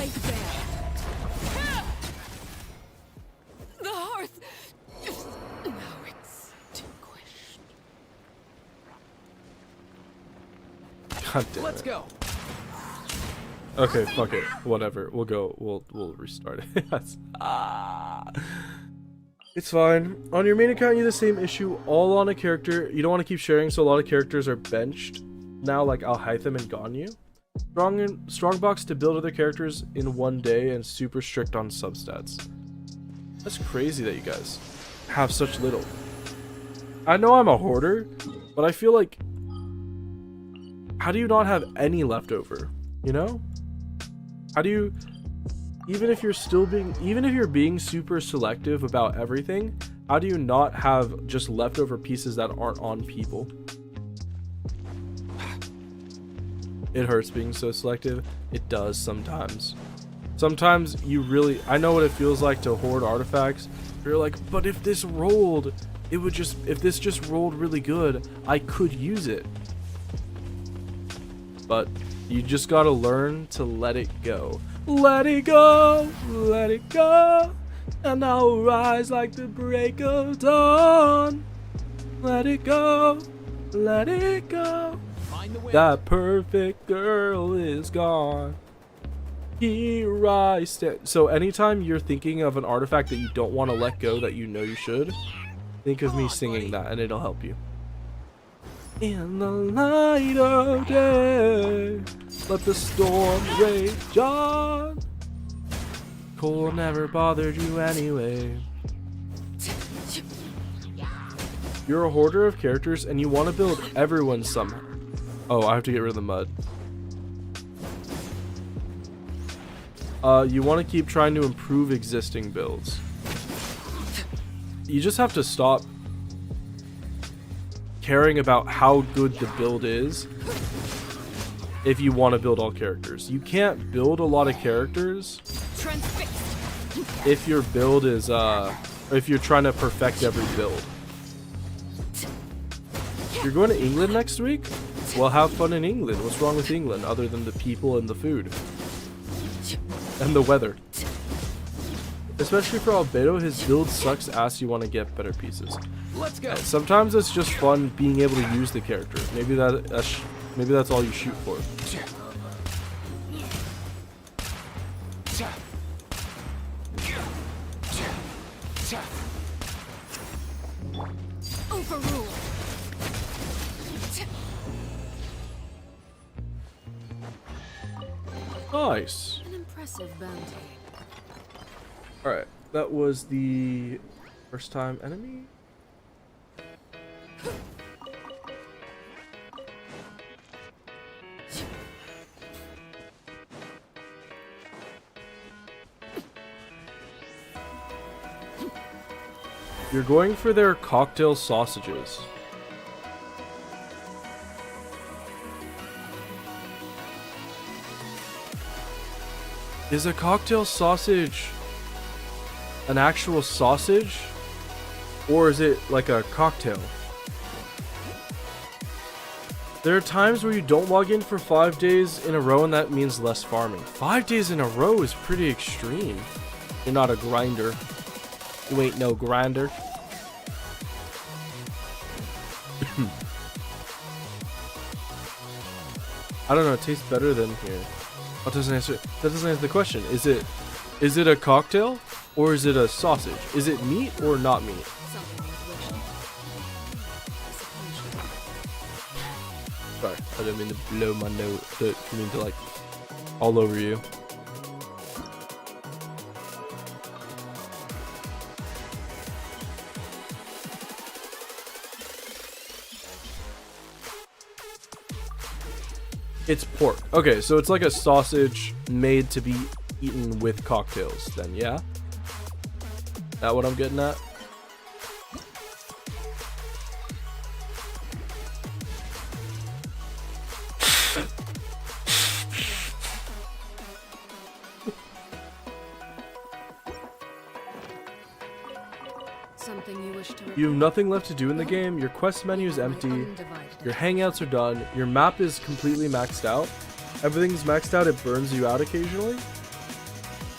Laid bare. The hearth is now extinguished. God damn Let's it. go. Okay, fuck it. Whatever. We'll go. We'll restart it. It's fine. On your main account, you have the same issue all on a character. You don't want to keep sharing, so a lot of characters are benched now, like Alhaitham and Ganyu. Strongbox to build other characters in one day and super strict on substats. That's crazy that you guys have such little. I know I'm a hoarder, but I feel like, how do you not have any leftover? You know? How do you, even if you're being super selective about everything, how do you not have just leftover pieces that aren't on people? It hurts being so selective. It does sometimes. Sometimes you really, I know what it feels like to hoard artifacts. You're like, but if this rolled, if this just rolled really good, I could use it. But you just gotta learn to let it go. Let it go, and I'll rise like the break of dawn. Let it go, let it go. Find the way. That perfect girl is gone. Here I stand. So anytime you're thinking of an artifact that you don't want to let go that you know you should, think of me singing that and it'll help you. In the light of day, let the storm rage on. Cold never bothered you anyway. You're a hoarder of characters and you want to build everyone somehow. Oh, I have to get rid of the mud. You want to keep trying to improve existing builds. You just have to stop caring about how good the build is if you want to build all characters. You can't build a lot of characters if your build is if you're trying to perfect every build. You're going to England next week? Well, have fun in England. What's wrong with England other than the people and the food and the weather? Especially for Albedo, his build sucks ass. You want to get better pieces. Let's go. Sometimes it's just fun being able to use the character. Maybe that's all you shoot for. Overruled. Nice. An impressive bounty. Alright, that was the first time enemy. You're going for their cocktail sausages. Is a cocktail sausage an actual sausage? Or is it like a cocktail? There are times where you don't log in for 5 days in a row and that means less farming. 5 days in a row is pretty extreme. You're not a grinder. You ain't no grinder. I don't know, it tastes better than here. That doesn't answer the question. Is it a cocktail or is it a sausage? Is it meat or not meat? Something you've wished. Sorry, I didn't mean to blow my nose. I mean to like all over you. It's pork. Okay, so it's like a sausage made to be eaten with cocktails then, yeah? That what I'm getting at? Something you wish to report? You have nothing left to do in the game, your quest menu is empty, your hangouts are done, your map is completely maxed out. Everything's maxed out, it burns you out occasionally.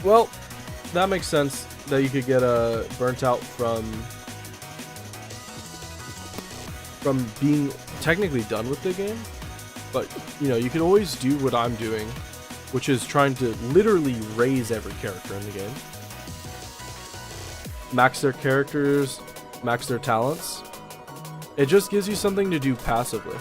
Well, that makes sense that you could get burnt out from being technically done with the game. But, you know, you can always do what I'm doing, which is trying to literally raise every character in the game. Max their characters, max their talents. It just gives you something to do passively.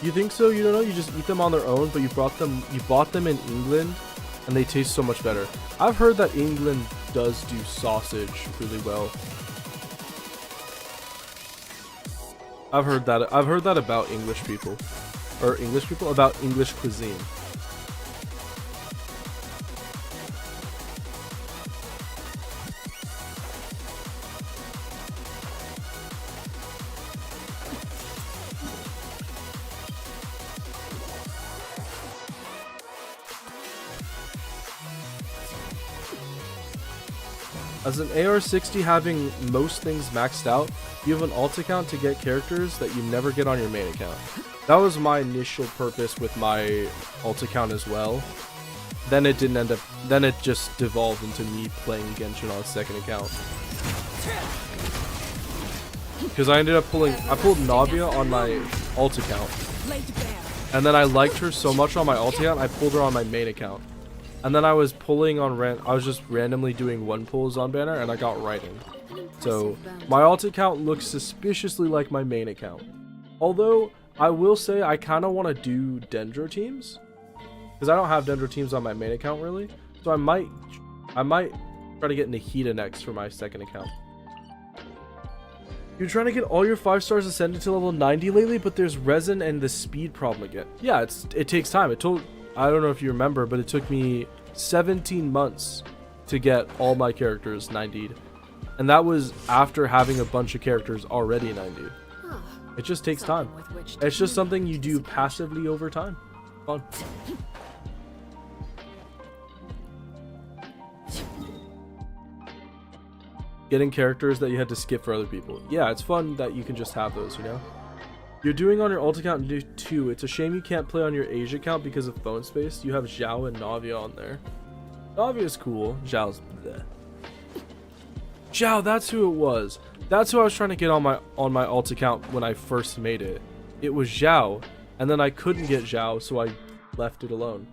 You think so? You don't know? You just eat them on their own, but you bought them in England, and they taste so much better. I've heard that England does do sausage really well. I've heard that about English people, about English cuisine. As an AR-60 having most things maxed out, you have an alt account to get characters that you never get on your main account. That was my initial purpose with my alt account as well. Then it didn't end up, then it just devolved into me playing Genshin on a second account. Because I pulled Navia on my alt account. And then I liked her so much on my alt account, I pulled her on my main account. And then I was pulling on I was just randomly doing one pulls on banner, and I got right in. So my alt account looks suspiciously like my main account. Although I will say I kind of want to do Dendro teams, because I don't have Dendro teams on my main account really. So I might try to get Nahida next for my second account. You're trying to get all your 5 stars ascended to level 90 lately, but there's resin and the speed problem again. Yeah, it takes time. I don't know if you remember, but it took me 17 months to get all my characters 90'd. And that was after having a bunch of characters already 90'd. It just takes time. It's just something you do passively over time. Fun. Getting characters that you had to skip for other people. Yeah, it's fun that you can just have those, you know? You're doing on your alt account too. It's a shame you can't play on your Asia account because of phone space. You have Zhao and Navia on there. Navia's cool. Zhao's bleh. Zhao, that's who it was. That's who I was trying to get on my alt account when I first made it. It was Zhao, and then I couldn't get Zhao, so I left it alone.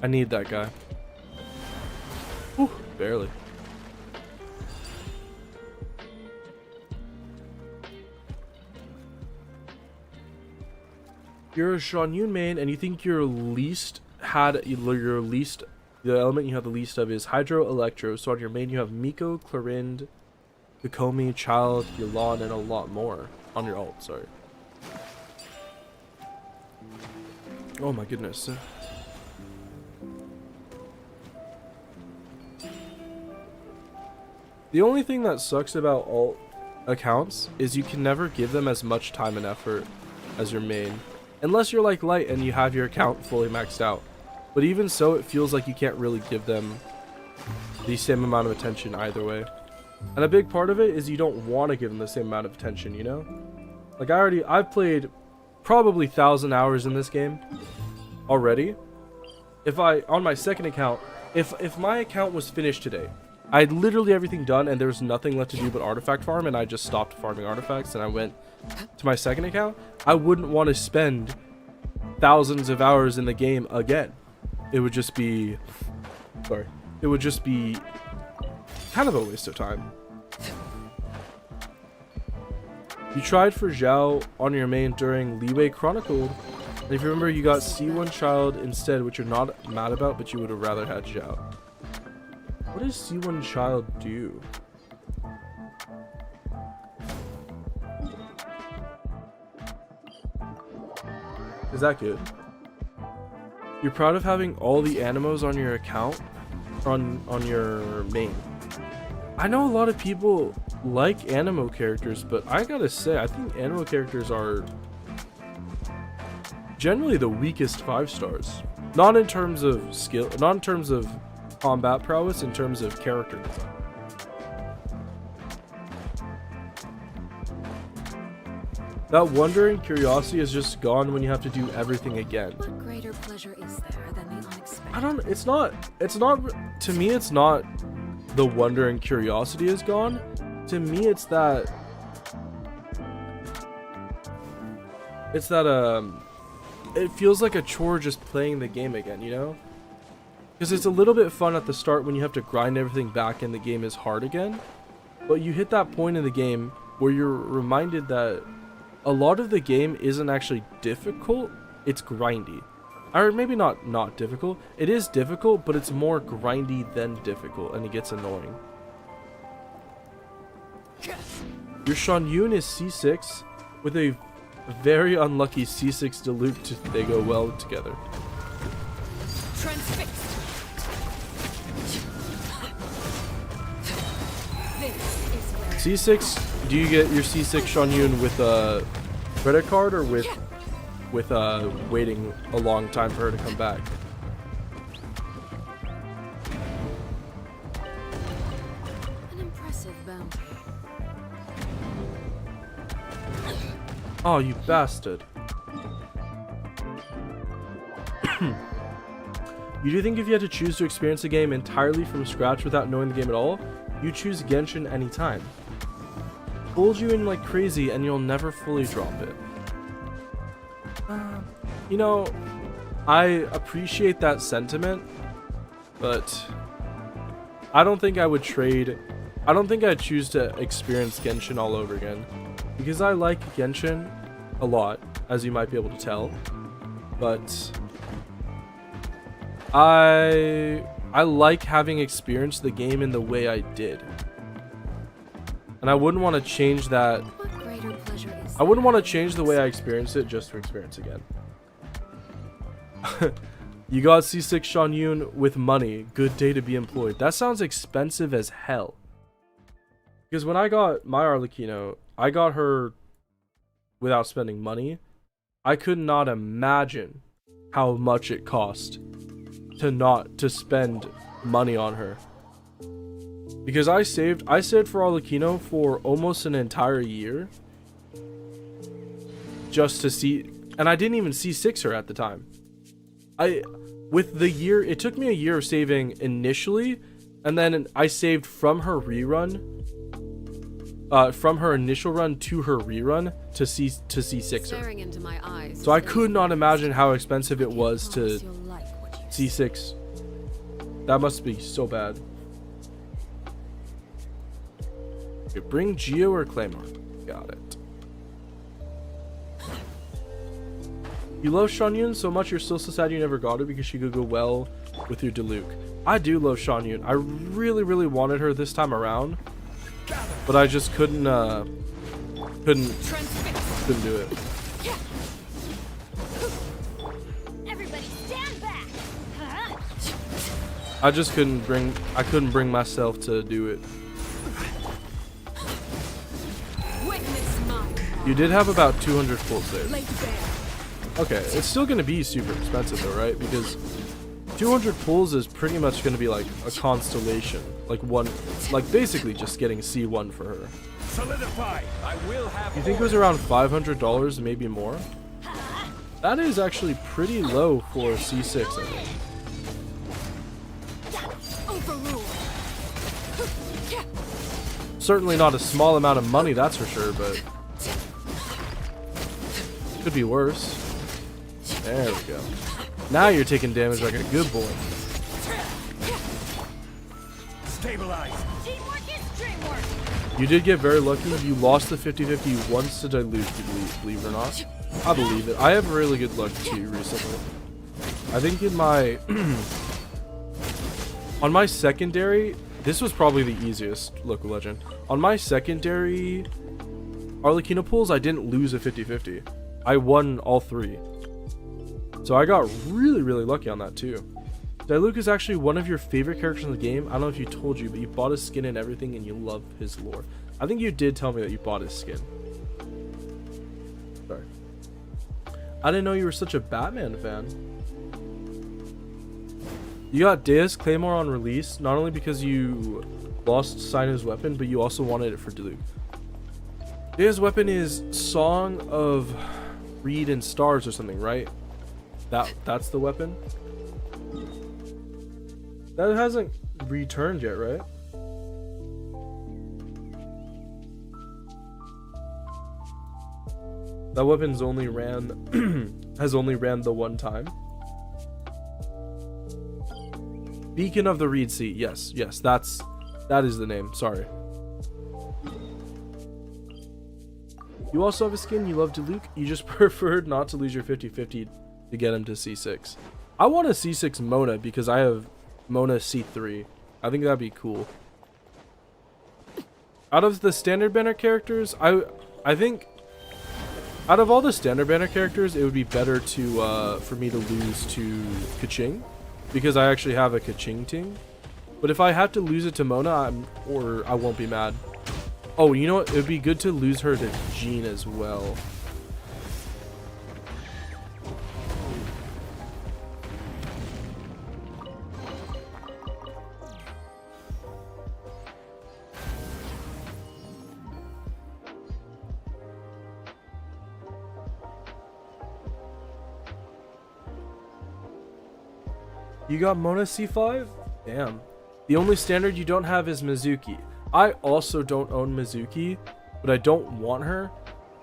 I need that guy. Whew, barely. You're a Sean Yun main, and you think the element you have the least of is Hydro Electro. So on your main you have Miko, Clorind, Kokomi, Child, Yelan, and a lot more on your alt. Sorry. Oh my goodness. The only thing that sucks about alt accounts is you can never give them as much time and effort as your main. Unless you're like Light and you have your account fully maxed out. But even so, it feels like you can't really give them the same amount of attention either way. And a big part of it is you don't want to give them the same amount of attention, you know? Like I've played probably 1,000 hours in this game already. On my second account, if my account was finished today, I had literally everything done and there was nothing left to do but artifact farm, and I just stopped farming artifacts and I went to my second account, I wouldn't want to spend thousands of hours in the game again. It would just be kind of a waste of time. You tried for Zhao on your main during Leeway Chronicled, and if you remember, you got C1 Child instead, which you're not mad about, but you would have rather had Zhao. What does C1 Child do? Is that good? You're proud of having all the animos on your account, on your main. I know a lot of people like animo characters, but I gotta say, I think animo characters are generally the weakest 5 stars. Not in terms of skill, not in terms of combat prowess, in terms of character design. That wonder and curiosity is just gone when you have to do everything again. What greater pleasure is there than the unexpected? I don't, it's not, to me, it's not the wonder and curiosity is gone. To me, it's that, it feels like a chore just playing the game again, you know? Because it's a little bit fun at the start when you have to grind everything back and the game is hard again. But you hit that point in the game where you're reminded that a lot of the game isn't actually difficult, it's grindy. Or maybe not difficult. It is difficult, but it's more grindy than difficult, and it gets annoying. Your Shanyun is C6 with a very unlucky C6 Dilute. They go well together. Transfixed. This is where C6, do you get your C6 Shanyun with a credit card or with waiting a long time for her to come back? An impressive bounty. Oh, you bastard. You do think if you had to choose to experience a game entirely from scratch without knowing the game at all, you choose Genshin anytime. Pulls you in like crazy and you'll never fully drop it. You know, I appreciate that sentiment, but I don't think I would trade. I don't think I'd choose to experience Genshin all over again, because I like Genshin a lot, as you might be able to tell, but I like having experienced the game in the way I did, and I wouldn't want to change that. What greater pleasure is I wouldn't want to change the way I experienced it just to experience again. You got C6 Shanyun with money. Good day to be employed. That sounds expensive as hell. Because when I got my Arlecchino, I got her without spending money. I could not imagine how much it cost to spend money on her. Because I saved for Arlecchino for almost an entire year. Just to see, and I didn't even C6 her at the time. With the year, it took me a year of saving initially, and then I saved from her rerun, from her initial run to her rerun to C6 her. staring into my eyes. So I could not imagine how expensive it was to Promise you'll like what you see. C6. That must be so bad. Okay, bring Geo or Claymore. Got it. You love Shanyun so much you're still so sad you never got her because she could go well with your Diluc. I do love Shanyun. I really, really wanted her this time around, but I just couldn't do it. everybody stand back. Huh? I just couldn't bring myself to do it. Witness my You did have about 200 full saves. late bear. Okay, it's still gonna be super expensive though, right? Because 200 pulls is pretty much gonna be like a constellation, like basically just getting C1 for her. Solidify. I will have. You think it was around $500, maybe more? That is actually pretty low for C6, I think. Overrule. Certainly not a small amount of money, that's for sure, but could be worse. There we go. Now you're taking damage like a good boy. Stabilize. Teamwork is dreamwork. You did get very lucky. You lost the 50-50 once to Dilute, believe it or not. I believe it. I have really good luck too recently. I think in my on my secondary, this was probably the easiest local legend. On my secondary Arlecchino pools, I didn't lose a 50-50. I won all 3. So I got really, really lucky on that too. Diluc is actually one of your favorite characters in the game. I don't know if you told you, but you bought his skin and everything and you love his lore. I think you did tell me that you bought his skin. Sorry. I didn't know you were such a Batman fan. You got Dea's Claymore on release, not only because you lost Sino's weapon, but you also wanted it for Diluc. Dea's weapon is Song of Reed and Stars or something, right? That's the weapon? That hasn't returned yet, right? That weapon's only ran has only ran the one time. Beacon of the Reed Sea. Yes, that is the name. Sorry. You also have a skin. You love Diluc. You just preferred not to lose your 50-50 to get him to C6. I want a C6 Mona because I have Mona C3. I think that'd be cool. Out of the standard banner characters, I think out of all the standard banner characters, it would be better to for me to lose to Kaching, because I actually have a Kaching ting. But if I have to lose it to Mona, I won't be mad. Oh, you know what? It would be good to lose her to Jean as well. You got Mona C5? Damn. The only standard you don't have is Mizuki. I also don't own Mizuki, but I don't want her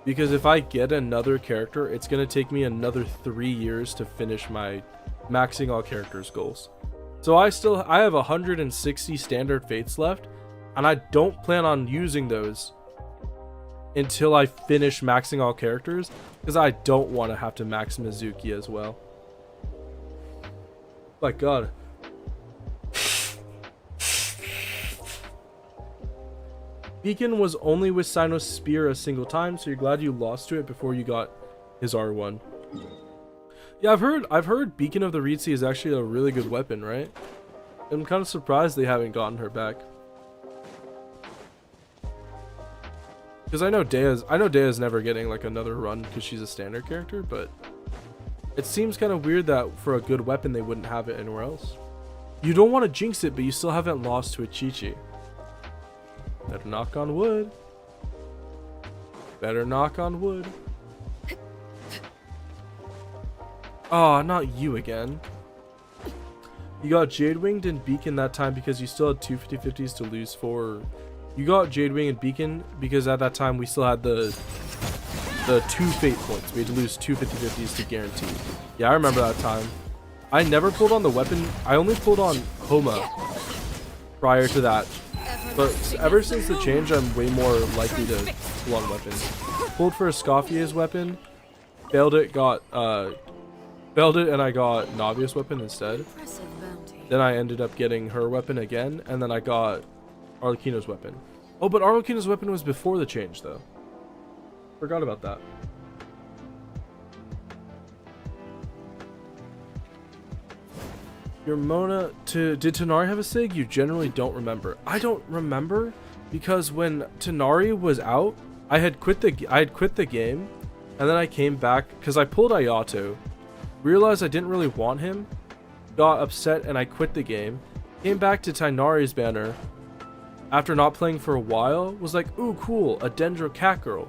because if I get another character, it's going to take me another 3 years to finish my maxing all characters goals. So I have 160 standard fates left, and I don't plan on using those until I finish maxing all characters because I don't want to have to max Mizuki as well. My god. Beacon was only with Sino's spear a single time, so you're glad you lost to it before you got his R1. Yeah, I've heard Beacon of the Reed Sea is actually a really good weapon, right? I'm kind of surprised they haven't gotten her back. Because I know Dea's never getting like another run because she's a standard character, but it seems kind of weird that for a good weapon they wouldn't have it anywhere else. You don't want to jinx it, but you still haven't lost to a Chi-Chi. Better knock on wood. Better knock on wood. Oh, not you again. You got Jade Winged and Beacon that time because you still had two 50-50s to lose for. You got Jade Wing and Beacon because at that time we still had the 2 fate points. We had to lose two 50-50s to guarantee. Yeah, I remember that time. I never pulled on the weapon. I only pulled on Homa prior to that. But ever since the change, I'm way more likely to pull on weapons. Pulled for Escoffier's weapon, failed it, and I got Navia's weapon instead. Then I ended up getting her weapon again, and then I got Arlecchino's weapon. Oh, but Arlecchino's weapon was before the change, though. Forgot about that. Your Mona did Tanari have a SIG? You generally don't remember. I don't remember because when Tanari was out, I had quit the game, and then I came back because I pulled Ayato, realized I didn't really want him, got upset, and I quit the game. Came back to Tanari's banner after not playing for a while. Was like, ooh, cool, a Dendro cat girl.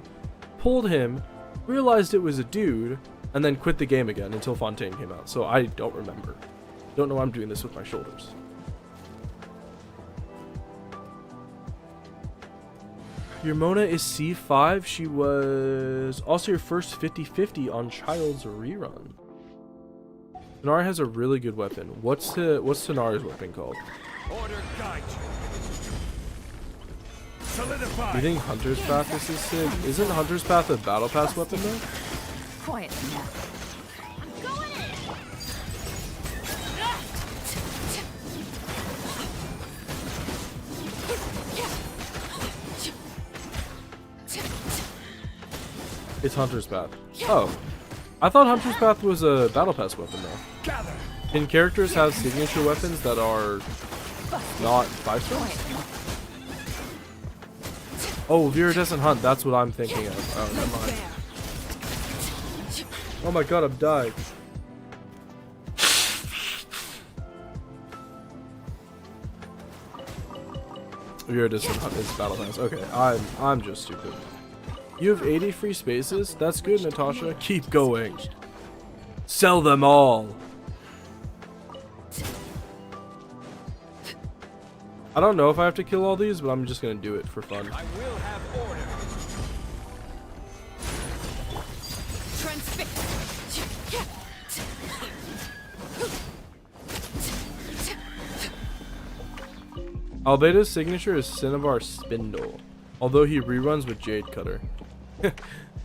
Pulled him, realized it was a dude, and then quit the game again until Fontaine came out. So I don't remember. Don't know why I'm doing this with my shoulders. Your Mona is C5. She was also your first 50-50 on Child's rerun. Tanari has a really good weapon. What's Tanari's weapon called? Order guide you. Solidify. You think Hunter's Path is his SIG? Isn't Hunter's Path a battle pass weapon though? Quiet now. It's Hunter's Path. Oh. I thought Hunter's Path was a battle pass weapon though. Gather. Can characters have signature weapons that are not 5 stars? Oh, Viridescent Hunt, that's what I'm thinking of. Oh, never mind. Oh my god, I'm dying. Viridescent Hunt is Battle Pass. Okay, I'm just stupid. You have 80 free spaces? That's good, Natasha. Keep going. Sell them all. I don't know if I have to kill all these, but I'm just gonna do it for fun. I will have order. Albedo's signature is Cinnabar Spindle, although he reruns with Jade Cutter.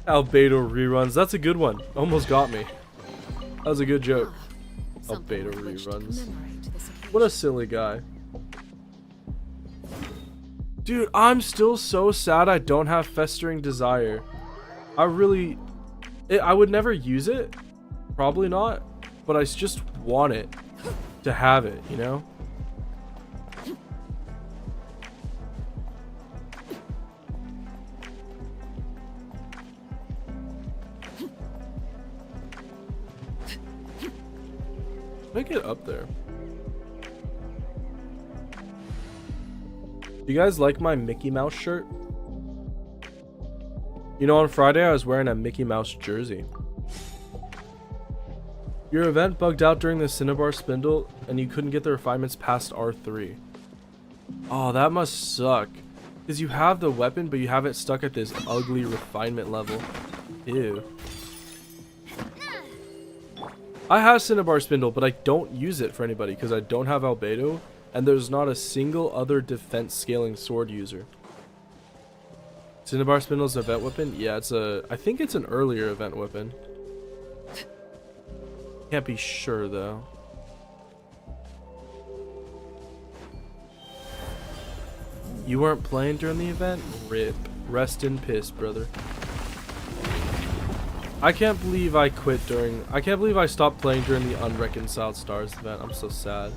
Albedo reruns, that's a good one. Almost got me. That was a good joke. Albedo reruns. What a silly guy. Dude, I'm still so sad I don't have Festering Desire. I would never use it. Probably not. But I just want it to have it, you know? Make it up there. You guys like my Mickey Mouse shirt? You know, on Friday I was wearing a Mickey Mouse jersey. Your event bugged out during the Cinnabar Spindle and you couldn't get the refinements past R3. Oh, that must suck. Because you have the weapon, but you have it stuck at this ugly refinement level. Ew. I have Cinnabar Spindle, but I don't use it for anybody because I don't have Albedo, and there's not a single other defense scaling sword user. Cinnabar Spindle's event weapon? Yeah, I think it's an earlier event weapon. Can't be sure though. You weren't playing during the event? RIP. Rest in piss, brother. I can't believe I stopped playing during the Unreconciled Stars event. I'm so sad.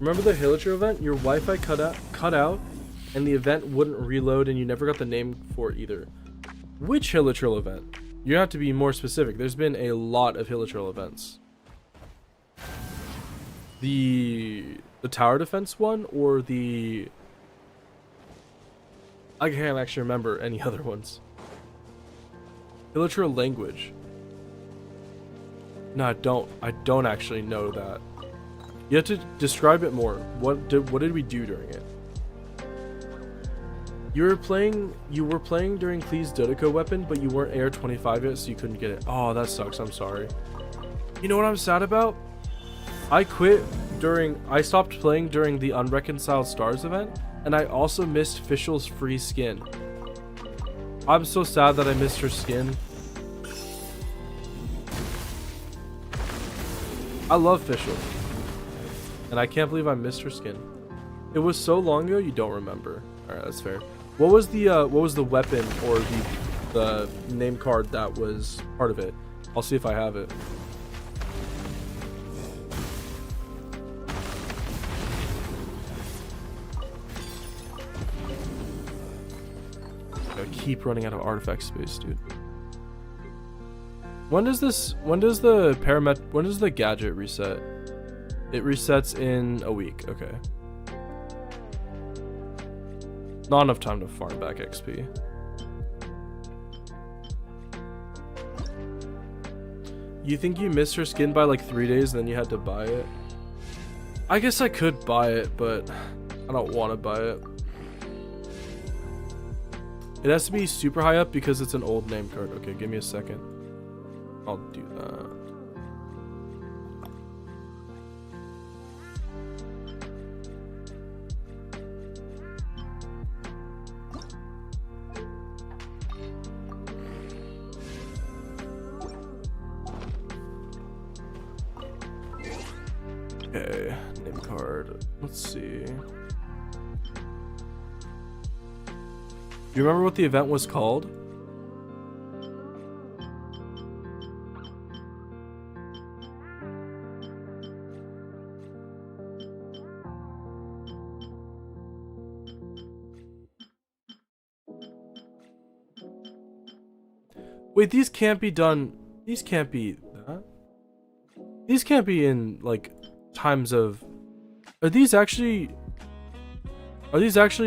Remember the Hilichurl event? Your Wi-Fi cut out and the event wouldn't reload and you never got the name for it either. Which Hilichurl event? You have to be more specific. There's been a lot of Hilichurl events. The tower defense one or the... I can't actually remember any other ones. Hilichurl language. No, I don't actually know that. You have to describe it more. What did we do during it? You were playing during Klee's Dodeko weapon, but you weren't AR 25 yet, so you couldn't get it. Oh, that sucks. I'm sorry. You know what I'm sad about? I stopped playing during the Unreconciled Stars event, and I also missed Fischl's free skin. I'm so sad that I missed her skin. I love Fischl. And I can't believe I missed her skin. It was so long ago you don't remember. Alright, that's fair. What was the weapon or the name card that was part of it? I'll see if I have it. I keep running out of artifact space, dude. When does the gadget reset? It resets in a week. Okay. Not enough time to farm back XP. You think you missed her skin by like 3 days and then you had to buy it? I guess I could buy it, but I don't want to buy it. It has to be super high up because it's an old name card. Okay, give me a second. I'll do that. Okay, name card. Let's see. Do you remember what the event was called? Wait, these can't be done. These can't be that. These can't be in like times of. Are these actually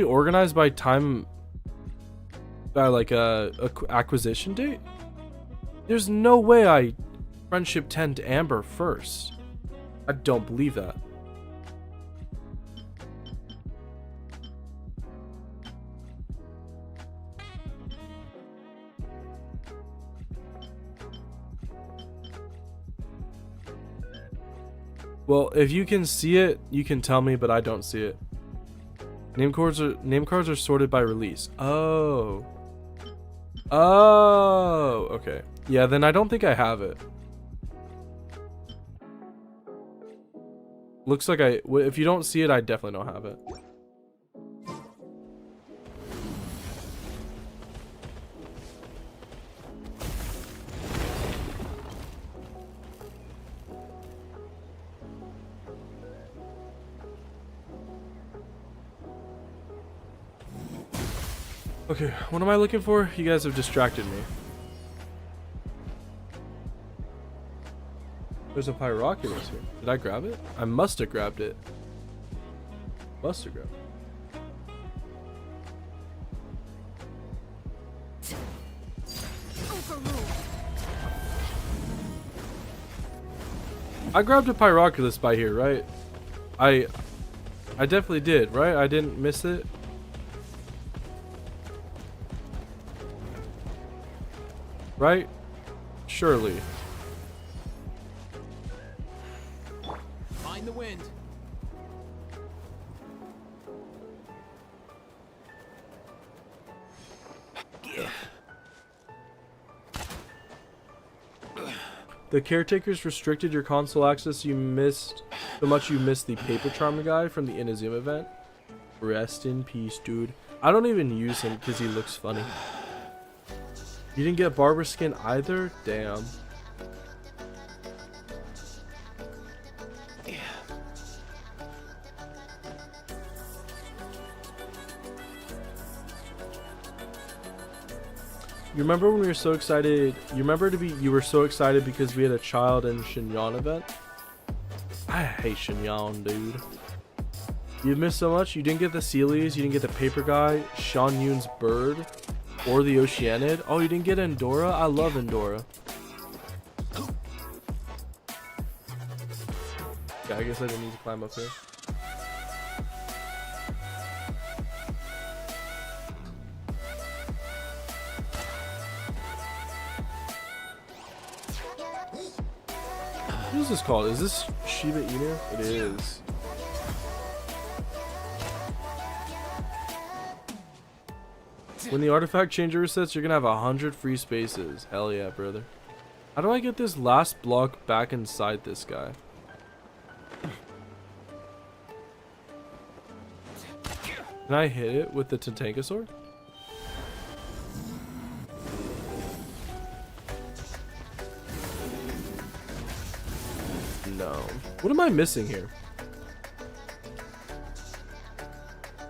organized by time? By like a acquisition date? There's no way I friendship 10 to Amber first. I don't believe that. Well, if you can see it, you can tell me, but I don't see it. Name cards are sorted by release. Oh. Oh, okay. Yeah, then I don't think I have it. Looks like if you don't see it, I definitely don't have it. Okay, what am I looking for? You guys have distracted me. There's a Pyroculus here. Did I grab it? I must have grabbed it. Must have grabbed it. I grabbed a Pyroculus by here, right? I definitely did, right? I didn't miss it. Right? Surely. Mind the wind. The caretakers restricted your console access. You missed so much. You missed the paper charm guy from the Inazuma event. Rest in peace, dude. I don't even use him because he looks funny. You didn't get barber skin either? Damn. You remember when we were so excited? You were so excited because we had a child and Shinyan event? I hate Shinyan, dude. You missed so much. You didn't get the Sealies, you didn't get the paper guy, Sean Yoon's bird, or the Oceanid. Oh, you didn't get Endora? I love Endora. Yeah, I guess I didn't need to climb up here. What is this called? Is this Shiba Inu? It is. When the artifact changer resets, you're gonna have 100 free spaces. Hell yeah, brother. How do I get this last block back inside this guy? Can I hit it with the Tantankasaur? No. What am I missing here?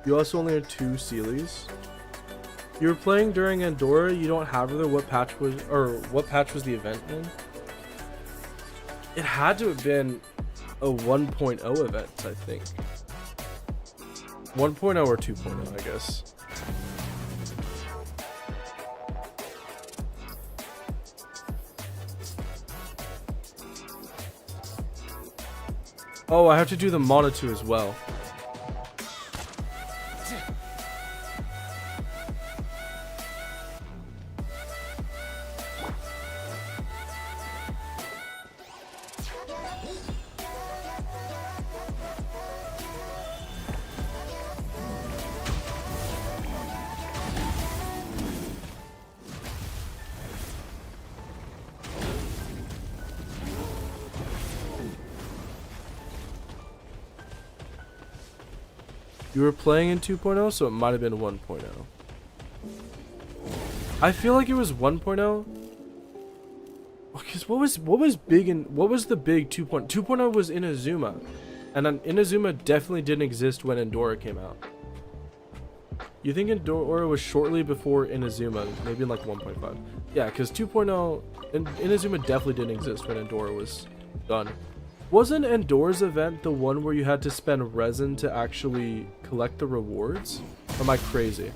You also only had 2 Sealies. You were playing during Endora. You don't have her. What patch was the event in? It had to have been a 1.0 event, I think. 1.0 or 2.0, I guess. Oh, I have to do the Monatu as well. You were playing in 2.0, so it might have been 1.0. I feel like it was 1.0. Because what was big in what was the big 2.0? 2.0 was Inazuma, and then Inazuma definitely didn't exist when Endora came out. You think Endora was shortly before Inazuma, maybe in like 1.5? Yeah, because 2.0 and Inazuma definitely didn't exist when Endora was done. Wasn't Endora's event the one where you had to spend resin to actually collect the rewards? Or am I crazy?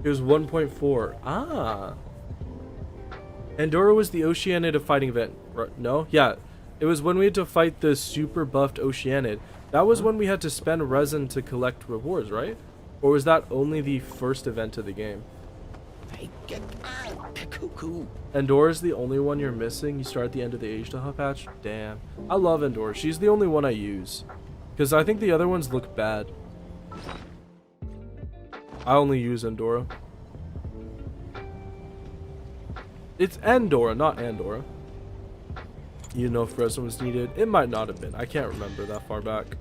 It was 1.4. Ah. Endora was the Oceanid of fighting event. No? Yeah. It was when we had to fight the super buffed Oceanid. That was when we had to spend resin to collect rewards, right? Or was that only the first event of the game? Hey, get out, cuckoo. Endora's the only one you're missing. You start at the end of the Age to Hub patch? Damn. I love Endora. She's the only one I use. Because I think the other ones look bad. I only use Endora. It's Endora, not Andorra. You know if resin was needed. It might not have been. I can't remember that far back.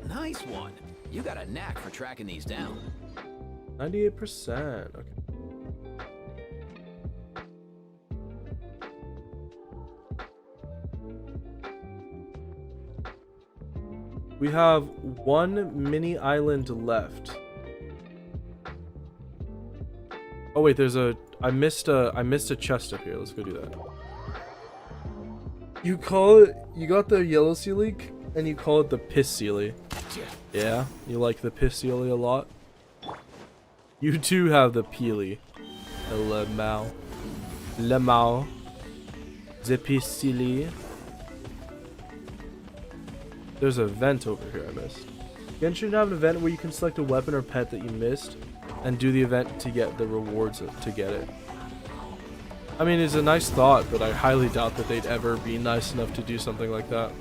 Nice one. You got a knack for tracking these down. 98%. Okay. We have one mini island left. Oh wait, there's a I missed a chest up here. Let's go do that. You call it, you got the yellow sea leak and you call it the piss sealy. Yeah, you like the piss sealy a lot. You too have the peely. The lemao. Lemao. The piss sealy. There's a vent over here I missed. Genshin should have an event where you can select a weapon or pet that you missed and do the event to get the rewards to get it. I mean, it's a nice thought, but I highly doubt that they'd ever be nice enough to do something like that.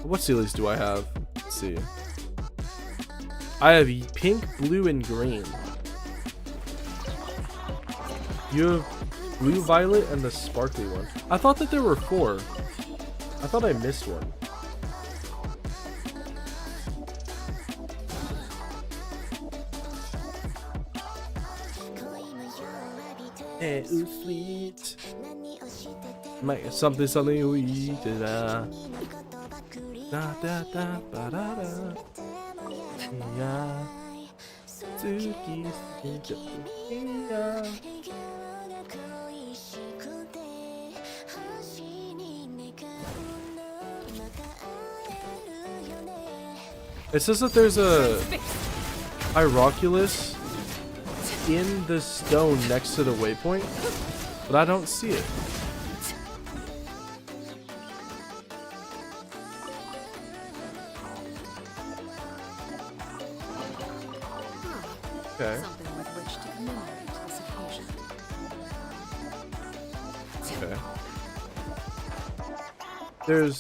What sealies do I have? Let's see. I have pink, blue, and green. You have blue, violet, and the sparkly one. I thought that there were 4. I thought I missed one. Hey, ooh, sweet. Something you eat. Da da da ba da da. Yeah. Tsuki, yeah. It says that there's a Pyroculus in the stone next to the waypoint, but I don't see it. Okay. Something with which to commemorate this occasion. Okay.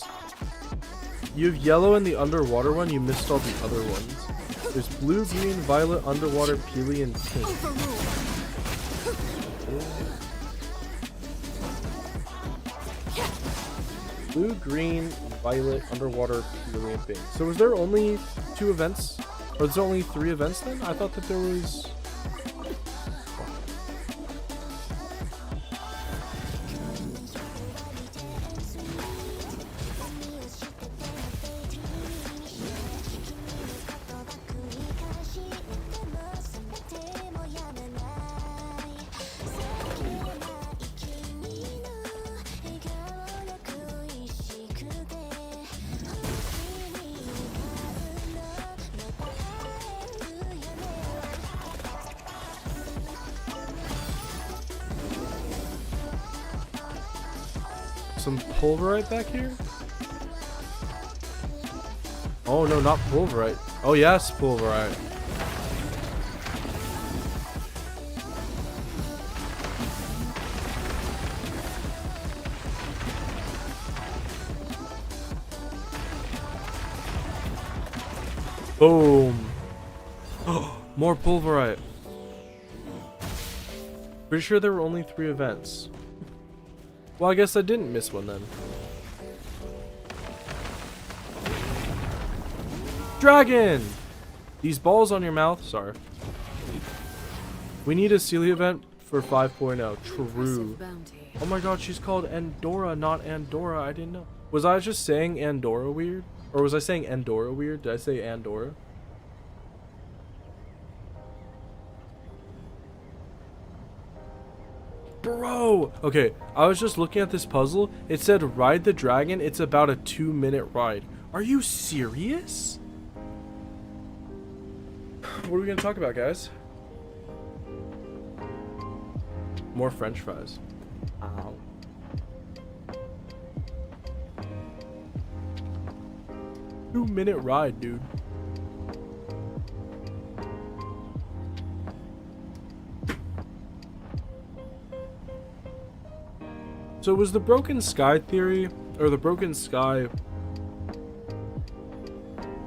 You have yellow in the underwater one, you missed all the other ones. There's blue, green, violet, underwater, peely, and pink. Blue, green, violet, underwater, peely, and pink. So was there only 2 events? Or was there only 3 events then? I thought that there was... some pulverite back here? Oh no, not pulverite. Oh yes, pulverite. Boom. More pulverite. Pretty sure there were only 3 events. Well, I guess I didn't miss one then. Dragon! These balls on your mouth. Sorry. We need a Celia event for 5.0. True. Bounty. Oh my god, she's called Andorra, not Andorra. I didn't know. Was I just saying Andorra weird? Or was I saying Andorra weird? Did I say Andorra? Bro! Okay, I was just looking at this puzzle. It said ride the dragon. It's about a 2-minute ride. Are you serious? What are we gonna talk about, guys? More French fries. Ow. Two-minute ride, dude. So was the broken sky theory, or the broken sky,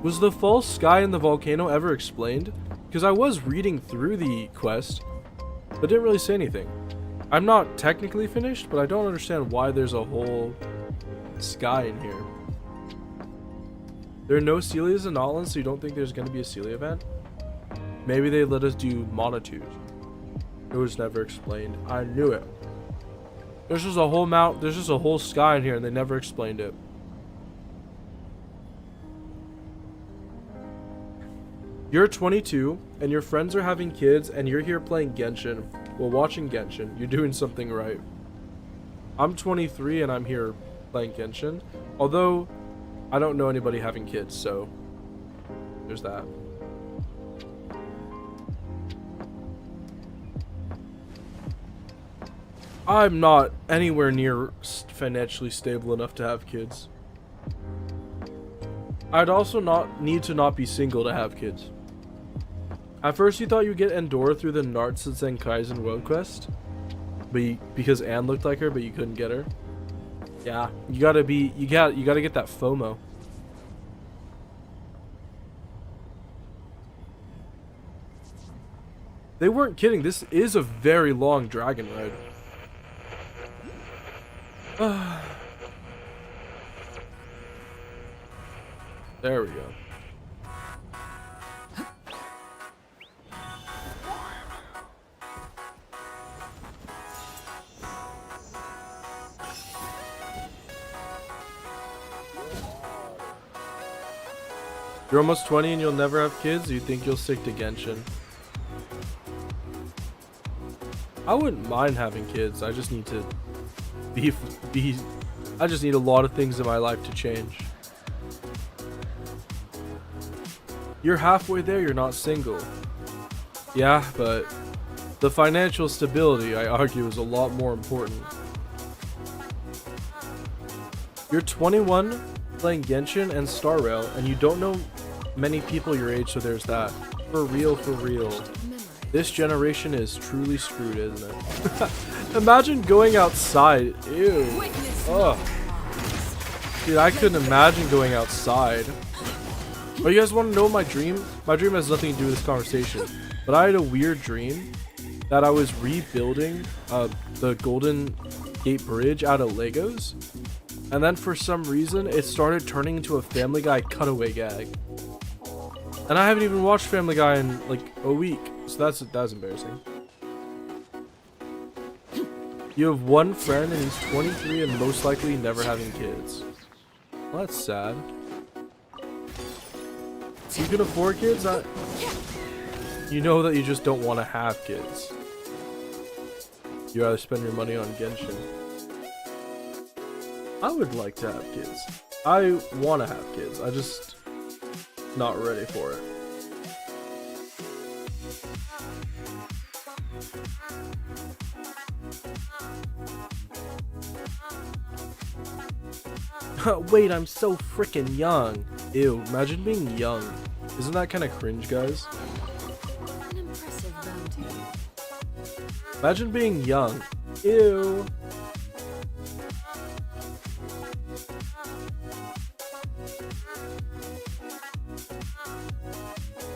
was the false sky in the volcano ever explained? Because I was reading through the quest, but didn't really say anything. I'm not technically finished, but I don't understand why there's a whole sky in here. There are no Celias in Natlan, so you don't think there's going to be a Celia event? Maybe they let us do monitudes. It was never explained. I knew it. There's just a whole there's just a whole sky in here and they never explained it. You're 22 and your friends are having kids and you're here playing Genshin. Well, watching Genshin. You're doing something right. I'm 23 and I'm here playing Genshin. Although, I don't know anybody having kids, so there's that. I'm not anywhere near financially stable enough to have kids. I'd also need to not be single to have kids. At first you thought you'd get Andorra through the Nartsen Kaizen World Quest, because Anne looked like her, but you couldn't get her. Yeah, you gotta get that FOMO. They weren't kidding. This is a very long dragon ride. There we go. You're almost 20 and you'll never have kids? Or you think you'll stick to Genshin? I wouldn't mind having kids. I just need to I just need a lot of things in my life to change. You're halfway there, you're not single. Yeah, but the financial stability, I argue, is a lot more important. You're 21, playing Genshin and Star Rail, and you don't know many people your age, so there's that. For real, for real. This generation is truly screwed, isn't it? Imagine going outside. Ew. Ugh. Dude, I couldn't imagine going outside. Oh, you guys want to know my dream? My dream has nothing to do with this conversation. But I had a weird dream that I was rebuilding the Golden Gate Bridge out of Legos. And then for some reason, it started turning into a Family Guy cutaway gag. And I haven't even watched Family Guy in like a week. So that's embarrassing. You have one friend and he's 23 and most likely never having kids. Well, that's sad. You can afford kids? You know that you just don't want to have kids. You rather spend your money on Genshin. I would like to have kids. I want to have kids. I just not ready for it. Wait, I'm so freaking young. Ew, imagine being young. Isn't that kind of cringe, guys? An impressive bounty. Imagine being young. Ew.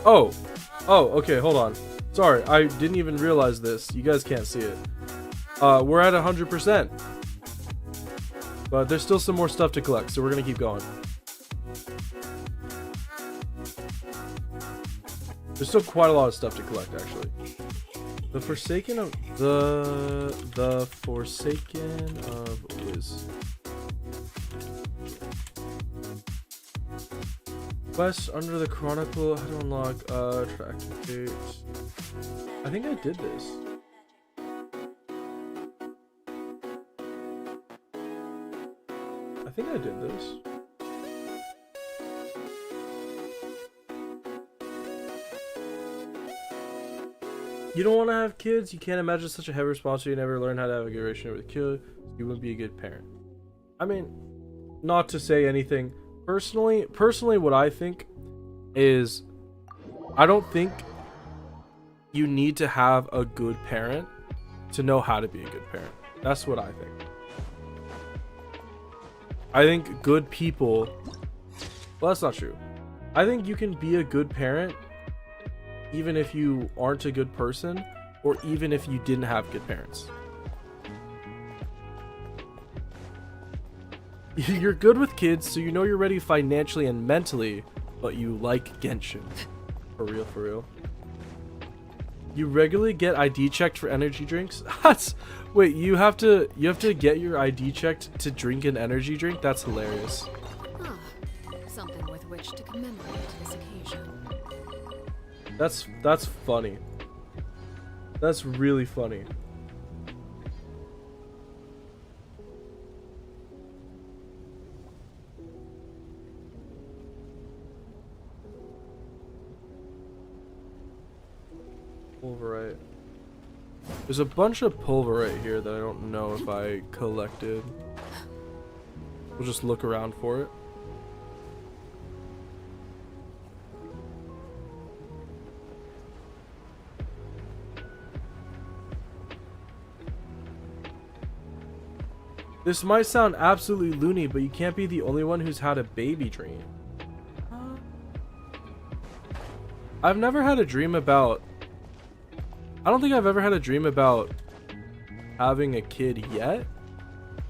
Oh. Oh, okay, hold on. Sorry, I didn't even realize this. You guys can't see it. We're at 100%. But there's still some more stuff to collect, so we're gonna keep going. There's still quite a lot of stuff to collect, actually. The Forsaken of the Forsaken of Wiz. Quest under the Chronicle. How to unlock track date. I think I did this. I think I did this. You don't want to have kids? You can't imagine such a heavy responsibility. You never learn how to have a good relationship with a kid. You wouldn't be a good parent. I mean, not to say anything. Personally, what I think is, I don't think you need to have a good parent to know how to be a good parent. That's what I think. I think good people... Well, that's not true. I think you can be a good parent even if you aren't a good person, or even if you didn't have good parents. You're good with kids, so you know you're ready financially and mentally, but you like Genshin. For real, for real. You regularly get ID checked for energy drinks? That's... Wait, you have to get your ID checked to drink an energy drink? That's hilarious. Ah, something with which to commemorate this occasion. That's funny. That's really funny. Pulverite. There's a bunch of pulverite here that I don't know if I collected. We'll just look around for it. This might sound absolutely loony, but you can't be the only one who's had a baby dream. I've never had a dream about... I don't think I've ever had a dream about having a kid yet.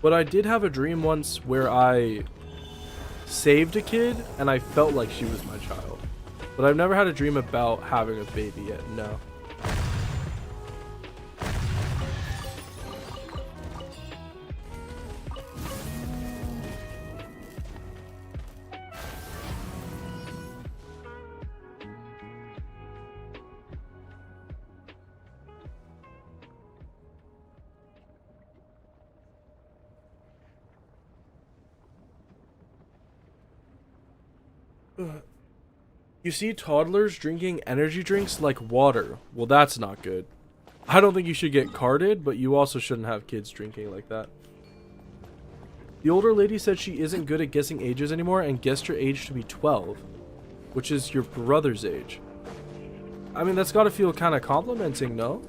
But I did have a dream once where I saved a kid and I felt like she was my child. But I've never had a dream about having a baby yet, no. You see toddlers drinking energy drinks like water. Well, that's not good. I don't think you should get carded, but you also shouldn't have kids drinking like that. The older lady said she isn't good at guessing ages anymore and guessed her age to be 12, which is your brother's age. I mean, that's gotta feel kind of complimenting, no?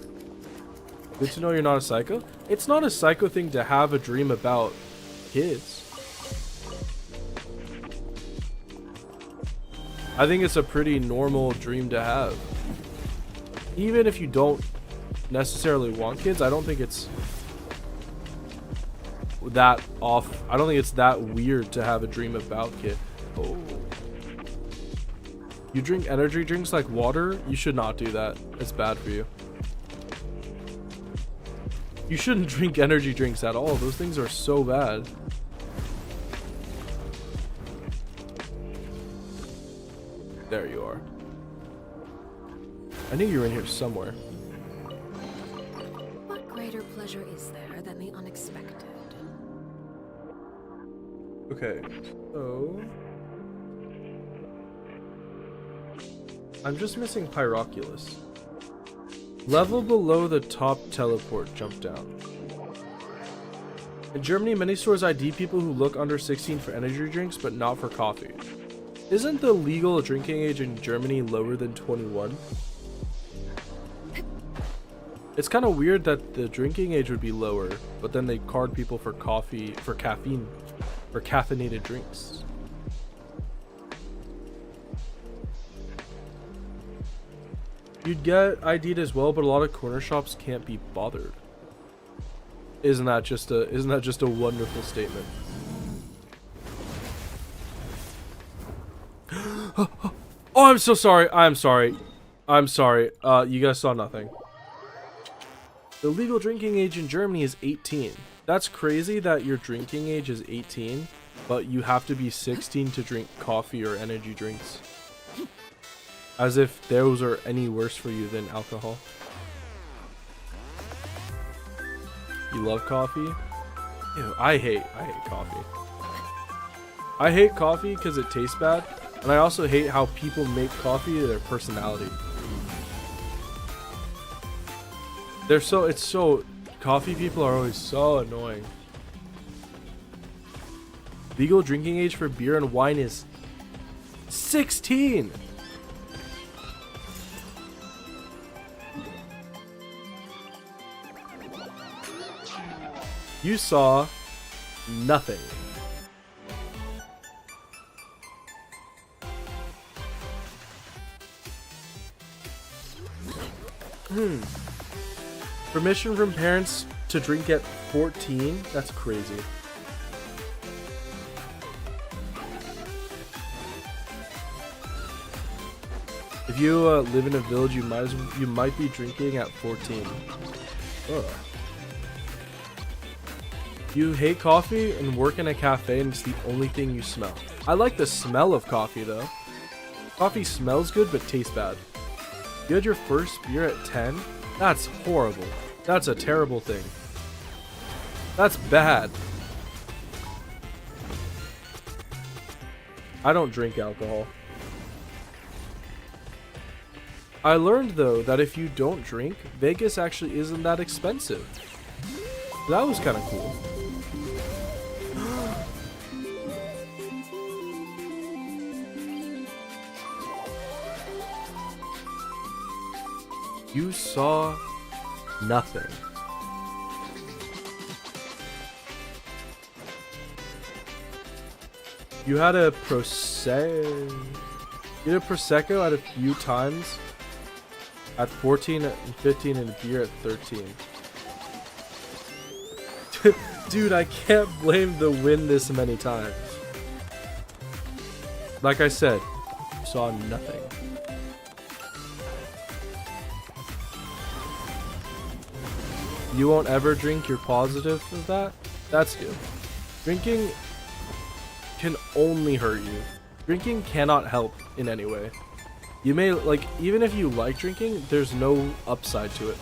Good to know you're not a psycho. It's not a psycho thing to have a dream about kids. I think it's a pretty normal dream to have. Even if you don't necessarily want kids, I don't think it's that off. I don't think it's that weird to have a dream about kids. Oh. You drink energy drinks like water? You should not do that. It's bad for you. You shouldn't drink energy drinks at all. Those things are so bad. There you are. I knew you were in here somewhere. What greater pleasure is there than the unexpected? Okay, so... I'm just missing Pyroculus. Level below the top teleport, jump down. In Germany, many stores ID people who look under 16 for energy drinks, but not for coffee. Isn't the legal drinking age in Germany lower than 21? It's kind of weird that the drinking age would be lower, but then they card people for coffee, for caffeine, for caffeinated drinks. You'd get ID'd as well, but a lot of corner shops can't be bothered. Isn't that just a wonderful statement? Oh, I'm so sorry. I'm sorry. You guys saw nothing. The legal drinking age in Germany is 18. That's crazy that your drinking age is 18, but you have to be 16 to drink coffee or energy drinks. As if those are any worse for you than alcohol. You love coffee? Ew, I hate coffee. I hate coffee because it tastes bad, and I also hate how people make coffee their personality. Coffee people are always so annoying. Legal drinking age for beer and wine is 16! You saw nothing. Permission from parents to drink at 14? That's crazy. If you live in a village, you might be drinking at 14. Ugh. You hate coffee and work in a cafe and it's the only thing you smell. I like the smell of coffee though. Coffee smells good but tastes bad. You had your first beer at 10? That's horrible. That's a terrible thing. That's bad. I don't drink alcohol. I learned though that if you don't drink, Vegas actually isn't that expensive. That was kind of cool. You saw nothing. You had a Prosecco at a few times at 14 and 15 and a beer at 13. Dude, I can't blame the win this many times. Like I said, you saw nothing. You won't ever drink, you're positive of that? That's good. Drinking can only hurt you. Drinking cannot help in any way. You may, like, even if you like drinking, there's no upside to it.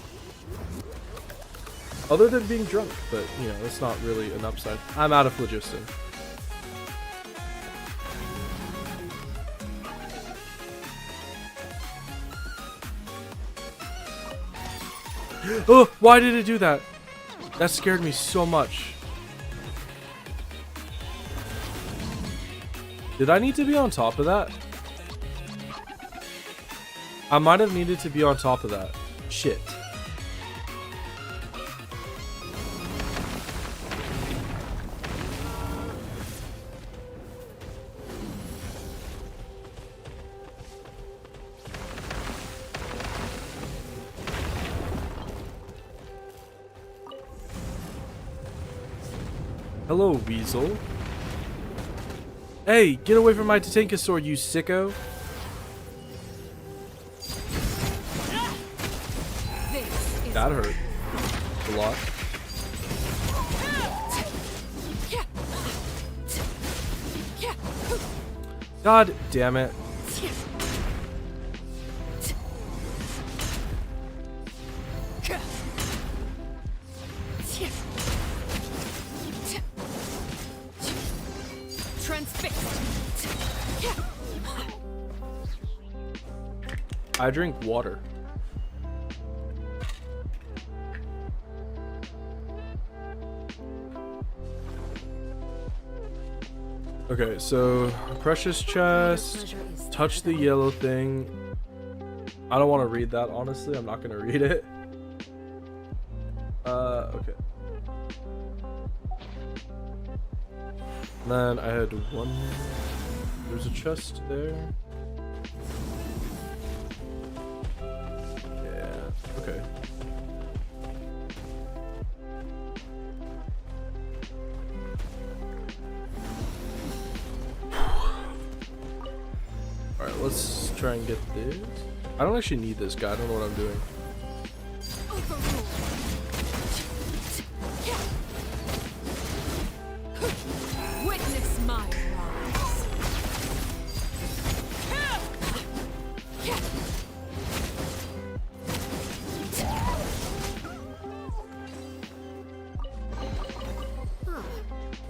Other than being drunk, but, you know, it's not really an upside. I'm out of phlogiston. Oh, why did it do that? That scared me so much. Did I need to be on top of that? I might have needed to be on top of that. Shit. Hello, Weasel. Hey, get away from my Tatinka sword, you sicko. That hurt a lot. God damn it. I drink water. Okay, so precious chest. Touch the yellow thing. I don't want to read that, honestly. I'm not going to read it. Okay. And then I had one. There's a chest there. Yeah, okay. Alright, let's try and get this. I don't actually need this guy. I don't know what I'm doing. Witness my rise.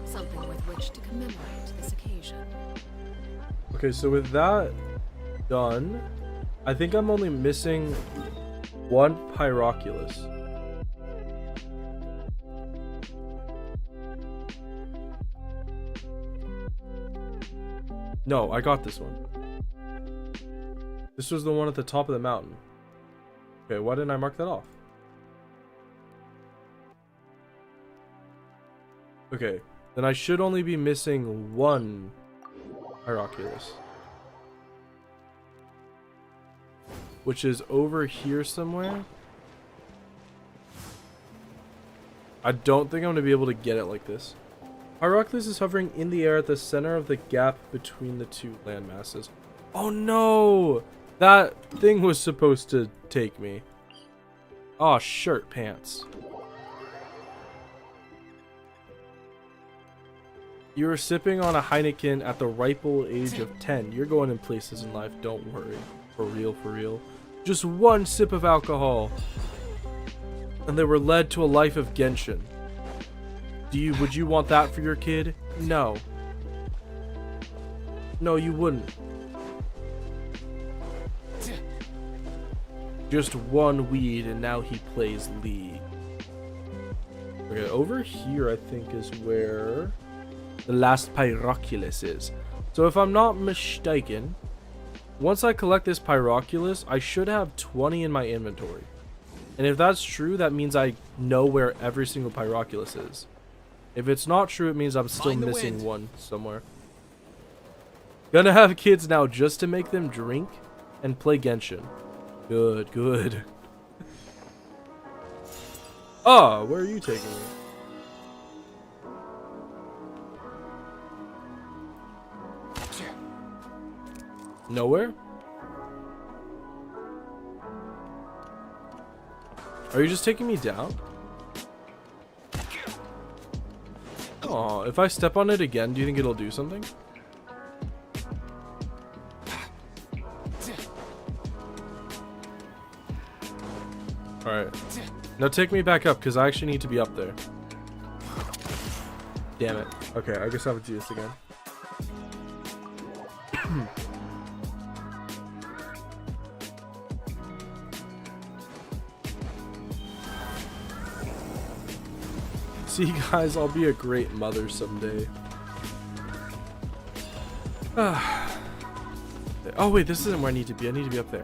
Something with which to commemorate this occasion. Okay, so with that done, I think I'm only missing one Pyroculus. No, I got this one. This was the one at the top of the mountain. Okay, why didn't I mark that off? Okay, then I should only be missing one Pyroculus, which is over here somewhere. I don't think I'm going to be able to get it like this. Pyroculus is hovering in the air at the center of the gap between the two land masses. Oh no! That thing was supposed to take me. Oh, shirt pants. You were sipping on a Heineken at the ripe old age of 10. You're going in places in life, don't worry. For real, for real. Just one sip of alcohol. And they were led to a life of Genshin. Would you want that for your kid? No. No, you wouldn't. Just one weed and now he plays League. Okay, over here I think is where the last Pyroculus is. So if I'm not mistaken, once I collect this Pyroculus, I should have 20 in my inventory. And if that's true, that means I know where every single Pyroculus is. If it's not true, it means I'm still missing one somewhere. Gonna have kids now just to make them drink and play Genshin. Good, good. Oh, where are you taking me? Nowhere? Are you just taking me down? Oh, if I step on it again, do you think it'll do something? Alright. Now take me back up, because I actually need to be up there. Damn it. Okay, I guess I have to do this again. See, guys, I'll be a great mother someday. Oh, wait, this isn't where I need to be. I need to be up there.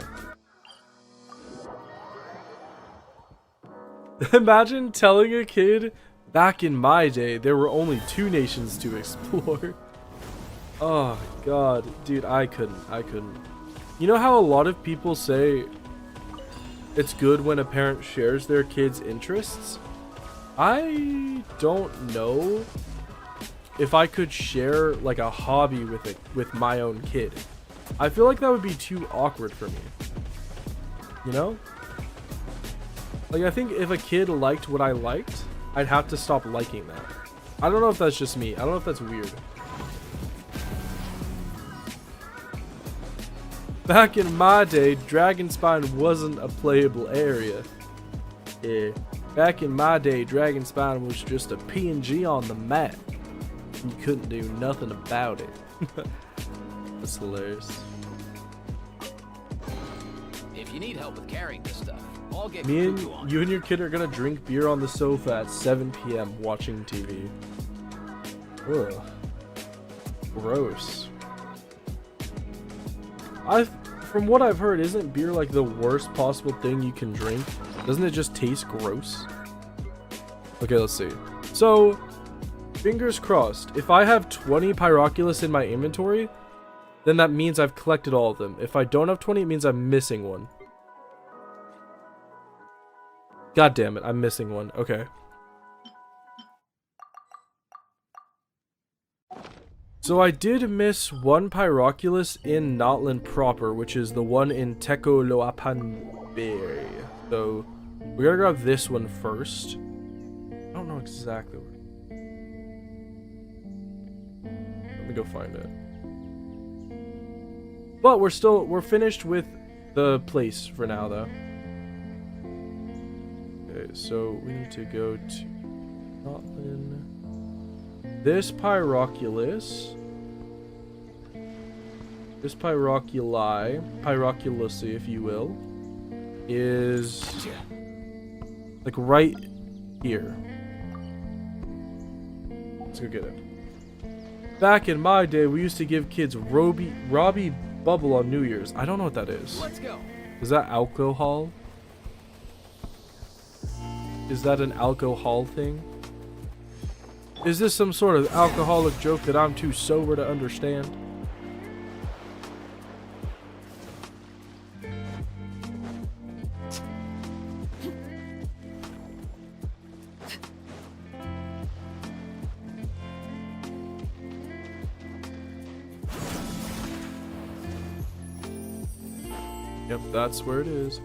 Imagine telling a kid, back in my day, there were only 2 nations to explore. Oh, God. Dude, I couldn't. You know how a lot of people say it's good when a parent shares their kid's interests? I don't know if I could share like a hobby with my own kid. I feel like that would be too awkward for me. You know? Like, I think if a kid liked what I liked, I'd have to stop liking that. I don't know if that's just me. I don't know if that's weird. Back in my day, Dragonspine wasn't a playable area. Yeah. Back in my day, Dragonspine was just a PNG on the map. You couldn't do nothing about it. That's hilarious. If you need help with carrying this stuff, I'll get You on. and your kid are gonna drink beer on the sofa at 7 p.m. watching TV. Ugh. gross. From what I've heard, isn't beer like the worst possible thing you can drink? Doesn't it just taste gross? Okay, let's see. So, fingers crossed. If I have 20 Pyroculus in my inventory, then that means I've collected all of them. If I don't have 20, it means I'm missing one. God damn it, I'm missing one. Okay. So I did miss one Pyroculus in Natlan proper, which is the one in Tekoloapan Bay. So we gotta grab this one first. I don't know exactly where. Let me go find it. But we're finished with the place for now though. Okay, so we need to go to Natlan. This Pyroculus, this Pyroculus, if you will, is like right here. Let's go get it. Back in my day, we used to give kids Robbie Bubble on New Year's. I don't know what that is. Let's go. Is that alcohol? Is that an alcohol thing? Is this some sort of alcoholic joke that I'm too sober to understand? Yep, that's where it is.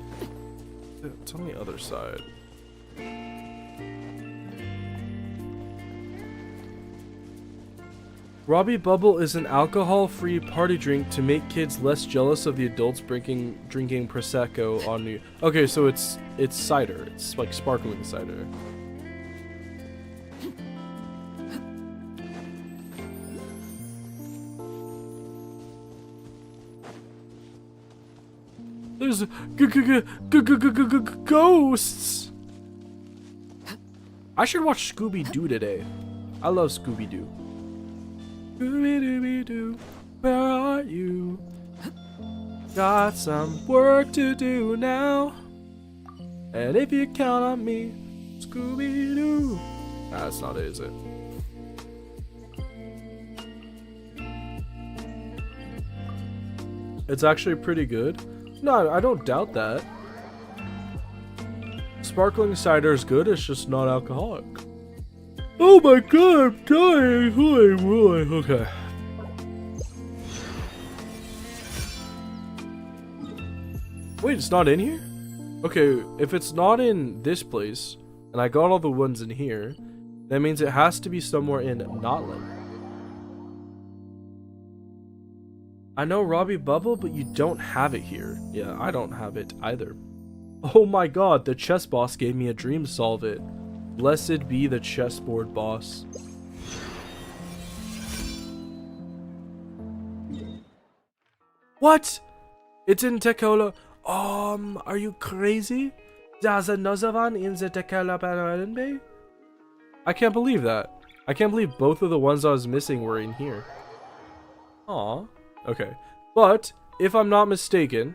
It's on the other side. Robbie Bubble is an alcohol-free party drink to make kids less jealous of the adults drinking Prosecco on New. Okay, so it's cider. It's like sparkling cider. There's ghosts. I should watch Scooby-Doo today. I love Scooby-Doo. Scooby-Dooby-Doo, where are you? Got some work to do now. And if you count on me, Scooby-Doo. Nah, that's not it, is it? It's actually pretty good. No, I don't doubt that. Sparkling cider is good, it's just not alcoholic. Oh my god, I'm dying. Holy moly. Okay. Wait, it's not in here? Okay, if it's not in this place, and I got all the ones in here, that means it has to be somewhere in Natlan. I know Robbie Bubble, but you don't have it here. Yeah, I don't have it either. Oh my god, the chess boss gave me a dream solve it. Blessed be the chessboard boss. What? It's in Tekolo. Are you crazy? There's another one in the Tekolo Island Bay? I can't believe that. I can't believe both of the ones I was missing were in here. Aw. Okay. But, if I'm not mistaken,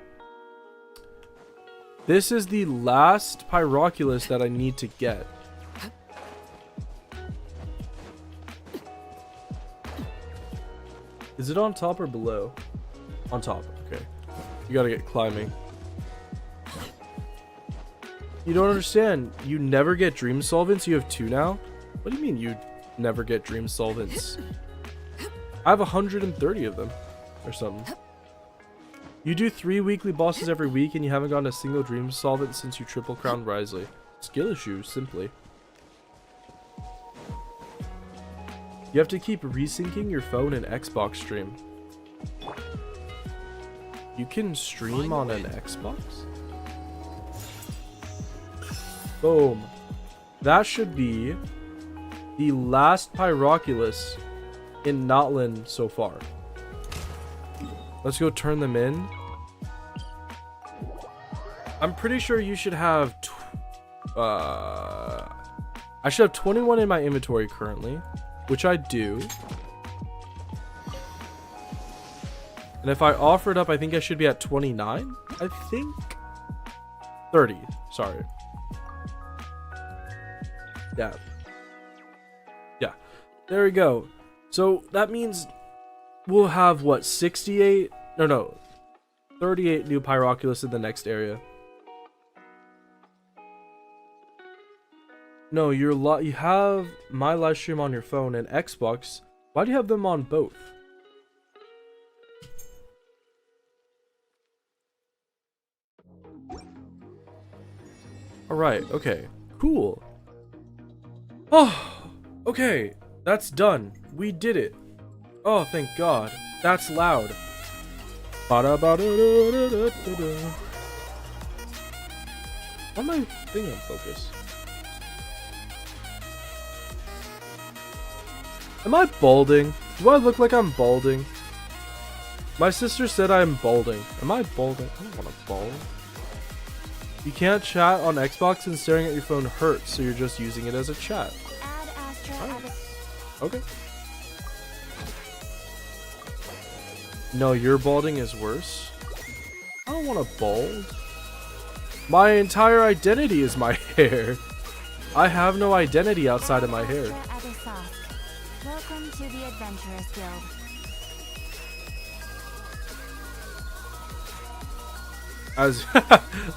this is the last Pyroculus that I need to get. Is it on top or below? On top, okay. You gotta get climbing. You don't understand. You never get dream solvents? You have 2 now? What do you mean you never get dream solvents? I have 130 of them. Or something. You do 3 weekly bosses every week and you haven't gotten a single dream solvent since you triple crowned Risley. Skill issue, simply. You have to keep resyncing your phone and Xbox stream. You can stream on an Xbox? Boom. That should be the last Pyroculus in Natlan so far. Let's go turn them in. I'm pretty sure you should have... I should have 21 in my inventory currently, which I do. And if I offer it up, I think I should be at 29. I think 30. Sorry. Yeah. Yeah. There we go. So that means we'll have what, 68? No. 38 new Pyroculus in the next area. No, you have my live stream on your phone and Xbox. Why do you have them on both? Alright, okay. Cool. Oh, okay. That's done. We did it. Oh, thank God. That's loud. Why am I thinking on focus? Am I balding? Do I look like I'm balding? My sister said I'm balding. Am I balding? I don't want to bald. You can't chat on Xbox and staring at your phone hurts, so you're just using it as a chat. Okay. No, your balding is worse. I don't want to bald. My entire identity is my hair. I have no identity outside of my hair. Welcome to the Adventurers Guild.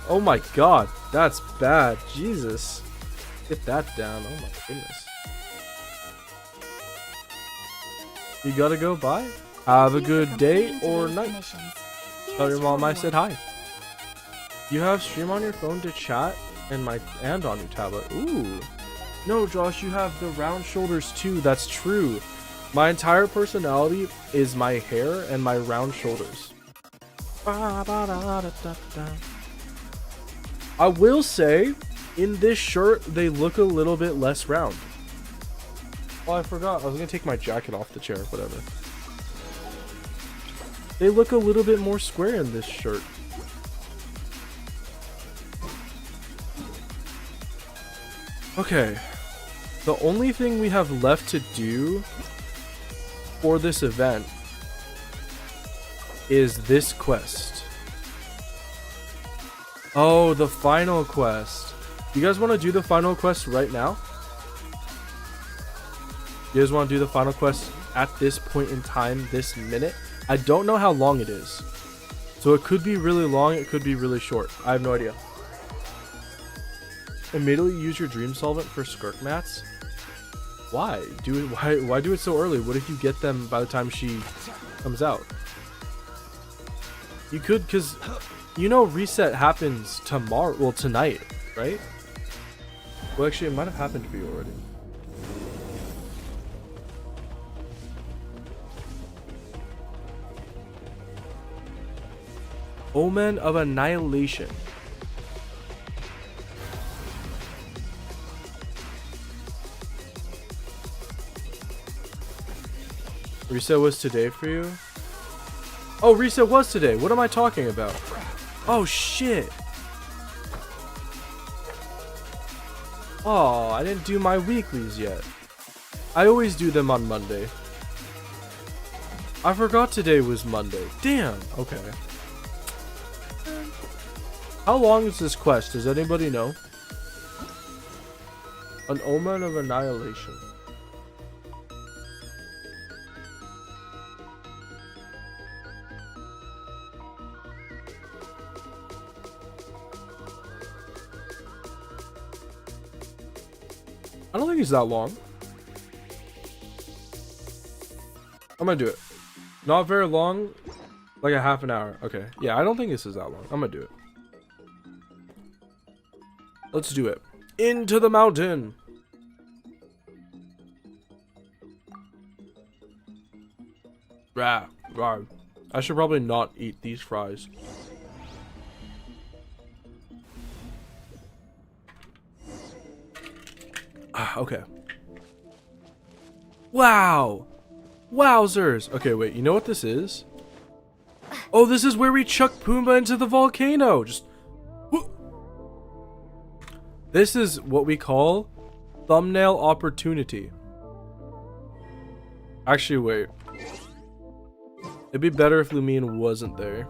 Oh my God, that's bad. Jesus. Get that down. Oh my goodness. You gotta go, bye. Have a good day or night. Tell your mom I said hi. You have stream on your phone to chat and on your tablet. Ooh. No, Josh, you have the round shoulders too. That's true. My entire personality is my hair and my round shoulders. I will say, in this shirt, they look a little bit less round. Oh, I forgot. I was gonna take my jacket off the chair. Whatever. They look a little bit more square in this shirt. Okay. The only thing we have left to do for this event is this quest. Oh, the final quest. You guys want to do the final quest right now? You guys want to do the final quest at this point in time, this minute? I don't know how long it is. So it could be really long, it could be really short. I have no idea. Immediately use your dream solvent for skirk mats. Why? Why do it so early? What if you get them by the time she comes out? You could, because you know reset happens tomorrow, well tonight, right? Well, actually it might have happened for you already. Omen of Annihilation. Reset was today for you? Oh, reset was today. What am I talking about? Oh, shit. Oh, I didn't do my weeklies yet. I always do them on Monday. I forgot today was Monday. Damn. Okay. How long is this quest? Does anybody know? An Omen of Annihilation. I don't think it's that long. I'm gonna do it. Not very long. Like a half an hour. Okay. Yeah, I don't think this is that long. I'm gonna do it. Let's do it. Into the mountain. Rah, rah. I should probably not eat these fries. Okay. Wow. Wowzers. Okay, wait. You know what this is? Oh, this is where we chuck Pumbaa into the volcano. Just... This is what we call thumbnail opportunity. Actually, wait. It'd be better if Lumine wasn't there.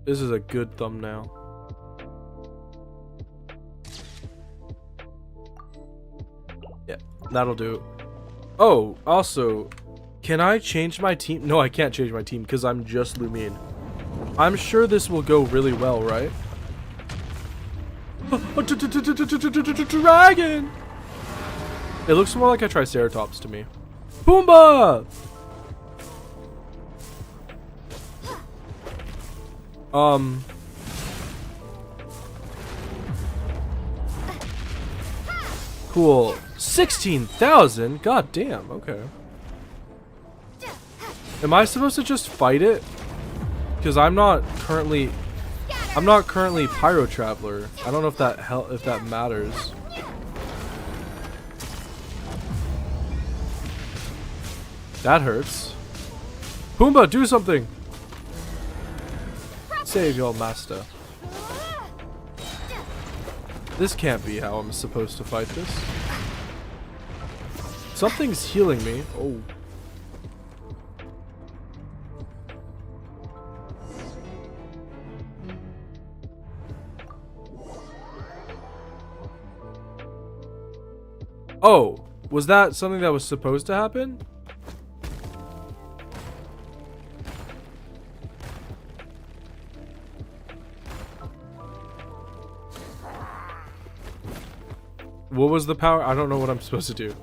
This is a good thumbnail. Yeah, that'll do. Oh, also, can I change my team? No, I can't change my team because I'm just Lumine. I'm sure this will go really well, right? Dragon! It looks more like a Triceratops to me. Pumbaa! Cool. 16,000? God damn, okay. Am I supposed to just fight it? Because I'm not currently Pyro Traveler. I don't know if that matters. That hurts. Pumbaa, do something! Save your master. This can't be how I'm supposed to fight this. Something's healing me. Oh. Oh, was that something that was supposed to happen? What was the power? I don't know what I'm supposed to do.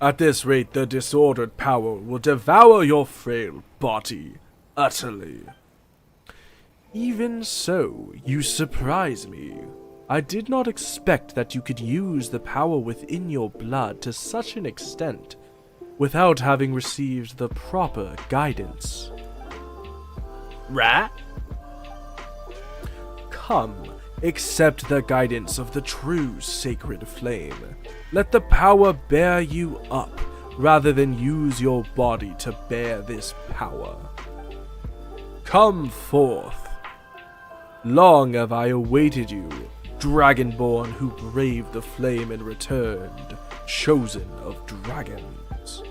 At this rate, the disordered power will devour your frail body utterly. Even so, you surprise me. I did not expect that you could use the power within your blood to such an extent without having received the proper guidance. Right? Come, accept the guidance of the true sacred flame. Let the power bear you up, rather than use your body to bear this power. Come forth. Long have I awaited you, Dragonborn who braved the flame and returned, chosen of dragons.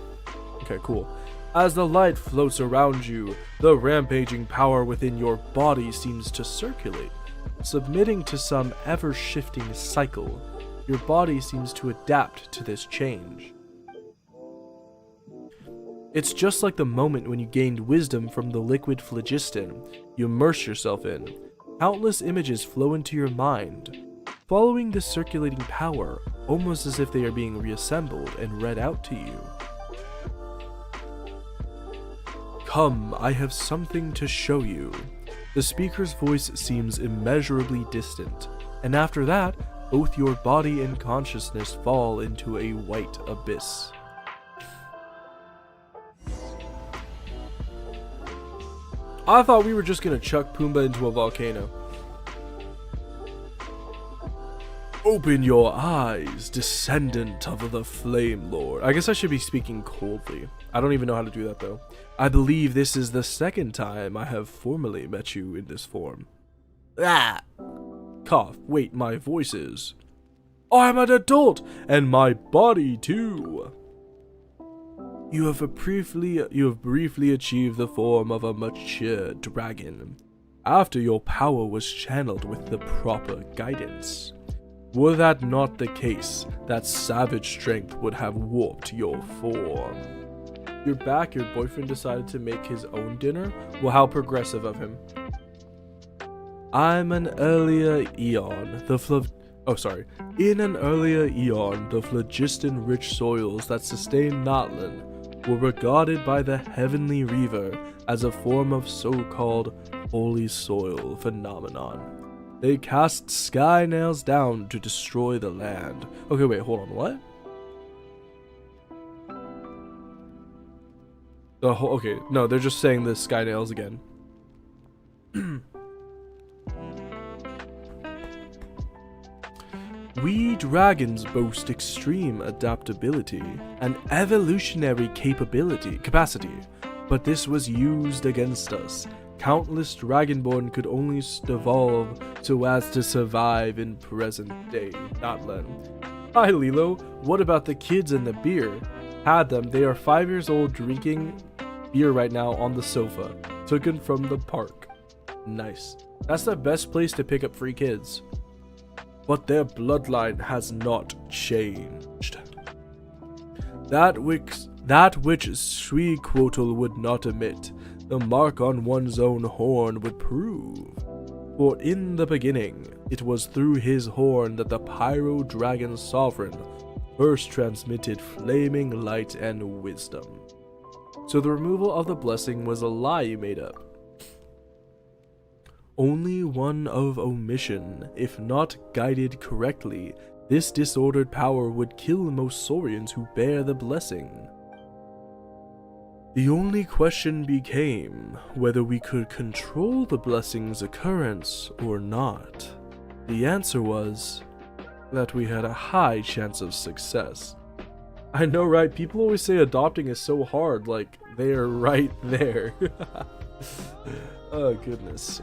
Okay, cool. As the light floats around you, the rampaging power within your body seems to circulate. Submitting to some ever-shifting cycle, your body seems to adapt to this change. It's just like the moment when you gained wisdom from the liquid phlogiston you immerse yourself in. Countless images flow into your mind, following the circulating power, almost as if they are being reassembled and read out to you. Come, I have something to show you. The speaker's voice seems immeasurably distant, and after that, both your body and consciousness fall into a white abyss. I thought we were just gonna chuck Pumbaa into a volcano. Open your eyes, descendant of the Flame Lord. I guess I should be speaking coldly. I don't even know how to do that though. I believe this is the second time I have formally met you in this form. Ah! Cough, wait, my voice is. I'm an adult, and my body too. You have briefly achieved the form of a mature dragon, after your power was channeled with the proper guidance. Were that not the case, that savage strength would have warped your form. You're back, your boyfriend decided to make his own dinner? Well, how progressive of him. In an earlier eon, the phlogiston-rich soils that sustained Natlan were regarded by the Heavenly Reaver as a form of so-called holy soil phenomenon. They cast sky nails down to destroy the land. Okay, wait, hold on, what? Okay, no, they're just saying the sky nails again. We dragons boast extreme adaptability and evolutionary capacity. But this was used against us. Countless Dragonborn could only evolve so as to survive in present day Natlan. Hi Lilo, what about the kids and the beer? Had them, they are 5 years old drinking beer right now on the sofa. Taken from the park. Nice. That's the best place to pick up free kids. But their bloodline has not changed. That which Suiquotl would not admit, the mark on one's own horn would prove. For in the beginning, it was through his horn that the Pyro Dragon Sovereign first transmitted flaming light and wisdom. So the removal of the blessing was a lie you made up. Only one of omission. If not guided correctly, this disordered power would kill most Saurians who bear the blessing. The only question became whether we could control the blessing's occurrence or not. The answer was that we had a high chance of success. I know, right? People always say adopting is so hard, like they're right there. Oh, goodness.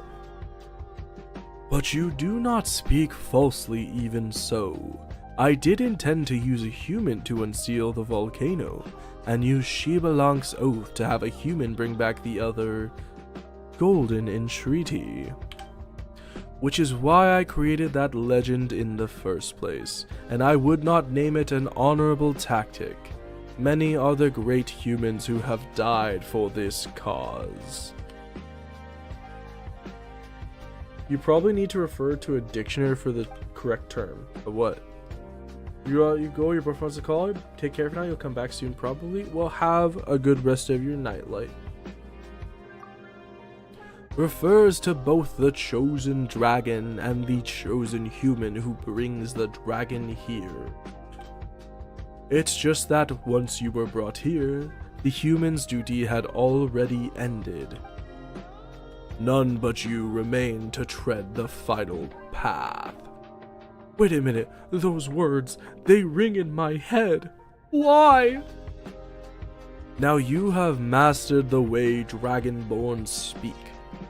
But you do not speak falsely even so. I did intend to use a human to unseal the volcano, and use Shibalank's oath to have a human bring back the other golden entreaty. Which is why I created that legend in the first place, and I would not name it an honorable tactic. Many are the great humans who have died for this cause. You probably need to refer to a dictionary for the correct term. But what? You go, your boyfriend wants to call her. Take care for now, you'll come back soon probably. Well, have a good rest of your nightlight. Refers to both the chosen dragon and the chosen human who brings the dragon here. It's just that once you were brought here, the human's duty had already ended. None but you remain to tread the final path. Wait a minute, those words, they ring in my head. Why? Now you have mastered the way Dragonborn speak.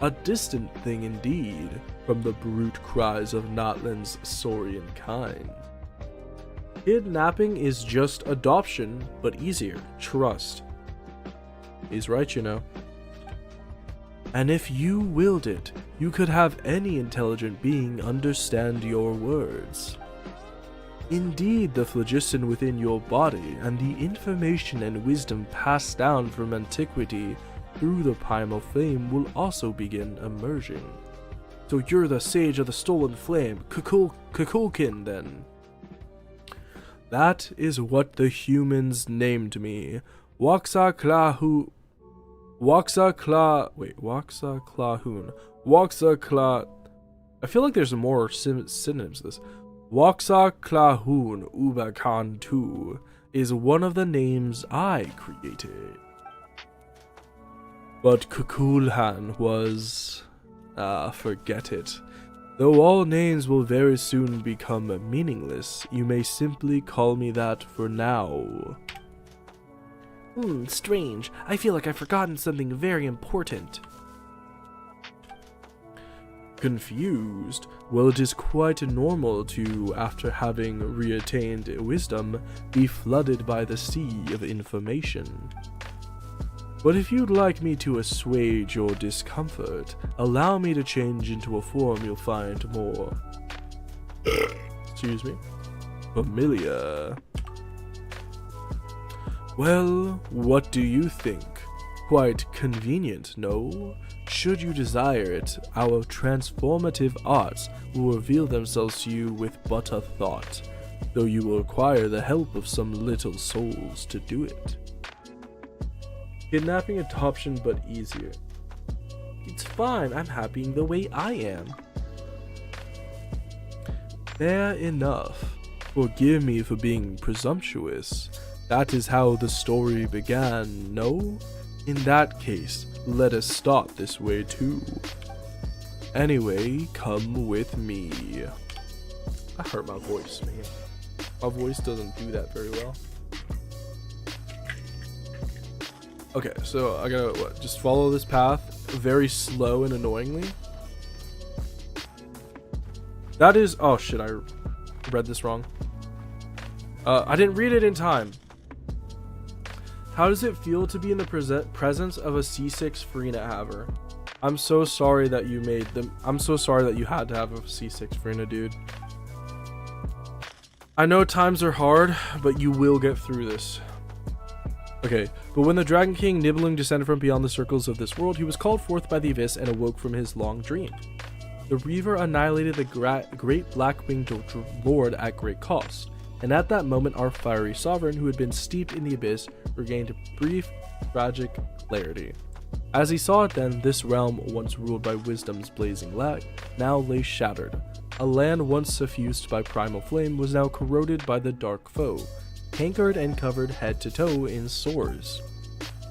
A distant thing indeed from the brute cries of Natlan's Saurian kind. Kidnapping is just adoption, but easier. Trust. He's right, you know. And if you willed it, you could have any intelligent being understand your words. Indeed, the phlogiston within your body and the information and wisdom passed down from antiquity through the primal flame will also begin emerging. So you're the sage of the stolen flame, Kukulkin then. That is what the humans named me. Waxaclahun. I feel like there's more synonyms to this. Waxaclahun Ubakan 2 is one of the names I created. But Kukulhan was... forget it. Though all names will very soon become meaningless, you may simply call me that for now. Strange. I feel like I've forgotten something very important. Confused? Well, it is quite normal to, after having reattained wisdom, be flooded by the sea of information. But if you'd like me to assuage your discomfort, allow me to change into a form you'll find more... excuse me? Familiar. Well, what do you think? Quite convenient, no? Should you desire it, our transformative arts will reveal themselves to you with but a thought, though you will require the help of some little souls to do it. Kidnapping adoption, but easier. It's fine, I'm happy the way I am. Fair enough. Forgive me for being presumptuous. That is how the story began, no? In that case, let us start this way too. Anyway, come with me. I hurt my voice, man. My voice doesn't do that very well. Okay, so I gotta just follow this path very slow and annoyingly. That is, oh shit, I read this wrong. I didn't read it in time. How does it feel to be in the presence of a C6 Farina haver? I'm so sorry that you made them. I'm so sorry that you had to have a C6 Farina, dude. I know times are hard, but you will get through this. Okay, but when the Dragon King Nibbling descended from beyond the circles of this world, he was called forth by the abyss and awoke from his long dream. The Reaver annihilated the great black-winged lord at great cost, and at that moment our fiery sovereign, who had been steeped in the abyss, regained brief, tragic clarity. As he saw it then, this realm, once ruled by wisdom's blazing light, now lay shattered. A land once suffused by primal flame was now corroded by the dark foe, cankered and covered head to toe in sores.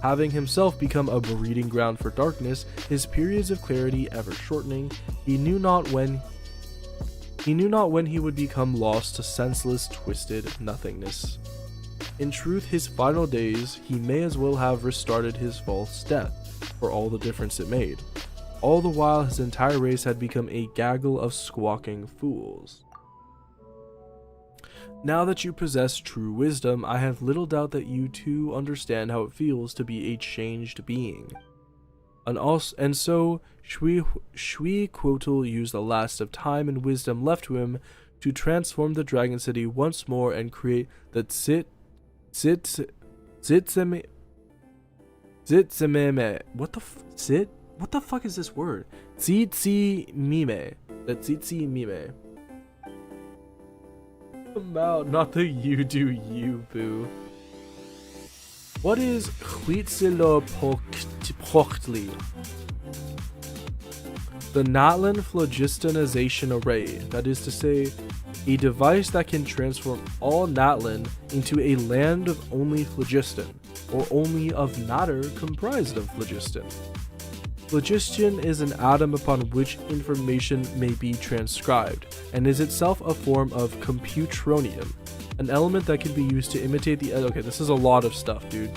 Having himself become a breeding ground for darkness, his periods of clarity ever shortening, he knew not when he would become lost to senseless, twisted nothingness. In truth, his final days, he may as well have restarted his false death, for all the difference it made. All the while, his entire race had become a gaggle of squawking fools. Now that you possess true wisdom, I have little doubt that you too understand how it feels to be a changed being. And so, Shui Quotal used the last of time and wisdom left to him to transform the Dragon City once more and create the Zitzimeme. What the fuck is this word? Zitzimime. The Zitzimime. Not the you do you, boo. What is Huitzilopochtli? The Natlan phlogistonization array, that is to say, a device that can transform all Natlan into a land of only phlogiston, or only of matter comprised of phlogiston. Phlogiston is an atom upon which information may be transcribed, and is itself a form of computronium, an element that can be used to imitate the... Okay, this is a lot of stuff, dude.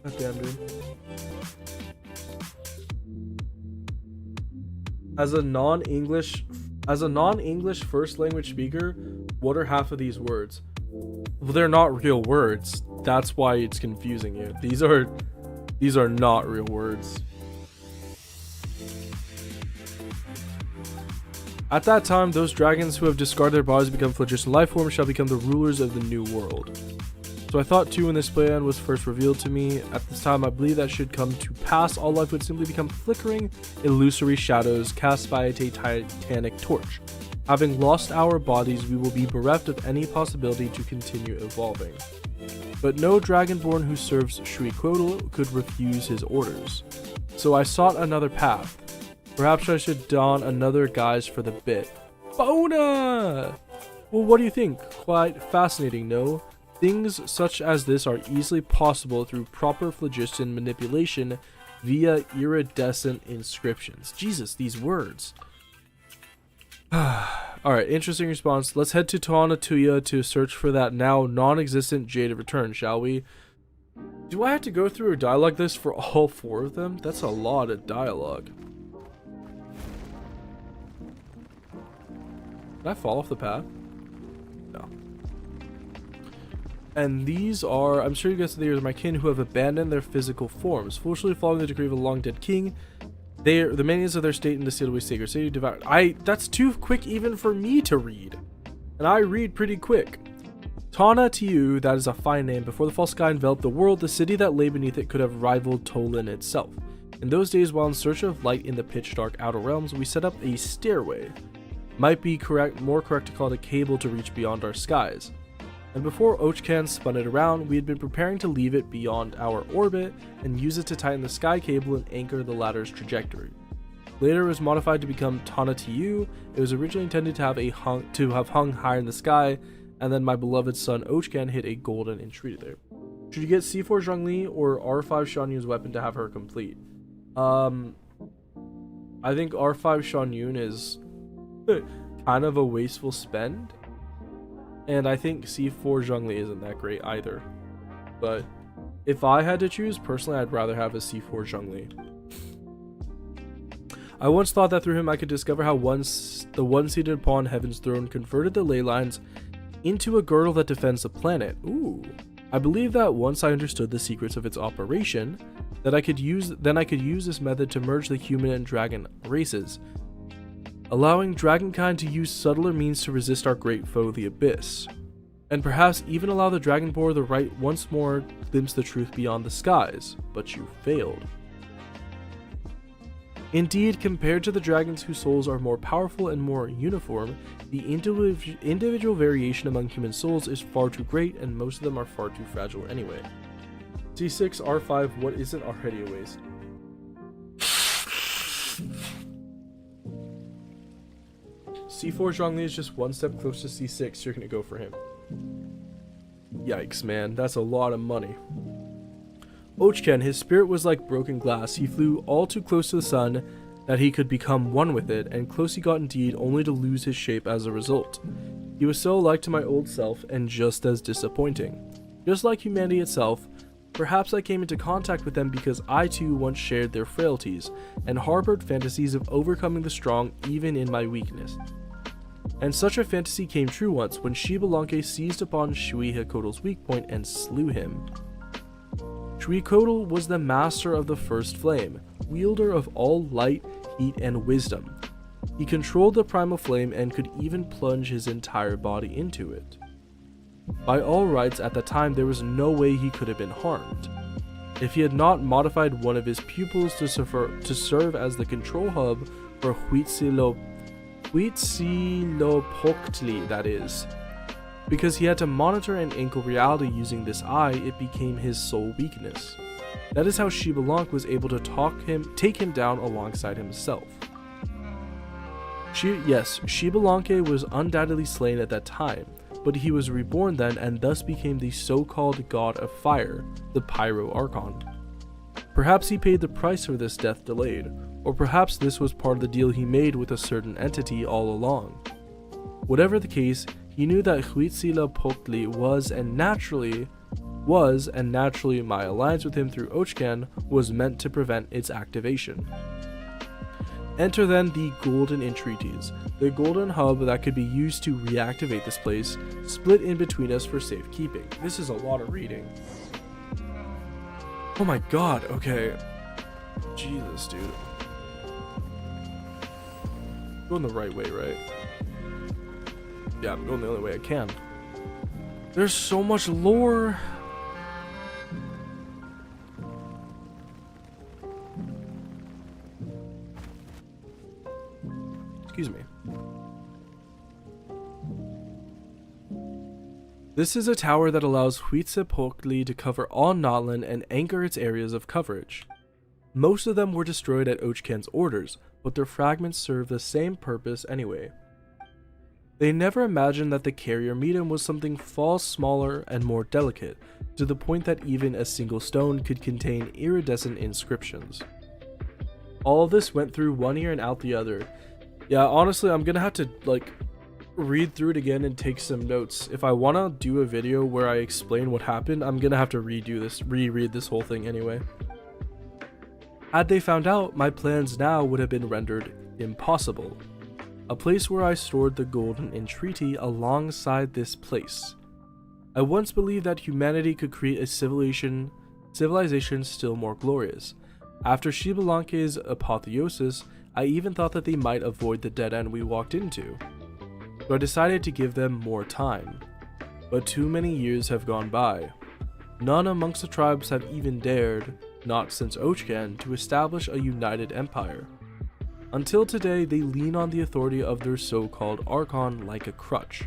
God damn, dude. As a non-English first language speaker, what are half of these words? Well, they're not real words. That's why it's confusing you. These are not real words. At that time, those dragons who have discarded their bodies to become phlogiston life forms shall become the rulers of the new world. So I thought too when this plan was first revealed to me. At this time, I believe that should come to pass, all life would simply become flickering, illusory shadows cast by a titanic torch. Having lost our bodies, we will be bereft of any possibility to continue evolving. But no dragonborn who serves Shui Quotal could refuse his orders. So I sought another path. Perhaps I should don another guise for the bit. Bona! Well, what do you think? Quite fascinating, no? Things such as this are easily possible through proper phlogiston manipulation via iridescent inscriptions. Jesus, these words. Alright, interesting response. Let's head to Tawanatuya to search for that now non-existent Jade of Return, shall we? Do I have to go through a dialogue this for all four of them? That's a lot of dialogue. Did I fall off the path? No. And these are, I'm sure you guys are my kin who have abandoned their physical forms, foolishly following the decree of a long dead king. They are the manias of their state and the sealed away sacred city devoured. That's too quick even for me to read. And I read pretty quick. Tana Tiu, that is a fine name. Before the false sky enveloped the world, the city that lay beneath it could have rivaled Tolan itself. In those days, while in search of light in the pitch dark outer realms, we set up a stairway. Might be more correct to call it a cable to reach beyond our skies. And before Ochkan spun it around, we had been preparing to leave it beyond our orbit and use it to tighten the sky cable and anchor the ladder's trajectory. Later it was modified to become Tana Tiu. It was originally intended to have hung higher in the sky, and then my beloved son Ochkan hit a golden and treated there. Should you get C4 Zhongli or R5 Shan Yu's weapon to have her complete? I think R5 Shan Yun is kind of a wasteful spend. And I think C4 Zhongli isn't that great either. But if I had to choose, personally, I'd rather have a C4 Zhongli. I once thought that through him I could discover how the one seated upon Heaven's throne converted the ley lines into a girdle that defends the planet. Ooh. I believe that once I understood the secrets of its operation, then I could use this method to merge the human and dragon races, allowing dragonkind to use subtler means to resist our great foe, the Abyss, and perhaps even allow the Dragonborn the right once more glimpse the truth beyond the skies. But you failed. Indeed, compared to the dragons whose souls are more powerful and more uniform, the individual variation among human souls is far too great, and most of them are far too fragile anyway. C6, R5, what isn't already a waste? C4 Zhongli is just one step closer to C6, you're gonna go for him. Yikes, man, that's a lot of money. Ochken, his spirit was like broken glass. He flew all too close to the sun that he could become one with it, and close he got indeed, only to lose his shape as a result. He was so alike to my old self, and just as disappointing. Just like humanity itself, perhaps I came into contact with them because I too once shared their frailties, and harbored fantasies of overcoming the strong even in my weakness. And such a fantasy came true once when Shibalanke seized upon Shuihakotl's weak point and slew him. Shuikotl was the master of the first flame, wielder of all light, heat, and wisdom. He controlled the primal flame and could even plunge his entire body into it. By all rights, at the time there was no way he could have been harmed. If he had not modified one of his pupils to serve as the control hub for Huitzilopochtli, that is. Because he had to monitor and anchor reality using this eye, it became his sole weakness. That is how Shibalank was able to take him down alongside himself. Shibalanke was undoubtedly slain at that time, but he was reborn then and thus became the so-called god of fire, the Pyro Archon. Perhaps he paid the price for this death delayed, or perhaps this was part of the deal he made with a certain entity all along. Whatever the case, he knew that Huitzilopochtli was and naturally my alliance with him through Ochken was meant to prevent its activation. Enter then the Golden Entreaties, the golden hub that could be used to reactivate this place, split in between us for safekeeping. This is a lot of reading. Oh my god, okay. Jesus, dude. Going the right way, right? Yeah, I'm going the only way I can. There's so much lore. Excuse me. This is a tower that allows Huitzilopochtli to cover all Natlan and anchor its areas of coverage. Most of them were destroyed at Ochken's orders, but their fragments serve the same purpose anyway. They never imagined that the carrier medium was something far smaller and more delicate, to the point that even a single stone could contain iridescent inscriptions. All of this went through one ear and out the other. Yeah, honestly, I'm gonna have to, read through it again and take some notes. If I wanna do a video where I explain what happened, I'm gonna have to reread this whole thing anyway. Had they found out, my plans now would have been rendered impossible. A place where I stored the Golden Entreaty alongside this place. I once believed that humanity could create a civilization still more glorious. After Shibalanke's apotheosis, I even thought that they might avoid the dead end we walked into. So I decided to give them more time. But too many years have gone by. None amongst the tribes have even dared, not since Ochken, to establish a united empire. Until today, they lean on the authority of their so-called Archon like a crutch.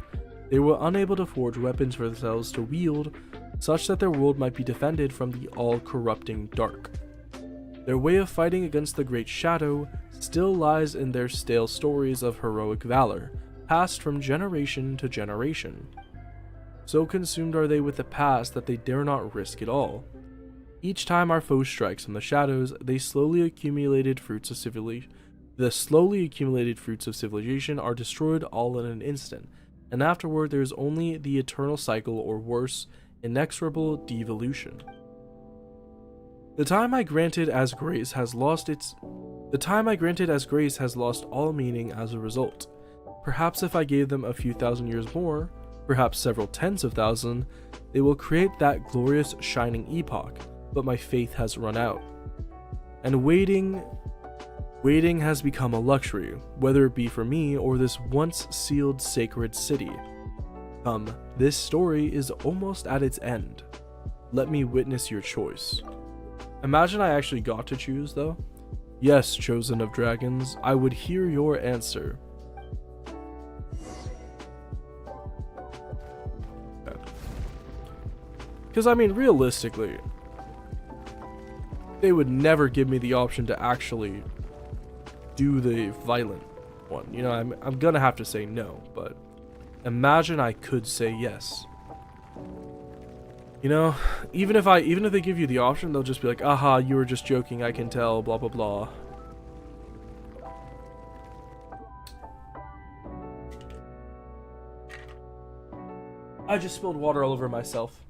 They were unable to forge weapons for themselves to wield, such that their world might be defended from the all-corrupting dark. Their way of fighting against the Great Shadow still lies in their stale stories of heroic valor, passed from generation to generation. So consumed are they with the past that they dare not risk it all. Each time our foe strikes from the shadows, the slowly accumulated fruits of civilization are destroyed all in an instant, and afterward there is only the eternal cycle, or worse, inexorable devolution. The time I granted as grace has lost all meaning as a result. Perhaps if I gave them a few thousand years more, perhaps several tens of thousand, they will create that glorious shining epoch, but my faith has run out. And waiting has become a luxury, whether it be for me or this once sealed sacred city. Come, this story is almost at its end. Let me witness your choice. Imagine I actually got to choose, though. Yes, chosen of dragons, I would hear your answer. Because, I mean, realistically, they would never give me the option to actually do the violent one. You know, I'm gonna have to say no, but imagine I could say yes. You know, even if they give you the option, they'll just be like, aha, you were just joking, I can tell, blah blah blah. I just spilled water all over myself.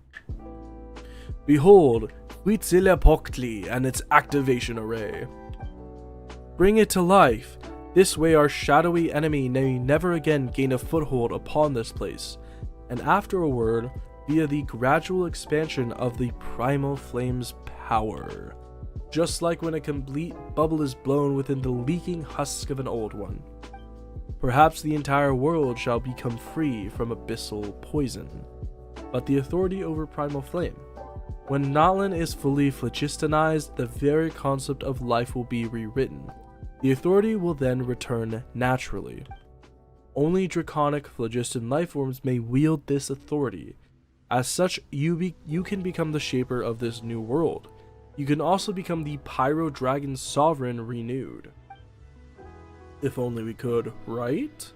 Behold, Huitzilopochtli and its activation array. Bring it to life. This way our shadowy enemy may never again gain a foothold upon this place, and afterward, via the gradual expansion of the primal flame's power. Just like when a complete bubble is blown within the leaking husk of an old one. Perhaps the entire world shall become free from abyssal poison, but the authority over primal flame. When Natlan is fully phlogistanized, the very concept of life will be rewritten. The authority will then return naturally. Only draconic phlogiston lifeforms may wield this authority. As such, you can become the shaper of this new world. You can also become the Pyro Dragon Sovereign renewed. If only we could, right?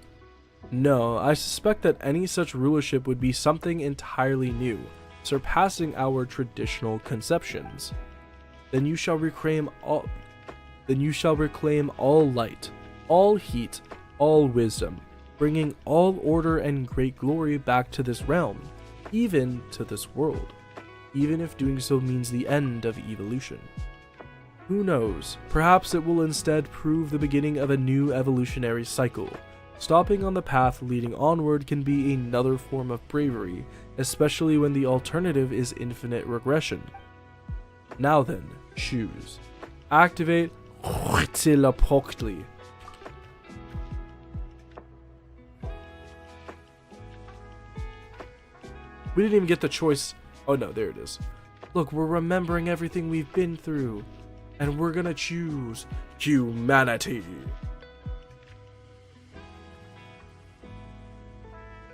No, I suspect that any such rulership would be something entirely new, surpassing our traditional conceptions. Then you shall reclaim all light, all heat, all wisdom, bringing all order and great glory back to this realm, even to this world, even if doing so means the end of evolution. Who knows, perhaps it will instead prove the beginning of a new evolutionary cycle. Stopping on the path leading onward can be another form of bravery, especially when the alternative is infinite regression. Now then, choose. Activate Huitzilopochtli. We didn't even get the choice. Oh no, there it is. Look, we're remembering everything we've been through, and we're gonna choose humanity.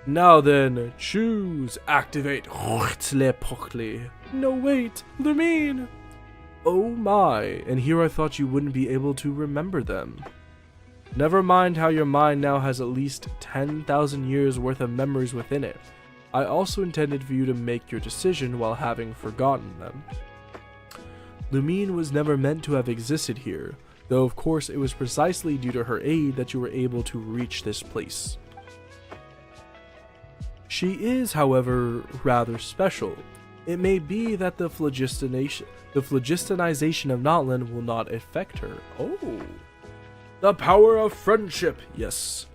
Now then, choose. Activate Huitzilopochtli. No wait, Lumine. Oh my, and here I thought you wouldn't be able to remember them. Never mind how your mind now has at least 10,000 years worth of memories within it. I also intended for you to make your decision while having forgotten them. Lumine was never meant to have existed here, though of course it was precisely due to her aid that you were able to reach this place. She is, however, rather special. It may be that the phlogistonization of Natlan will not affect her. Oh. The power of friendship, yes.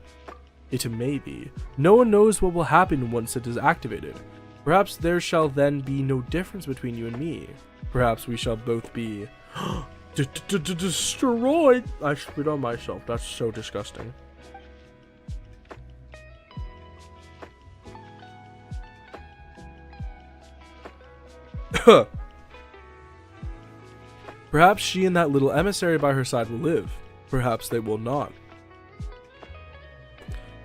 It may be. No one knows what will happen once it is activated. Perhaps there shall then be no difference between you and me. Perhaps we shall both be destroyed. I spit on myself. That's so disgusting. Perhaps she and that little emissary by her side will live. Perhaps they will not.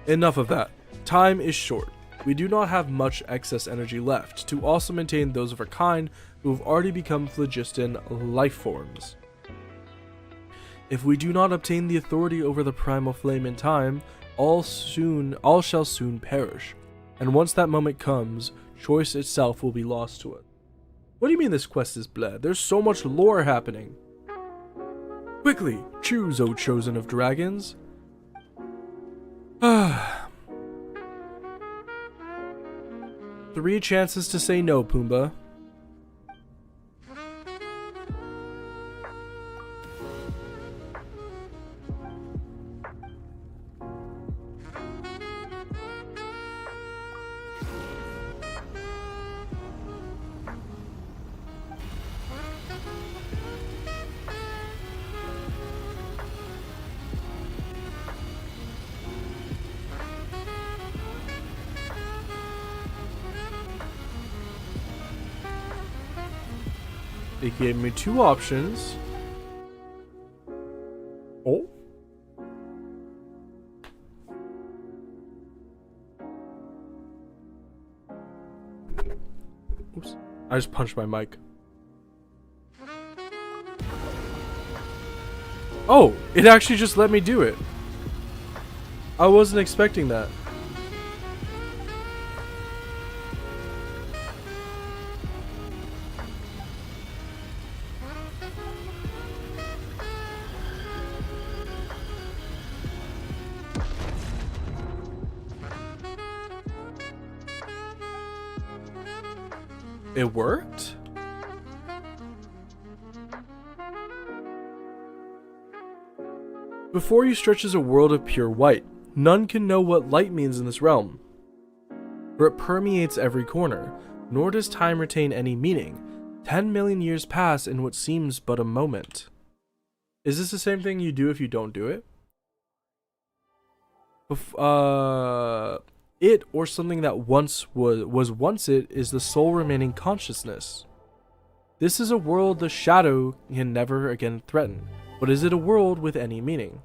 Enough of that. Time is short. We do not have much excess energy left to also maintain those of our kind who have already become phlogiston life forms. If we do not obtain the authority over the primal flame in time, all shall soon perish. And once that moment comes, choice itself will be lost to it. What do you mean this quest is bled? There's so much lore happening. Quickly, choose, O chosen of dragons. 3 chances to say no, Pumbaa. They gave me 2 options. Oh. Oops. I just punched my mic. Oh, it actually just let me do it. I wasn't expecting that. It worked? Before you stretches a world of pure white. None can know what light means in this realm, for it permeates every corner, nor does time retain any meaning. 10 million years pass in what seems but a moment. Is this the same thing you do if you don't do it? It, or something that once was once it, is the sole remaining consciousness. This is a world the shadow can never again threaten, but is it a world with any meaning?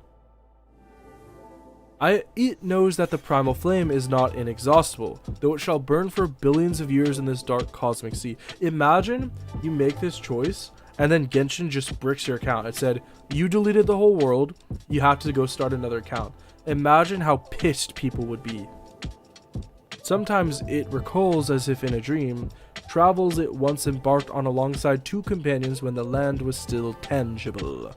It knows that the primal flame is not inexhaustible, though it shall burn for billions of years in this dark cosmic sea. Imagine you make this choice, and then Genshin just bricks your account. It said, you deleted the whole world, you have to go start another account. Imagine how pissed people would be. Sometimes it recalls as if in a dream, travels it once embarked on alongside 2 companions when the land was still tangible.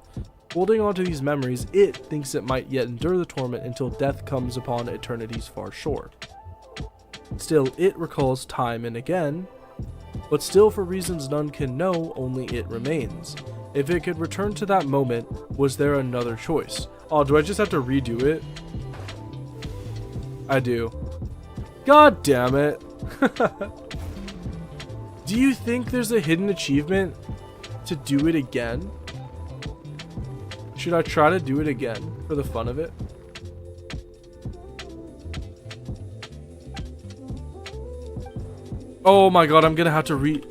Holding on to these memories, it thinks it might yet endure the torment until death comes upon eternity's far shore. Still, it recalls time and again, but still for reasons none can know, only it remains. If it could return to that moment, was there another choice? Oh, do I just have to redo it? I do. God damn it. Do you think there's a hidden achievement to do it again? Should I try to do it again for the fun of it? Oh my god, I'm gonna have to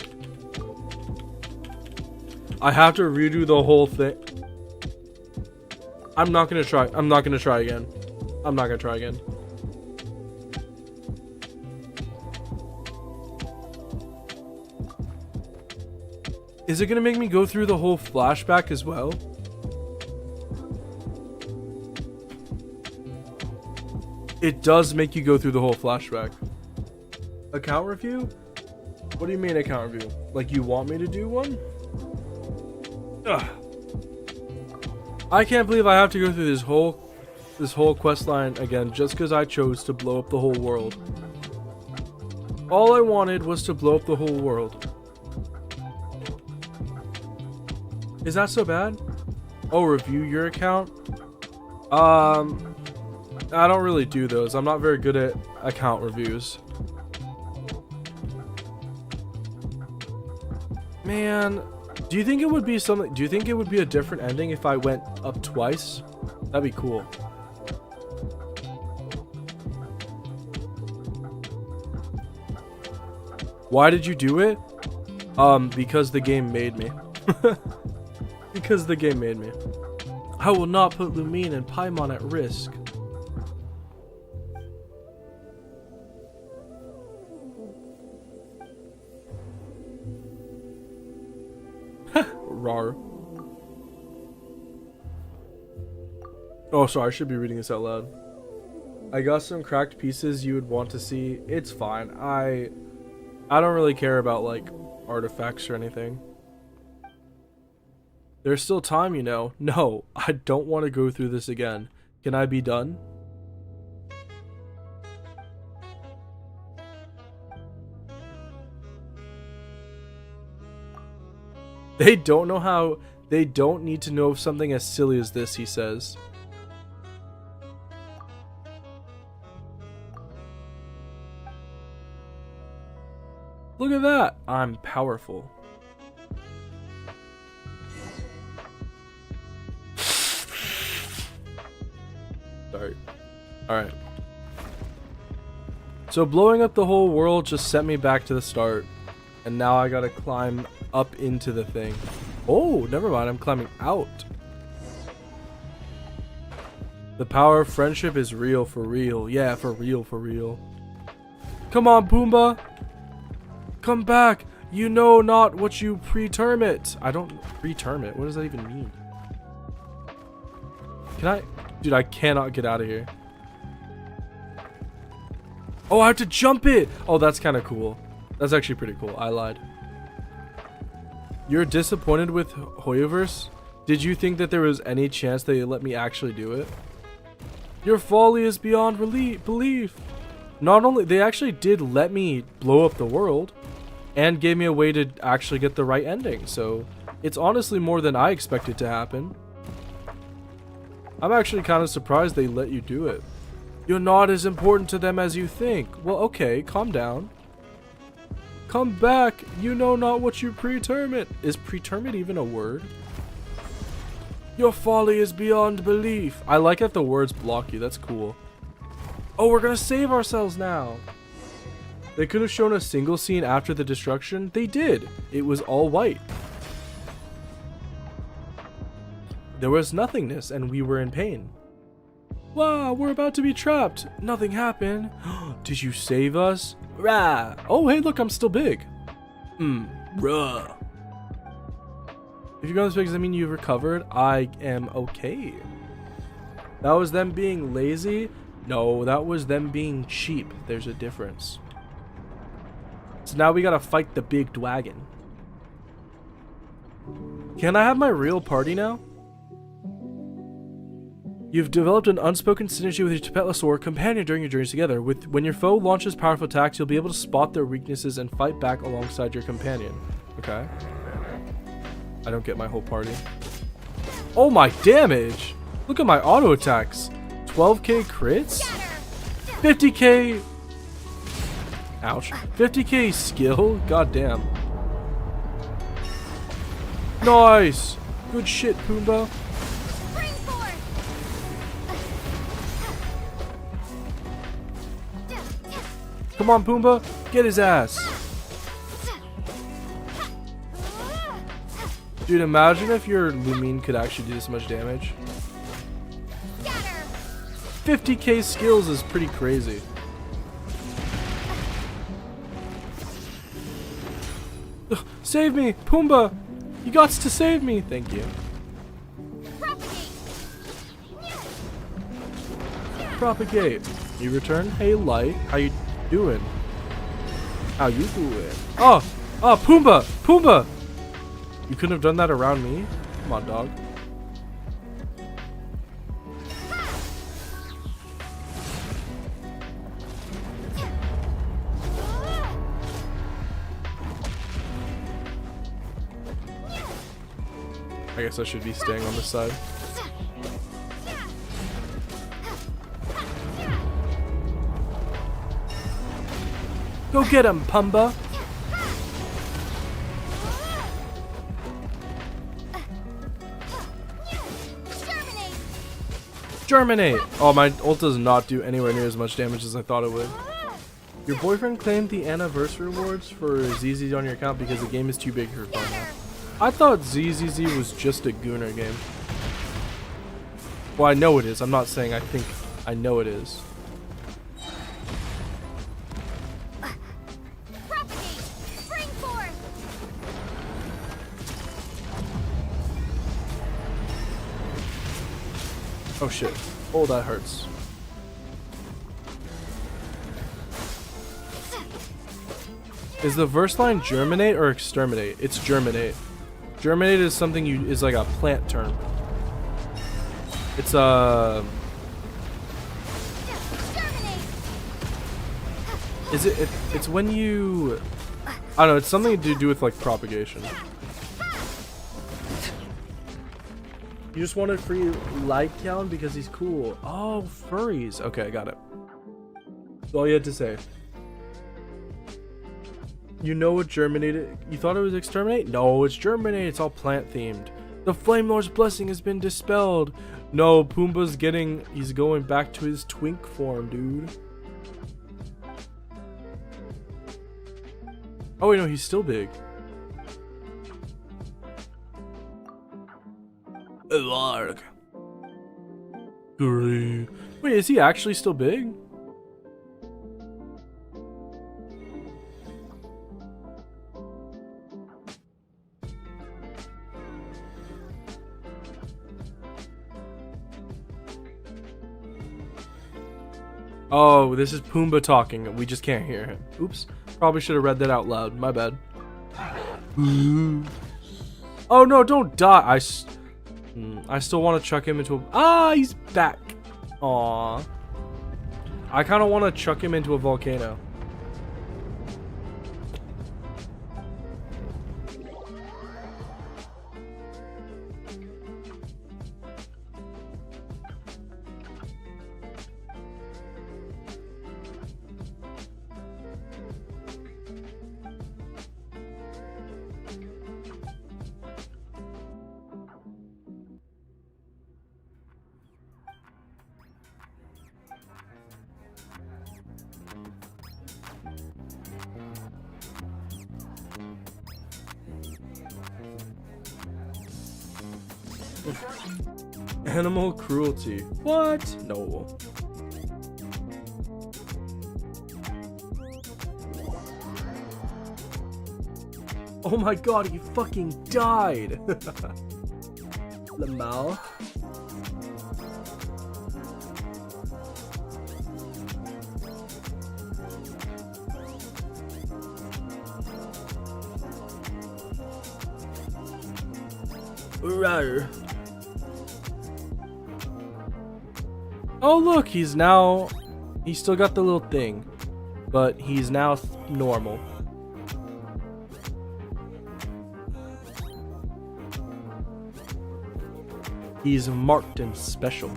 I have to redo the whole thing. I'm not gonna try again. I'm not gonna try again. Is it gonna make me go through the whole flashback as well? It does make you go through the whole flashback. Account review? What do you mean account review? Like you want me to do one? Ugh. I can't believe I have to go through this whole quest line again just because I chose to blow up the whole world. All I wanted was to blow up the whole world. Is that so bad? Oh, review your account? I don't really do those. I'm not very good at account reviews. Man, do you think it would be something? Do you think it would be a different ending if I went up twice? That'd be cool. Why did you do it? Because the game made me. Because the game made me. I will not put Lumine and Paimon at risk. Rar. Oh, sorry, I should be reading this out loud. I got some cracked pieces you would want to see. It's fine. I don't really care about like artifacts or anything. There's still time, you know. No, I don't want to go through this again. Can I be done? They don't know how. They don't need to know something as silly as this, he says. Look at that. I'm powerful. Sorry. Alright. So blowing up the whole world just sent me back to the start. And now I gotta climb up into the thing. Oh, never mind. I'm climbing out. The power of friendship is real for real. Yeah, for real, for real. Come on, Pumbaa. Come back. You know not what you preterm it. I don't preterm it. What does that even mean? Can I? Dude, I cannot get out of here. Oh, I have to jump it. Oh, that's kind of cool. That's actually pretty cool. I lied. You're disappointed with Hoyoverse? Did you think that there was any chance they let me actually do it? Your folly is beyond belief. Not only, they actually did let me blow up the world and gave me a way to actually get the right ending. So it's honestly more than I expected to happen. I'm actually kind of surprised they let you do it. You're not as important to them as you think. Well, okay, calm down. Come back. You know not what you preterm it. Is preterm it even a word? Your folly is beyond belief. I like that the words block you. That's cool. Oh, we're gonna save ourselves now. They could have shown a single scene after the destruction. They did. It was all white. There was nothingness and we were in pain. Wow, we're about to be trapped. Nothing happened. Did you save us? Rah. Oh, hey, look, I'm still big. Bruh. If you're going this big, does that mean you've recovered? I am okay. That was them being lazy? No, that was them being cheap. There's a difference. So now we gotta fight the big dragon. Can I have my real party now? You've developed an unspoken synergy with your Tapetlosaur companion during your journeys together. When your foe launches powerful attacks, you'll be able to spot their weaknesses and fight back alongside your companion. Okay. I don't get my whole party. Oh, my damage! Look at my auto attacks. 12k crits? 50k... Ouch. 50k skill? God damn. Nice! Good shit, Pumbaa. Come on, Pumbaa, get his ass. Dude, imagine if your Lumine could actually do this much damage. 50k skills is pretty crazy. Ugh, save me, Pumbaa! You got to save me! Thank you. Propagate. You return? Hey, Light. How you doing? How you doing? Oh, Pumbaa, Pumbaa! You couldn't have done that around me. Come on, dog. I guess I should be staying on this side. Go get him, Pumbaa! Germinate! Oh, my ult does not do anywhere near as much damage as I thought it would. Your boyfriend claimed the anniversary rewards for ZZ on your account because the game is too big for fun now. I thought ZZZ was just a Gooner game. Well, I know it is. I'm not saying I think. I know it is. Oh shit. Oh, that hurts. Is the verse line germinate or exterminate? It's germinate. Germinate is something is like a plant term. It's it's when you, I don't know, it's something to do with like propagation. You just wanted free Lycan because he's cool. Oh, furries. Okay, got it. That's all you had to say. You know what germinated? You thought it was exterminate? No, it's germinate. It's all plant themed. The Flame Lord's blessing has been dispelled. No, Pumbaa's he's going back to his twink form, dude. Oh wait, no, he's still big. Great. Wait, is he actually still big? Oh, this is Pumbaa talking. We just can't hear him. Oops. Probably should have read that out loud. My bad. Oh no, don't die. I still want to chuck him into a... Ah, he's back. Aw. I kind of want to chuck him into a volcano. Animal cruelty. What? No. Oh my god, he fucking died. Lamal. Rawr. Oh look, he's still got the little thing, but he's now normal. He's marked and special.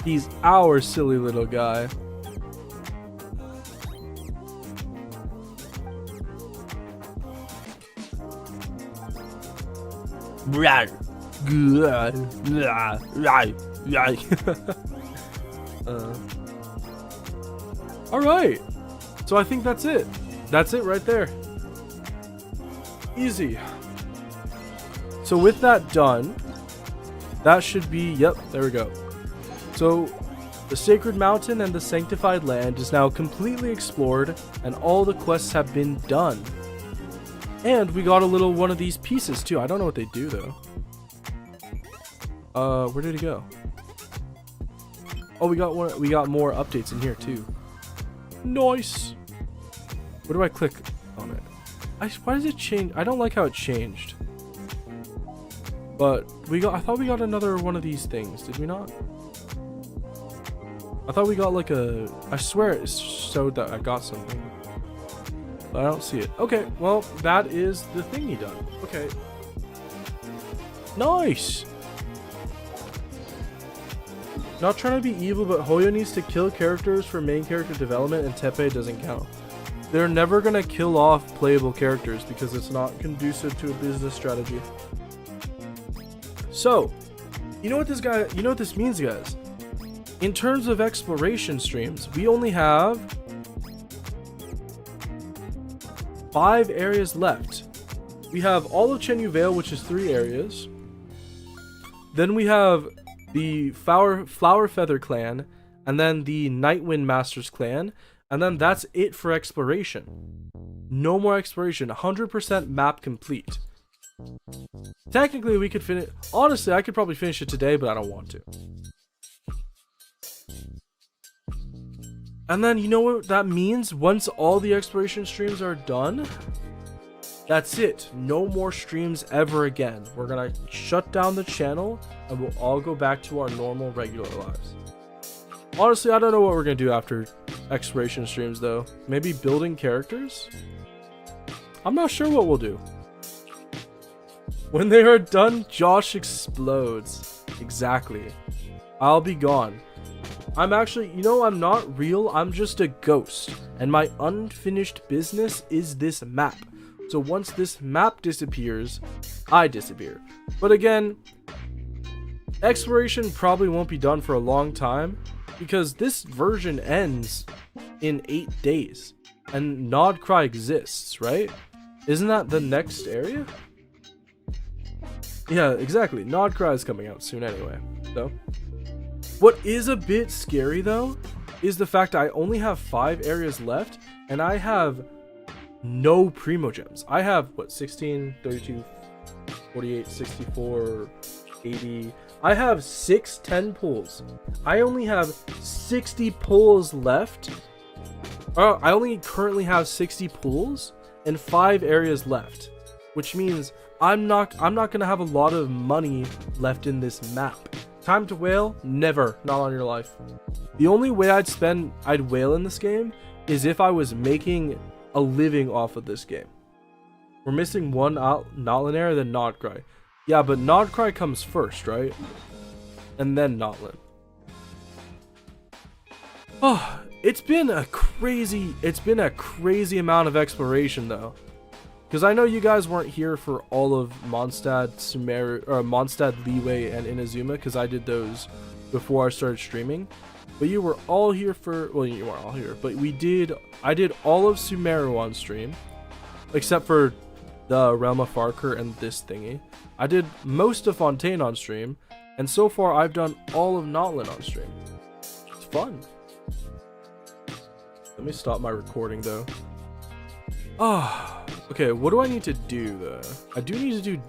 He's our silly little guy. All right, so I think that's it. That's it right there. Easy. So with that done, that should be, yep, there we go. So the Sacred Mountain and the Sanctified Land is now completely explored, and all the quests have been done. And we got a little one of these pieces too. I don't know what they do though. Where did it go? Oh, we got one. We got more updates in here too. Nice. Where do I click on it? Why does it change? I don't like how it changed. But I thought we got another one of these things. Did we not? I thought we got like I swear it showed that I got something. But I don't see it. Okay, well, that is the thingy done. Okay. Nice! Not trying to be evil, but Hoyo needs to kill characters for main character development, and Tepe doesn't count. They're never gonna kill off playable characters because it's not conducive to a business strategy. So, you know what this means, guys? In terms of exploration streams, we only have 5 areas left. We have all of Chenyu Vale, which is 3 areas. Then we have the Flower Feather Clan, and then the Nightwind Masters Clan, and then that's it for exploration. No more exploration. 100% map complete. Technically, we could finish. Honestly, I could probably finish it today, but I don't want to. And then you know what that means? Once all the exploration streams are done, that's it. No more streams ever again. We're gonna shut down the channel and we'll all go back to our normal regular lives. Honestly, I don't know what we're gonna do after exploration streams though. Maybe building characters? I'm not sure what we'll do. When they are done, Josh explodes. Exactly. I'll be gone. I'm actually, you know, I'm not real. I'm just a ghost. And my unfinished business is this map. So once this map disappears, I disappear. But again, exploration probably won't be done for a long time because this version ends in 8 days. And Nodcry exists, right? Isn't that the next area? Yeah, exactly. Nodcry is coming out soon anyway. So, what is a bit scary though is the fact I only have 5 areas left and I have no primo gems. I have what, 16, 32, 48, 64, 80. I have 10 pulls. I only have 60 pulls left. I only currently have 60 pulls and 5 areas left, which means I'm not gonna have a lot of money left in this map. Time to whale? Never. Not on your life. The only way I'd whale in this game is if I was making a living off of this game. We're missing one Natlan area, then Nodcry. Yeah, but Nodcry comes first, right? And then Natlan. Oh, it's been a crazy amount of exploration though. Because I know you guys weren't here for all of Mondstadt, Mondstadt, Leeway, and Inazuma, because I did those before I started streaming. But you were all here for, well, you weren't all here, but I did all of Sumeru on stream, except for the Realm of Farker and this thingy. I did most of Fontaine on stream, and so far I've done all of Natlan on stream. It's fun. Let me stop my recording though. Okay, what do I need to do though? I do need to do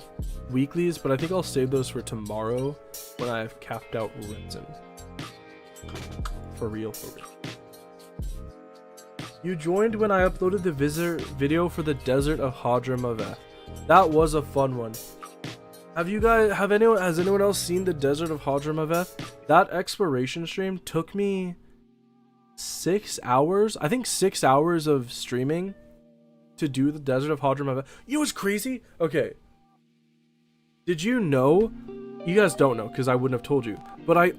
weeklies, but I think I'll save those for tomorrow when I've capped out resin. For real, for real. You joined when I uploaded the video for the Desert of Hadramaveth. That was a fun one. Has anyone else seen the Desert of Hadramaveth? That exploration stream took me 6 hours. I think 6 hours of streaming to do the Desert of Hadramaveth. You know what's crazy? Okay. Did you know? You guys don't know because I wouldn't have told you. But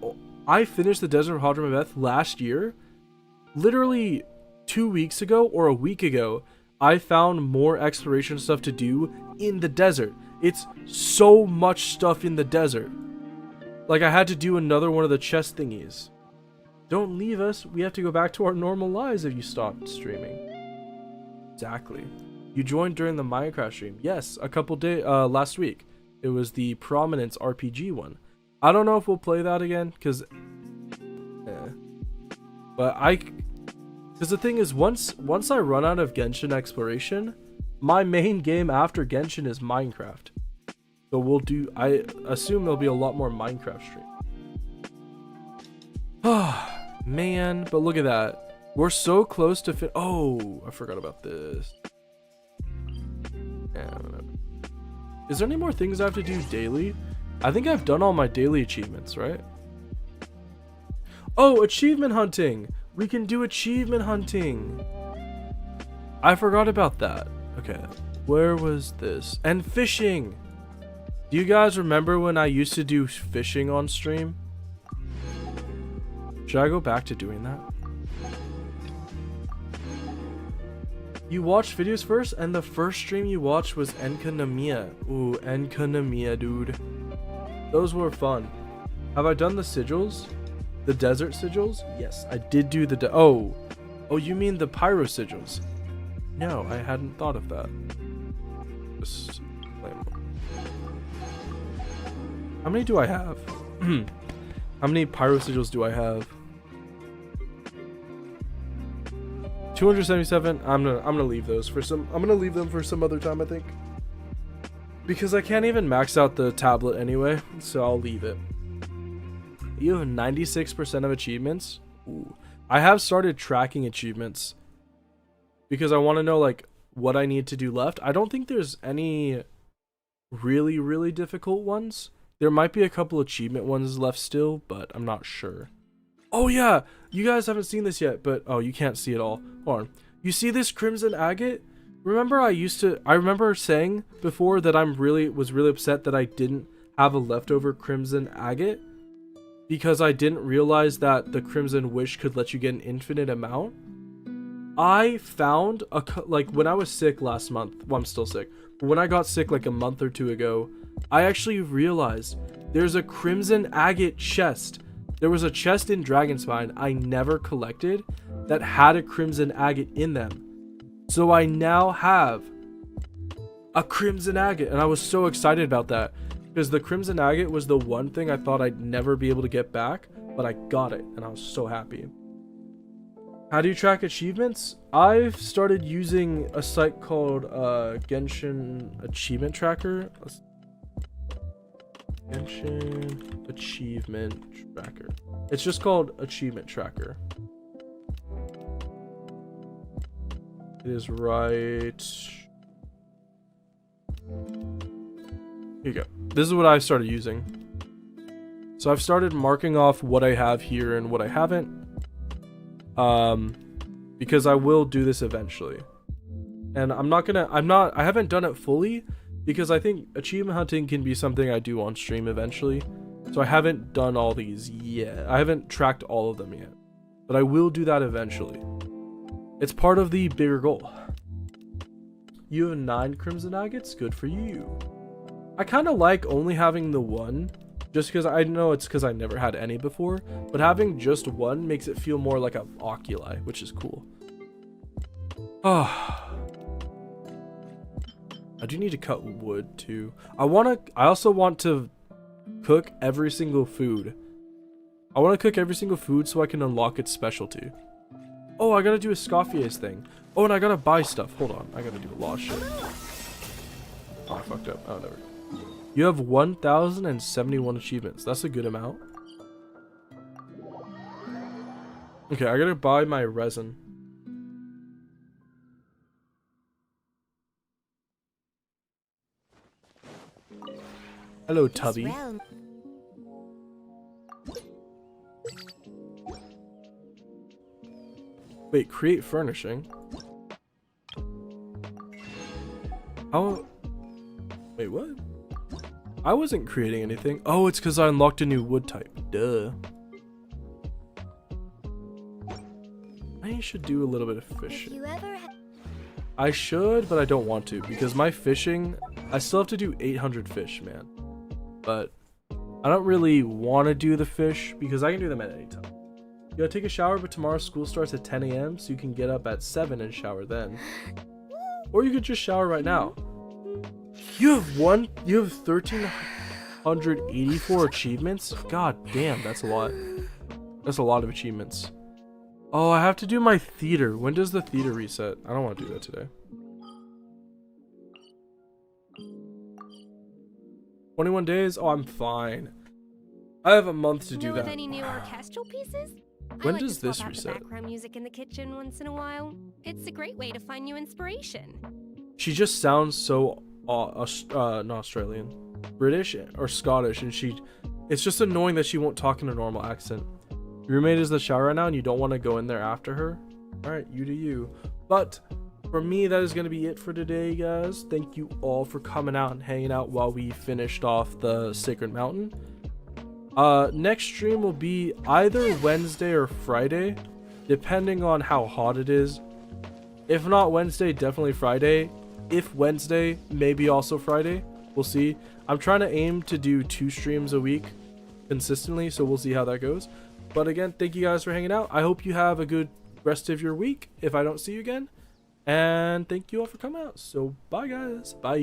I finished the Desert of Hadramaveth last year. Literally 2 weeks ago or a week ago, I found more exploration stuff to do in the desert. It's so much stuff in the desert. Like I had to do another one of the chest thingies. Don't leave us. We have to go back to our normal lives if you stop streaming. Exactly. You joined during the Minecraft stream. Yes, a couple days last week. It was the Prominence RPG one. I don't know if we'll play that again because but because the thing is once I run out of Genshin exploration, my main game after Genshin is Minecraft. So I assume there'll be a lot more Minecraft stream. Oh man, but look at that. We're so close to oh, I forgot about this. Yeah, is there any more things I have to do daily? I think I've done all my daily achievements, right? Oh, achievement hunting! We can do achievement hunting! I forgot about that. Okay, where was this? And fishing! Do you guys remember when I used to do fishing on stream? Should I go back to doing that? You watched videos first, and the first stream you watched was Enkanamiya. Ooh, Enkanamiya, dude. Those were fun. Have I done the sigils? The desert sigils? Yes, I did do the oh, you mean the pyro sigils? No, I hadn't thought of that. Just how many do I have? How many pyro sigils do I have? 277. I'm gonna leave those for some. I'm gonna leave them for some other time, I think, because I can't even max out the tablet anyway. So I'll leave it. You have 96% of achievements. Ooh. I have started tracking achievements because I want to know like what I need to do left. I don't think there's any really difficult ones. There might be a couple achievement ones left still, but I'm not sure. Oh yeah, you guys haven't seen this yet, but oh, you can't see it all. Hold on. You see this crimson agate? Remember I remember saying before that was really upset that I didn't have a leftover crimson agate because I didn't realize that the crimson wish could let you get an infinite amount. I found like when I was sick last month. Well, I'm still sick. But when I got sick like a month or 2 ago, I actually realized there's a crimson agate chest. There was a chest in Dragonspine I never collected that had a crimson agate in them. So I now have a crimson agate, and I was so excited about that because the crimson agate was the one thing I thought I'd never be able to get back, but I got it and I was so happy. How do you track achievements? I've started using a site called Genshin Achievement Tracker. Genshin Achievement Tracker. It's just called Achievement Tracker. It is right. Here you go. This is what I started using. So I've started marking off what I have here and what I haven't. Because I will do this eventually. And I haven't done it fully because I think achievement hunting can be something I do on stream eventually. So I haven't done all these yet. I haven't tracked all of them yet. But I will do that eventually. It's part of the bigger goal. You have 9 crimson agates? Good for you. I kind of like only having the one, just because I know it's because I never had any before, but having just one makes it feel more like an oculi, which is cool. I do need to cut wood too. I also want to cook every single food. I want to cook every single food so I can unlock its specialty. Oh, I gotta do a Scoffier's thing. Oh, and I gotta buy stuff. Hold on, I gotta do a lot of shit. Oh, I fucked up. Oh, never. You have 1,071 achievements. That's a good amount. Okay, I gotta buy my resin. Hello, Tubby. Wait, create furnishing? How? Wait, what? I wasn't creating anything. Oh, it's because I unlocked a new wood type. Duh. I should do a little bit of fishing. I should, but I don't want to because my fishing, I still have to do 800 fish, man. But I don't really want to do the fish because I can do them at any time. You gotta take a shower, but tomorrow school starts at 10 a.m. so you can get up at 7 and shower then. Or you could just shower right now. You have 1,384 achievements? God damn, that's a lot. That's a lot of achievements. Oh, I have to do my theater. When does the theater reset? I don't want to do that today. 21 days? Oh, I'm fine. I have a month to do that. Any new orchestral pieces? When I like does to swap this out reset? The background music in the kitchen once in a while. It's a great way to find new inspiration. She just sounds so not Australian, British or Scottish, and it's just annoying that she won't talk in a normal accent. Your roommate is in the shower right now and you don't want to go in there after her? Alright, you do you. But for me, that is going to be it for today, guys. Thank you all for coming out and hanging out while we finished off the Sacred Mountain. Next stream will be either Wednesday or Friday, depending on how hot it is. If not Wednesday, definitely Friday. If Wednesday, maybe also Friday. We'll see. I'm trying to aim to do 2 streams a week consistently, so we'll see how that goes. But again, thank you guys for hanging out. I hope you have a good rest of your week if I don't see you again. And thank you all for coming out. So bye, guys. Bye.